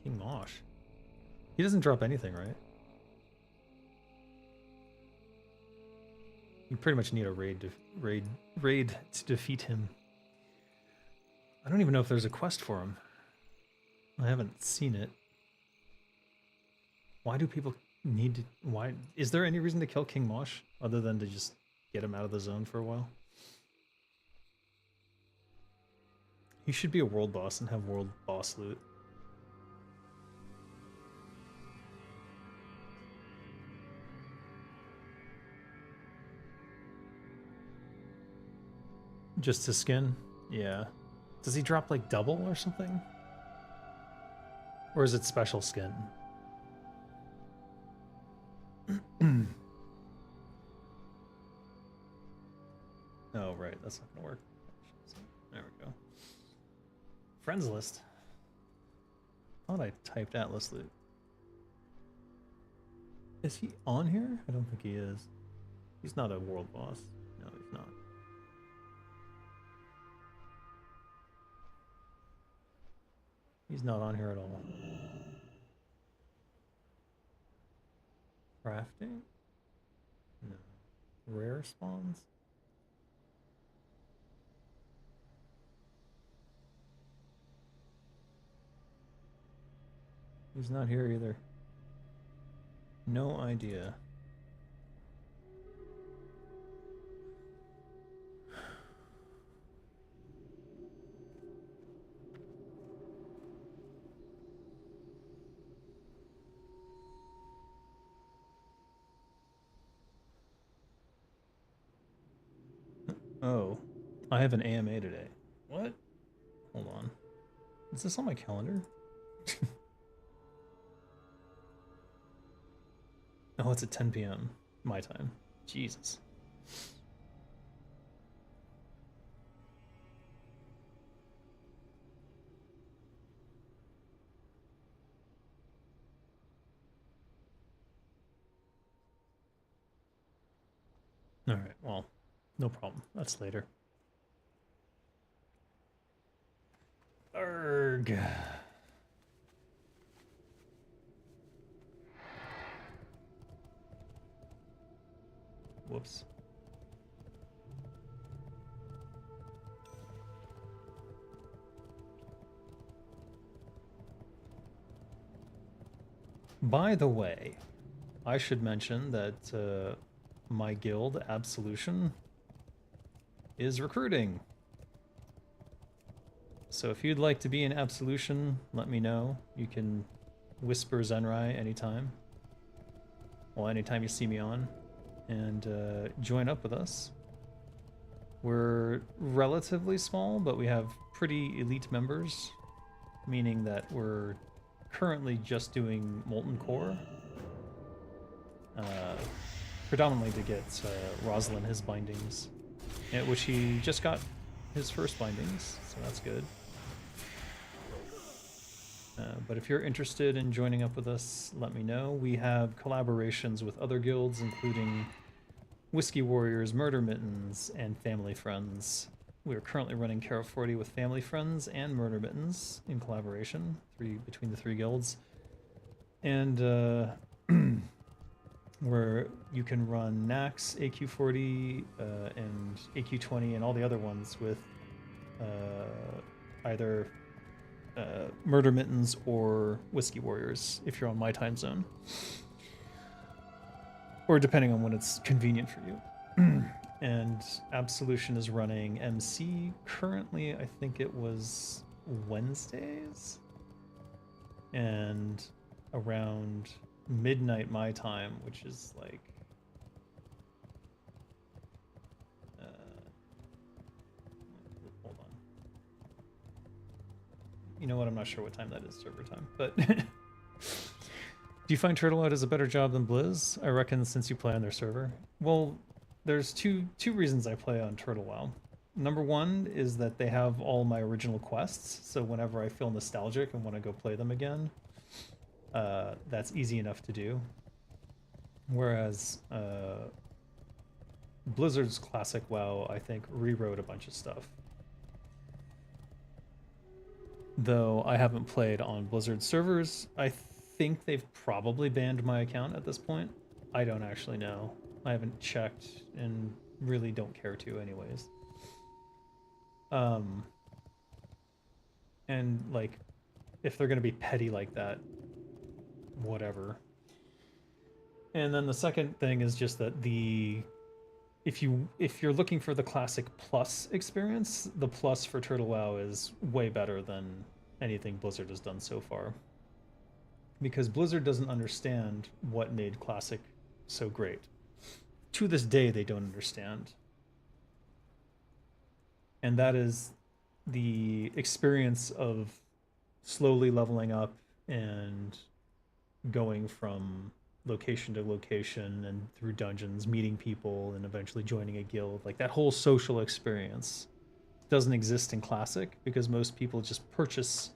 King Mosh. He doesn't drop anything, right? You pretty much need a raid to defeat him. I don't even know if there's a quest for him. I haven't seen it. Why do people need to... Why... Is there any reason to kill King Mosh other than to just get him out of the zone for a while? He should be a world boss and have world boss loot. Just his skin? Yeah. Does he drop like double or something? Or is it special skin? Oh, right. That's not gonna work. There we go. Friends list. I thought I typed Atlas loot. Is he on here? I don't think he is. He's not a world boss. No, he's not. He's not on here at all. Crafting? No. Rare spawns? He's not here either. No idea. Oh, I have an AMA today. What? Hold on. Is this on my calendar? Oh, it's at 10 p.m. my time. Jesus. All right, well, no problem. That's later. Arg. Whoops. By the way, I should mention that my guild, Absolution, is recruiting. So if you'd like to be in Absolution, let me know. You can whisper Zenrai anytime. Well, anytime you see me on. And join up with us. We're relatively small, but we have pretty elite members, meaning that we're currently just doing Molten Core, predominantly to get Roslyn his bindings, which he just got his first bindings, so that's good. But if you're interested in joining up with us, let me know. We have collaborations with other guilds, including Whiskey Warriors, Murder Mittens, and Family Friends. We are currently running AQ40 with Family Friends and Murder Mittens in collaboration between the three guilds. And where you can run Nax, AQ40, and AQ20, and all the other ones with either Murder Mittens or Whiskey Warriors if you're on my time zone. Or depending on when it's convenient for you. And Absolution is running MC currently, I think it was Wednesdays? And around midnight my time, which is like... hold on. You know what, I'm not sure what time that is server time, but... Do you find Turtle Out does a better job than Blizz? I reckon since you play on their server. Well, there's two reasons I play on Turtle WoW. Number one is that they have all my original quests, so whenever I feel nostalgic and want to go play them again, that's easy enough to do. Whereas Blizzard's classic WoW, I think, rewrote a bunch of stuff. Though I haven't played on Blizzard servers, I think they've probably banned my account at this point. I don't actually know. I haven't checked and really don't care to anyways. And like, if they're gonna be petty like that, whatever. And then the second thing is just that if you're looking for the classic plus experience, the plus for Turtle WoW is way better than anything Blizzard has done so far. Because Blizzard doesn't understand what made Classic so great. To this day, they don't understand. And that is the experience of slowly leveling up and going from location to location and through dungeons, meeting people, and eventually joining a guild. Like, that whole social experience doesn't exist in Classic because most people just purchase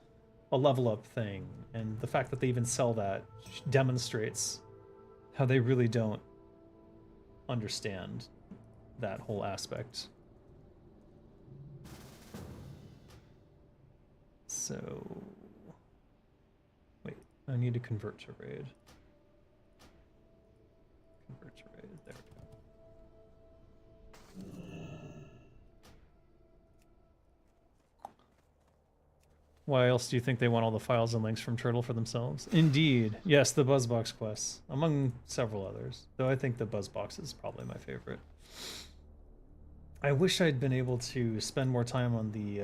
a level up thing, and the fact that they even sell that demonstrates how they really don't understand that whole aspect. So wait, I need to convert to raid. Convert to raid. There we go. Why else do you think they want all the files and links from Turtle for themselves? Indeed. Yes, the Buzzbox quests, among several others. Though I think the Buzzbox is probably my favorite. I wish I'd been able to spend more time on the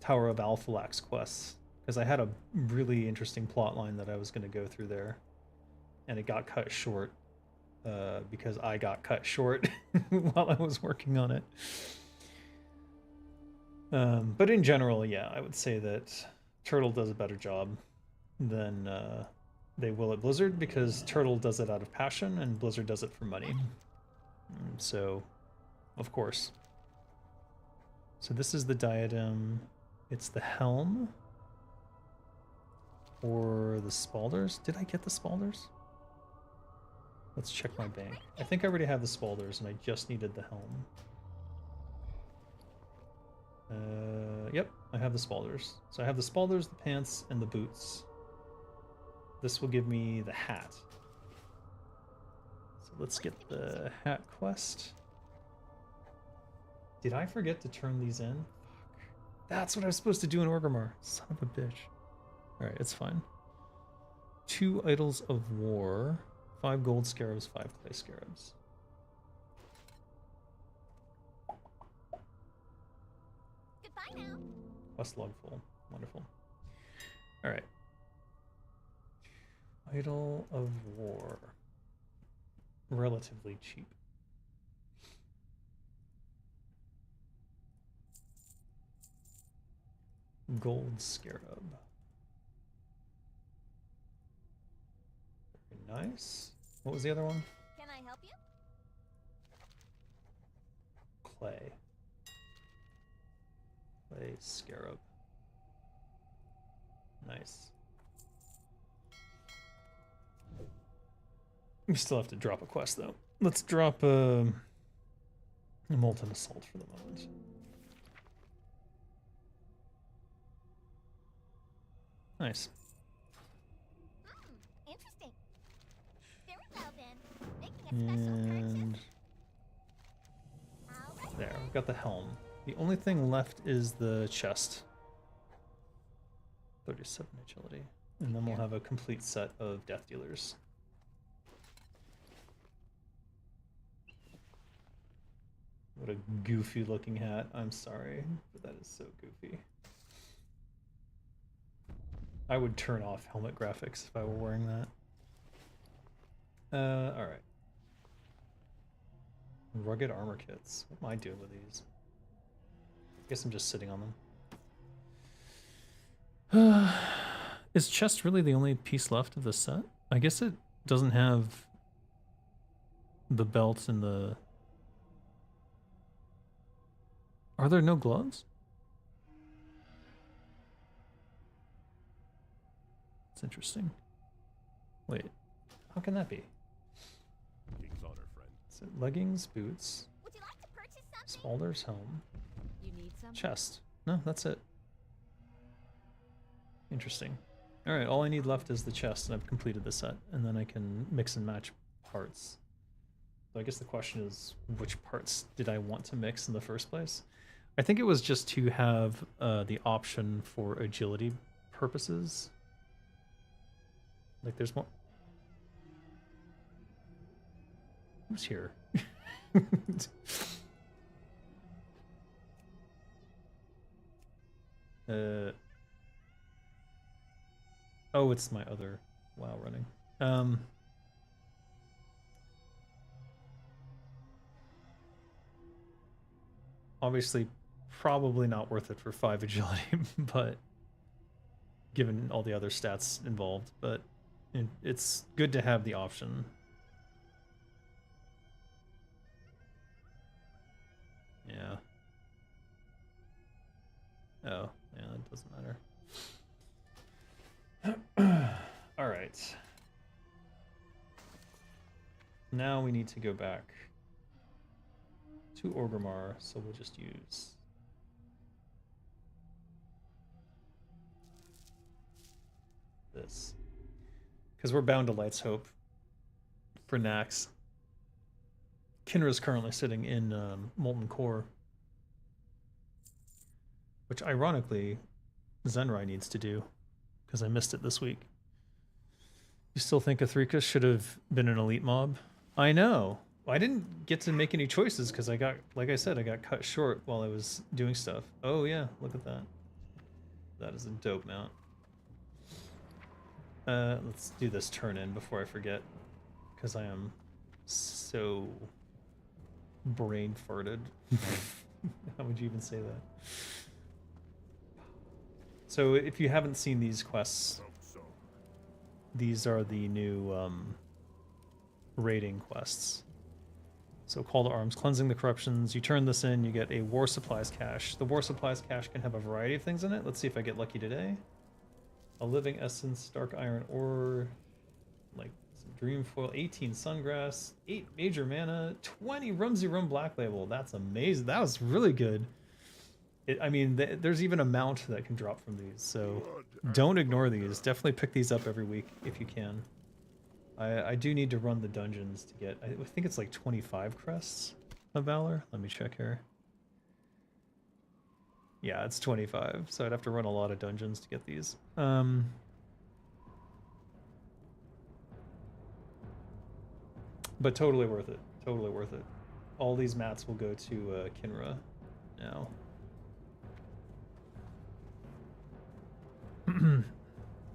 Tower of Alphalax quests, because I had a really interesting plot line that I was going to go through there, and it got cut short because I got cut short while I was working on it. But in general, yeah, I would say that Turtle does a better job than they will at Blizzard, because Turtle does it out of passion and Blizzard does it for money. So, of course. So this is the diadem. It's the helm. Or the spalders. Did I get the spalders? Let's check my bank. I think I already have the spalders and I just needed the helm. Yep, I have the spalders. So I have the spalders, the pants, and the boots. This will give me the hat. So let's get the hat quest. Did I forget to turn these in? Fuck. That's what I was supposed to do in Orgrimmar. Son of a bitch. Alright, it's fine. 2 idols of war, 5 gold scarabs, 5 clay scarabs. Goodbye now. Quest log full. Wonderful. Alright. Idol of war. Relatively cheap. Gold scarab. Very nice. What was the other one? Can I help you? Clay. Clay scarab. Nice. We still have to drop a quest though. Let's drop a molten assault for the moment. Nice. Interesting. Very well then. Making a special And purchase. All right. there, we've got the helm. The only thing left is the chest. 37 agility. And then we'll have a complete set of death dealers. What a goofy looking hat. I'm sorry, but that is so goofy. I would turn off helmet graphics if I were wearing that. Alright. Rugged armor kits. What am I doing with these? I guess I'm just sitting on them. Is chest really the only piece left of the set? I guess it doesn't have the belts and the... Are there no gloves? That's interesting. Wait, how can that be? King's honor, friend. Is it leggings, boots, Would you like to purchase something? Spalder's helm, You need some? chest? No, that's it. Interesting. Alright, all I need left is the chest, and I've completed the set, and then I can mix and match parts. So I guess the question is, which parts did I want to mix in the first place? I think it was just to have the option for agility purposes. Like, there's more. Who's here? Oh, it's my other WoW running. Obviously, probably not worth it for 5 agility, but given all the other stats involved, but it's good to have the option. Yeah. Oh, yeah, that doesn't matter. All right. Now we need to go back to Orgrimmar, so we'll just use this. Because we're bound to Light's Hope for Nax. Kinra's currently sitting in Molten Core, which ironically Zenrai needs to do because I missed it this week. You still think Athrika should have been an elite mob? I know. I didn't get to make any choices because I got, like I said, I got cut short while I was doing stuff. Oh yeah, look at that. That is a dope mount. Let's do this turn in before I forget, because I am so brain farted. How would you even say that? So if you haven't seen these quests, these are the new raiding quests. So Call to Arms, Cleansing the Corruptions. You turn this in, you get a War Supplies cache. The War Supplies cache can have a variety of things in it. Let's see if I get lucky today. A Living Essence, Dark Iron Ore, like some Dream Foil, 18 Sungrass, 8 Major Mana, 20 Rumsey Rum Black Label. That's amazing. That was really good. I mean, there's even a mount that can drop from these, so don't ignore these. Definitely pick these up every week if you can. I do need to run the dungeons to get, I think it's like 25 crests of Valor. Let me check here. Yeah, it's 25, so I'd have to run a lot of dungeons to get these. But totally worth it. Totally worth it. All these mats will go to Kinra now.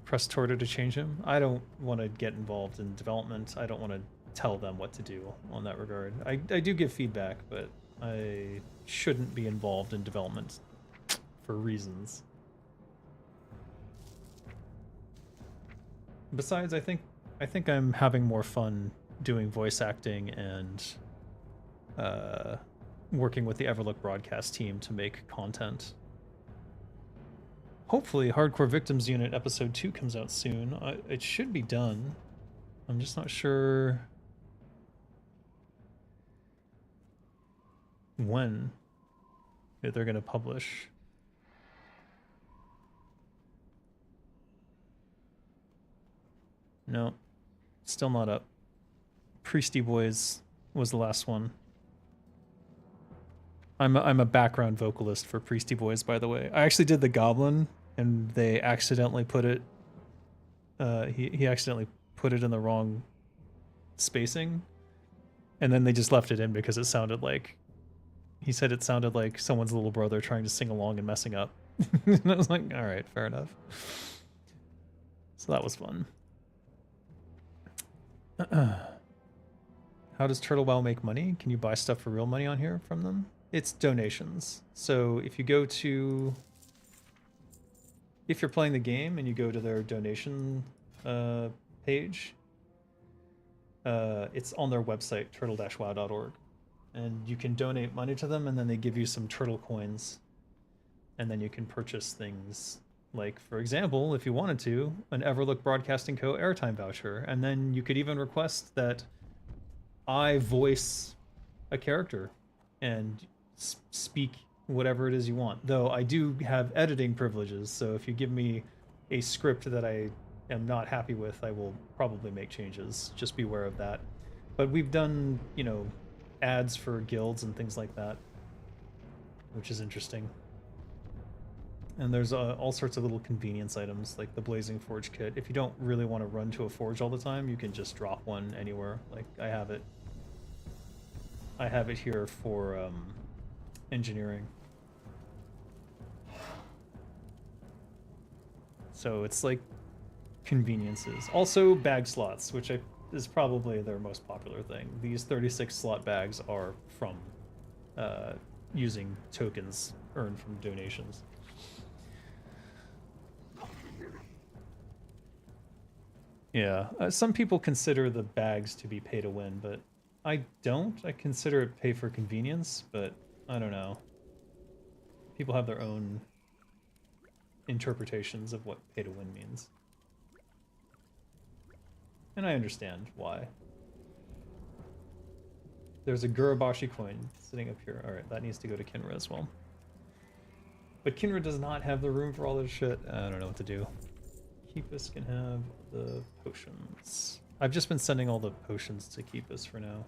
Press Torta to change him. I don't want to get involved in development. I don't want to tell them what to do on that regard. I do give feedback, but I shouldn't be involved in development for reasons. Besides, I think I'm having more fun doing voice acting and working with the Everlook broadcast team to make content. Hopefully Hardcore Victims Unit episode 2 comes out soon. It should be done. I'm just not sure when they're going to publish. No, still not up. Priesty Boys was the last one. I'm a background vocalist for Priesty Boys, by the way. I actually did the Goblin, and they accidentally put it. He accidentally put it in the wrong spacing, and then they just left it in because it sounded like. He said it sounded like someone's little brother trying to sing along and messing up. And I was like, all right, fair enough. So that was fun. How does Turtle WoW make money? Can you buy stuff for real money on here from them? It's donations. So if you go to... If you're playing the game and you go to their donation page, it's on their website, turtle-wow.org. And you can donate money to them, and then they give you some turtle coins. And then you can purchase things like, for example, if you wanted to, an Everlook Broadcasting Co. airtime voucher. And then you could even request that I voice a character and speak whatever it is you want. Though I do have editing privileges, so if you give me a script that I am not happy with, I will probably make changes. Just be aware of that. But we've done, you know, ads for guilds and things like that, which is interesting. And there's all sorts of little convenience items, like the Blazing Forge kit. If you don't really want to run to a forge all the time, you can just drop one anywhere. Like, I have it here for engineering. So it's like conveniences. Also bag slots, which is probably their most popular thing. These 36 slot bags are from using tokens earned from donations. Yeah, some people consider the bags to be pay to win, but I don't. I consider it pay for convenience, but I don't know. People have their own interpretations of what pay to win means. And I understand why. There's a Gurabashi coin sitting up here. Alright, that needs to go to Kinra as well. But Kinra does not have the room for all this shit. I don't know what to do. Keepus can have the potions. I've just been sending all the potions to Keepus for now.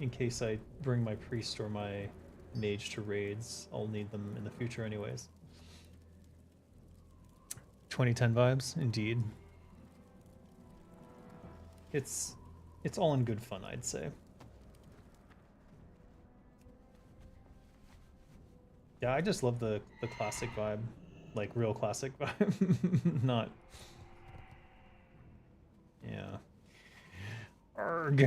in case I bring my priest or my mage to raids. I'll need them in the future anyways. 2010 vibes, indeed. It's all in good fun, I'd say. Yeah, I just love the classic vibe, like real classic vibe, not. Yeah. Arg.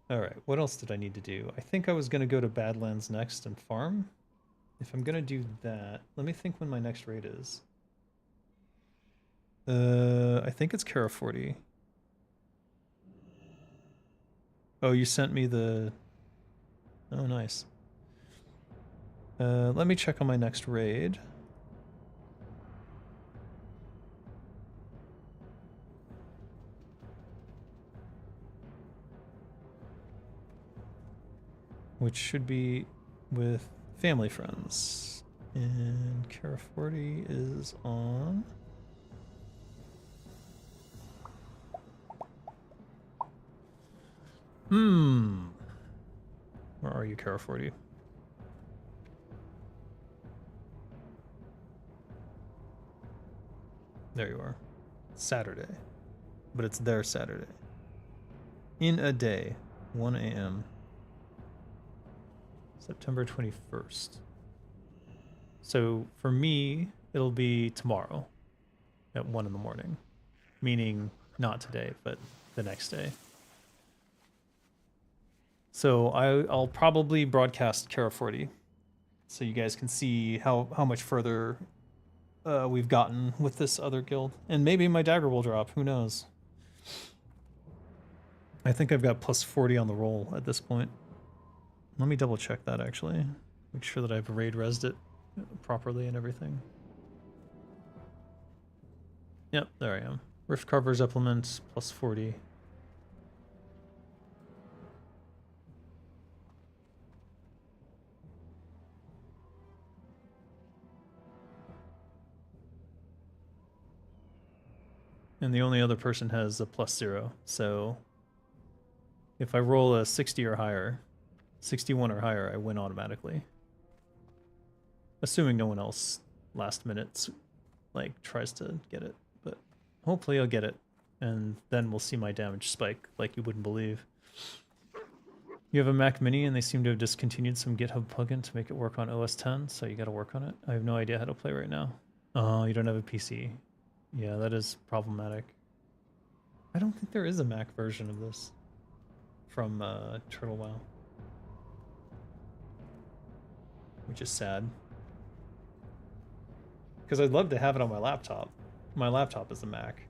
Alright, what else did I need to do? I think I was going to go to Badlands next and farm. If I'm going to do that, let me think when my next raid is. I think it's AQ40. Oh, you sent me the... Oh, nice. Let me check on my next raid. Which should be with family friends. And AQ40 is on... Where are you, AQ40? There you are. Saturday. But it's their Saturday. In a day. 1 a.m. September 21st. So for me, it'll be tomorrow at 1 in the morning. Meaning not today, but the next day. So I'll probably broadcast AQ40 so you guys can see how much further we've gotten with this other guild. And maybe my dagger will drop, who knows. I think I've got plus 40 on the roll at this point. Let me double check that actually. Make sure that I've raid resed it properly and everything. Yep, there I am. Rift Carver's implement plus 40. And the only other person has a plus 0. So if I roll a 60 or higher, 61 or higher, I win automatically. Assuming no one else last minute like tries to get it, but hopefully I'll get it, and then we'll see my damage spike like you wouldn't believe. You have a Mac Mini and they seem to have discontinued some GitHub plugin to make it work on OS 10, so you gotta work on it. I have no idea how to play right now. Oh, you don't have a PC. Yeah, that is problematic. I don't think there is a Mac version of this from Turtle WoW, which is sad. Because I'd love to have it on my laptop. My laptop is a Mac.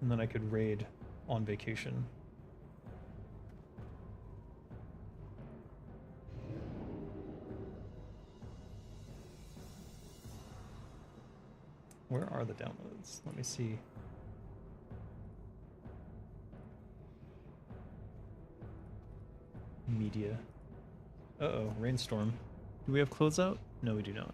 And then I could raid on vacation. Where are the downloads? Let me see. Media. Uh-oh, rainstorm. Do we have closeout? No, we do not.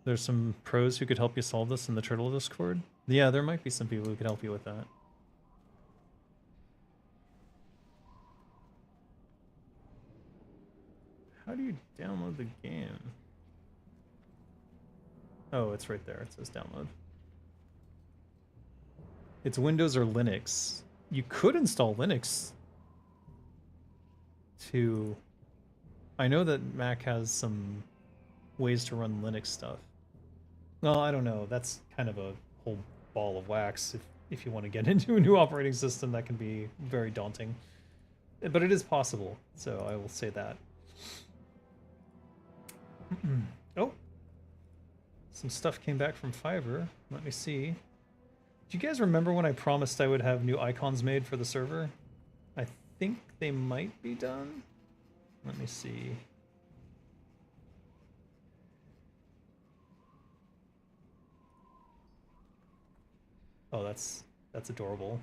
There's some pros who could help you solve this in the Turtle Discord. Yeah, there might be some people who could help you with that. How do you download the game? Oh, it's right there. It says download. It's Windows or Linux. You could install Linux to... I know that Mac has some ways to run Linux stuff. Well, I don't know. That's kind of a whole ball of wax. If you want to get into a new operating system, that can be very daunting. But it is possible, so I will say that. Oh! Some stuff came back from Fiverr. Let me see. Do you guys remember when I promised I would have new icons made for the server? I think they might be done. Let me see. Oh, that's adorable.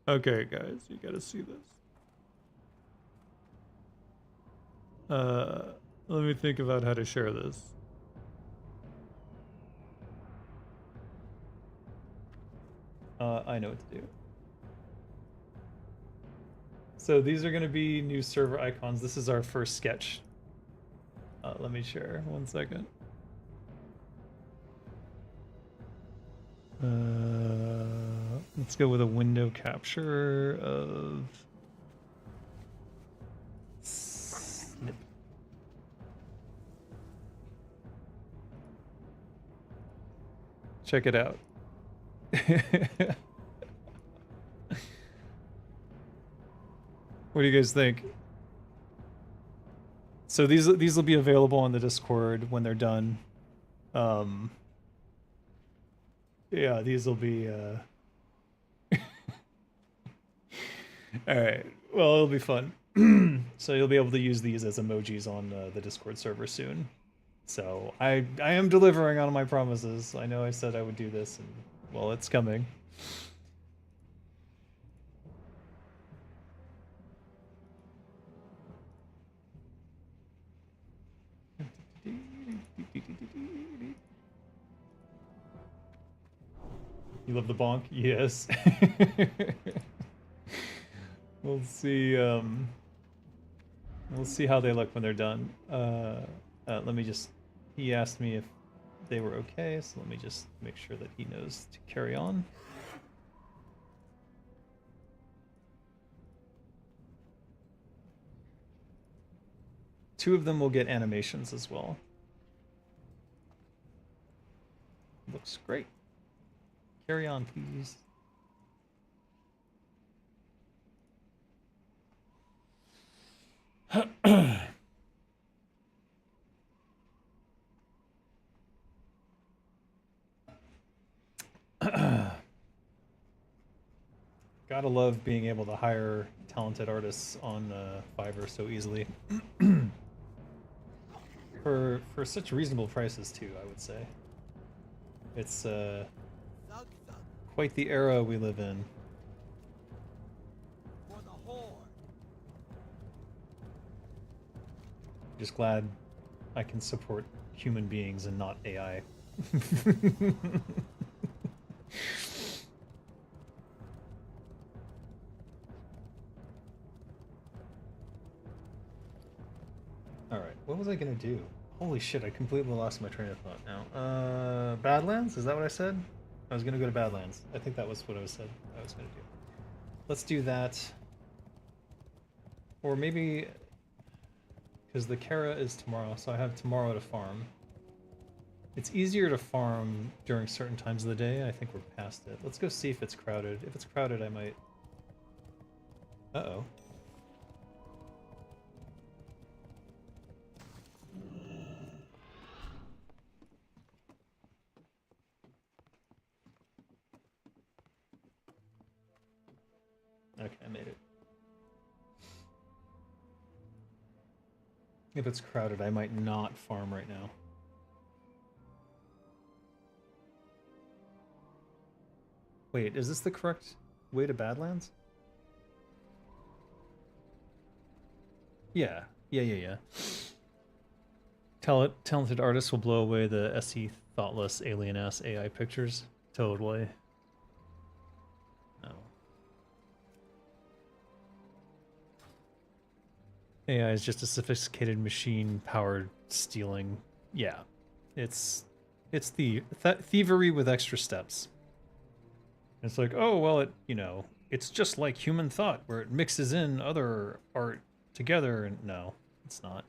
Okay, guys, you gotta see this. Let me think about how to share this. I know what to do. So these are going to be new server icons. This is our first sketch. Let me share 1 second. Let's go with a window capture of snip. Check it out. What do you guys think? So these will be available on the Discord when they're done. Yeah, these will be all right. Well, it'll be fun. So you'll be able to use these as emojis on the Discord server soon. So I am delivering on my promises. I know I said I would do this, and well, it's coming. You love the bonk? Yes. We'll see. We'll see how they look when they're done. Let me just. He asked me if they were okay, so let me just make sure that he knows to carry on. Two of them will get animations as well. Looks great. Carry on, please. Gotta love being able to hire talented artists on Fiverr so easily. For such reasonable prices too, I would say. It's quite the era we live in. Just glad I can support human beings and not AI. Alright, what was I gonna do? Holy shit, I completely lost my train of thought now. Badlands? Is that what I said? I was gonna go to Badlands. I think that was what I said I was gonna do. Let's do that. Or maybe... because the Kara is tomorrow, so I have tomorrow to farm. It's easier to farm during certain times of the day. I think we're past it. Let's go see if it's crowded. If it's crowded, I might... Uh-oh. Okay, I made it. If it's crowded, I might not farm right now. Wait, is this the correct way to Badlands? Yeah. Talented artists will blow away the SE thoughtless alien-ass AI pictures. Totally. No. AI is just a sophisticated machine-powered stealing. Yeah. It's thievery with extra steps. It's like, oh, well, it's just like human thought, where it mixes in other art together, and no, it's not.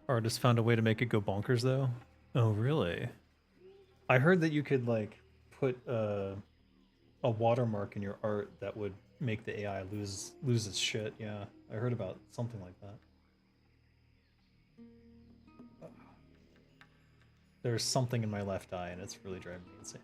Artists found a way to make it go bonkers, though. Oh, really? I heard that you could, like, put a watermark in your art that would make the AI lose its shit. Yeah, I heard about something like that. There's something in my left eye, and it's really driving me insane.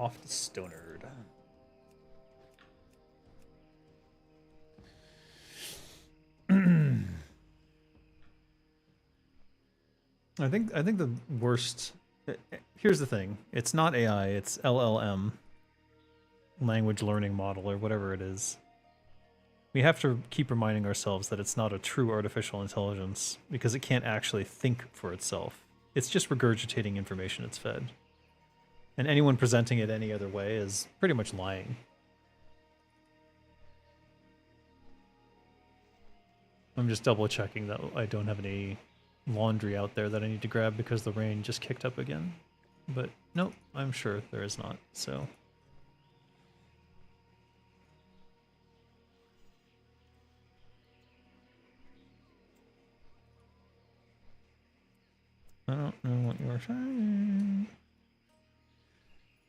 off to Stonard. I think the worst. Here's the thing: it's not AI; it's LLM, language learning model, or whatever it is. We have to keep reminding ourselves that it's not a true artificial intelligence because it can't actually think for itself. It's just regurgitating information it's fed. And anyone presenting it any other way is pretty much lying. I'm just double checking that I don't have any laundry out there that I need to grab because the rain just kicked up again. But nope, I'm sure there is not, so. I don't know what you're saying.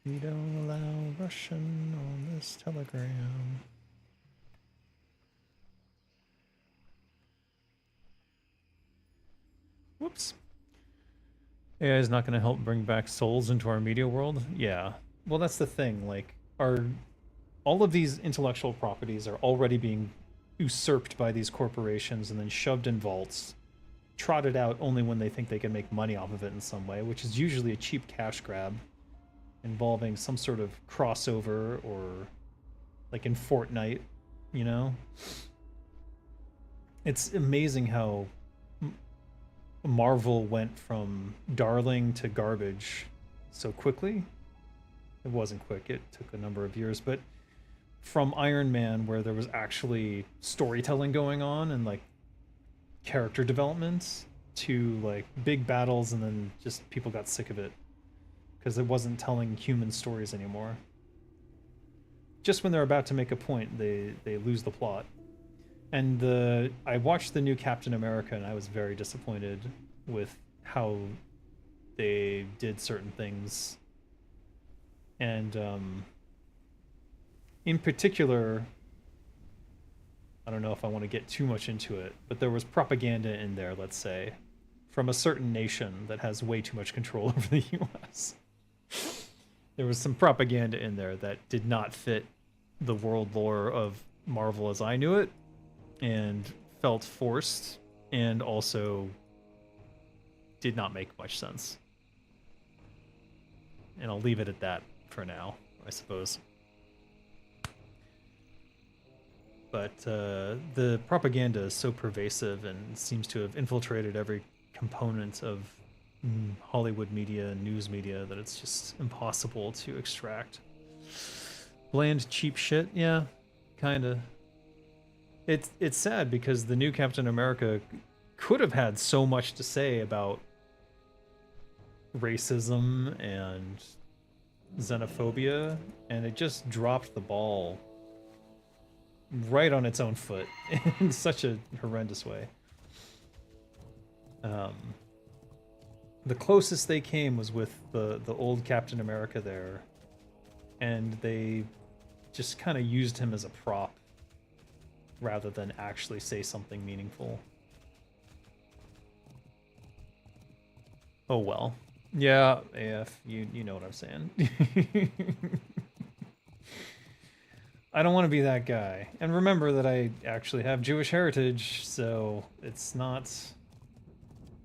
We don't allow Russian on this telegram. Whoops. AI is not going to help bring back souls into our media world? Yeah. Well, that's the thing. Like, all of these intellectual properties are already being usurped by these corporations and then shoved in vaults, trotted out only when they think they can make money off of it in some way, which is usually a cheap cash grab involving some sort of crossover or like in Fortnite, you know? It's amazing how Marvel went from darling to garbage so quickly. It wasn't quick, it took a number of years, but from Iron Man, where there was actually storytelling going on and like character development, to like big battles, and then just people got sick of it because it wasn't telling human stories anymore. Just when they're about to make a point, they lose the plot. And I watched the new Captain America and I was very disappointed with how they did certain things. And in particular, I don't know if I want to get too much into it, but there was propaganda in there, let's say, from a certain nation that has way too much control over the US. There was some propaganda in there that did not fit the world lore of Marvel as I knew it, and felt forced, and also did not make much sense. And I'll leave it at that for now, I suppose. But the propaganda is so pervasive and seems to have infiltrated every component of Hollywood media and news media that it's just impossible to extract. Bland, cheap shit? Yeah, kinda. It's sad because the new Captain America could have had so much to say about racism and xenophobia, and it just dropped the ball right on its own foot in such a horrendous way. The closest they came was with the old Captain America there, and they just kind of used him as a prop rather than actually say something meaningful. Oh well. Yeah, AF, you know what I'm saying. I don't want to be that guy. And remember that I actually have Jewish heritage, so it's not...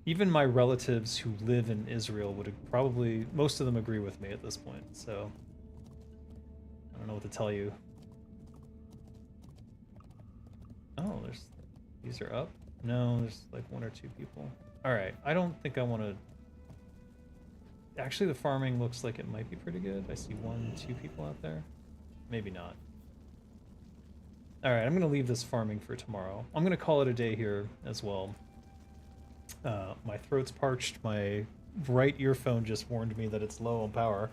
Even my relatives who live in Israel would probably... Most of them agree with me at this point, so... I don't know what to tell you. Oh, these are up? No, there's like one or two people. Alright, I don't think I want to... Actually, the farming looks like it might be pretty good. I see 1-2 people out there. Maybe not. Alright, I'm going to leave this farming for tomorrow. I'm going to call it a day here as well. My throat's parched. My right earphone just warned me that it's low on power.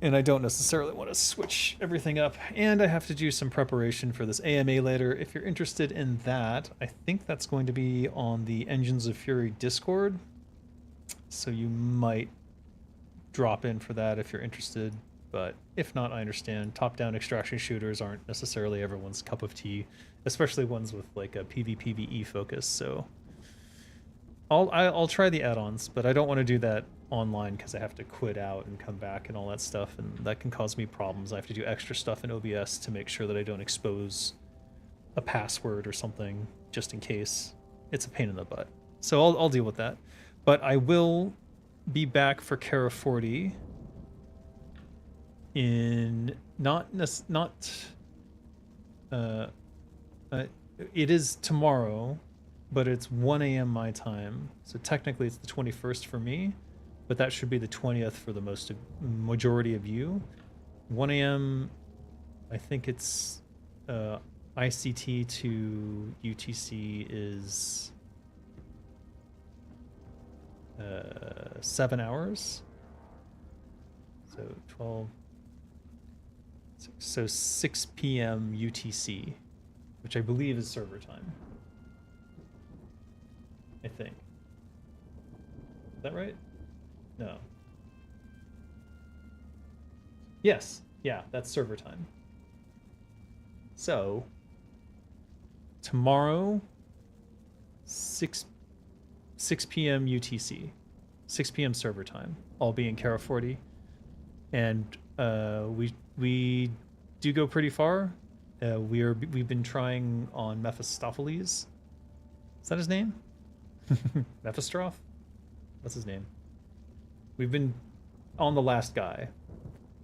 And I don't necessarily want to switch everything up. And I have to do some preparation for this AMA later. If you're interested in that, I think that's going to be on the Engines of Fury Discord. So you might drop in for that if you're interested. But if not, I understand. Top-down extraction shooters aren't necessarily everyone's cup of tea, especially ones with like a PvPvE focus. So I'll try the add-ons, but I don't want to do that online because I have to quit out and come back and all that stuff, and that can cause me problems. I have to do extra stuff in OBS to make sure that I don't expose a password or something just in case. It's a pain in the butt. So I'll deal with that. But I will be back for AQ40 in it is tomorrow, but it's 1 a.m. my time. So technically it's the 21st for me, but that should be the 20th for the majority of you. 1 a.m. I think it's ICT to UTC is 7 hours. So 12. So 6 p.m. UTC, which I believe is server time. I think. Is that right? No. Yes. Yeah, that's server time. So tomorrow, 6 p.m. UTC, 6 p.m. server time. I'll be in AQ40, and we do go pretty far. We've been trying on Mephistopheles. Is that his name? Mephistroph? What's his name? We've been on the last guy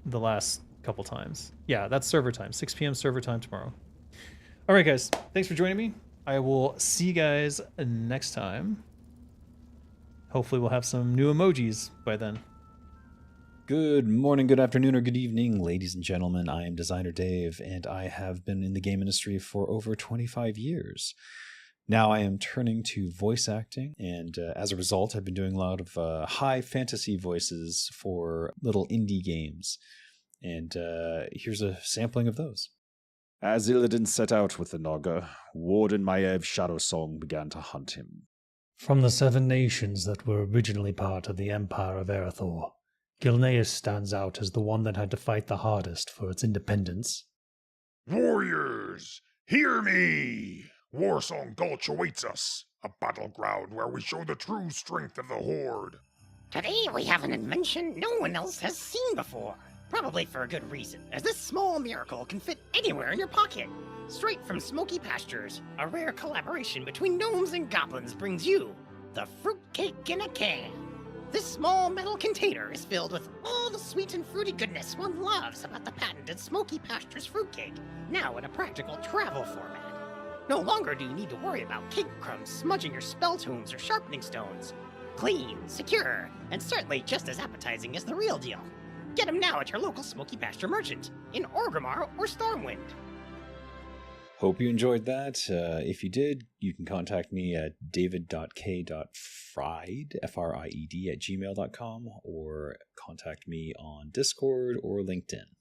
the last couple times. Yeah, that's server time. 6 p.m. server time tomorrow. All right, guys. Thanks for joining me. I will see you guys next time. Hopefully we'll have some new emojis by then. Good morning, good afternoon, or good evening, ladies and gentlemen. I am Designer Dave, and I have been in the game industry for over 25 years. Now I am turning to voice acting, and as a result, I've been doing a lot of high fantasy voices for little indie games. And here's a sampling of those. As Illidan set out with the Naga, Warden Maev's shadow song began to hunt him. From the 7 nations that were originally part of the Empire of Erethdor, Gilneas stands out as the one that had to fight the hardest for its independence. Warriors, hear me! Warsong Gulch awaits us, a battleground where we show the true strength of the Horde. Today we have an invention no one else has seen before. Probably for a good reason, as this small miracle can fit anywhere in your pocket. Straight from Smoky Pastures, a rare collaboration between gnomes and goblins brings you the fruitcake in a can. This small metal container is filled with all the sweet and fruity goodness one loves about the patented Smoky Pastures fruitcake, now in a practical travel format. No longer do you need to worry about cake crumbs smudging your spell tomes or sharpening stones. Clean, secure, and certainly just as appetizing as the real deal. Get them now at your local Smoky Pasture merchant, in Orgrimmar or Stormwind. Hope you enjoyed that. If you did, you can contact me at david.k.fried, Fried, @gmail.com, or contact me on Discord or LinkedIn.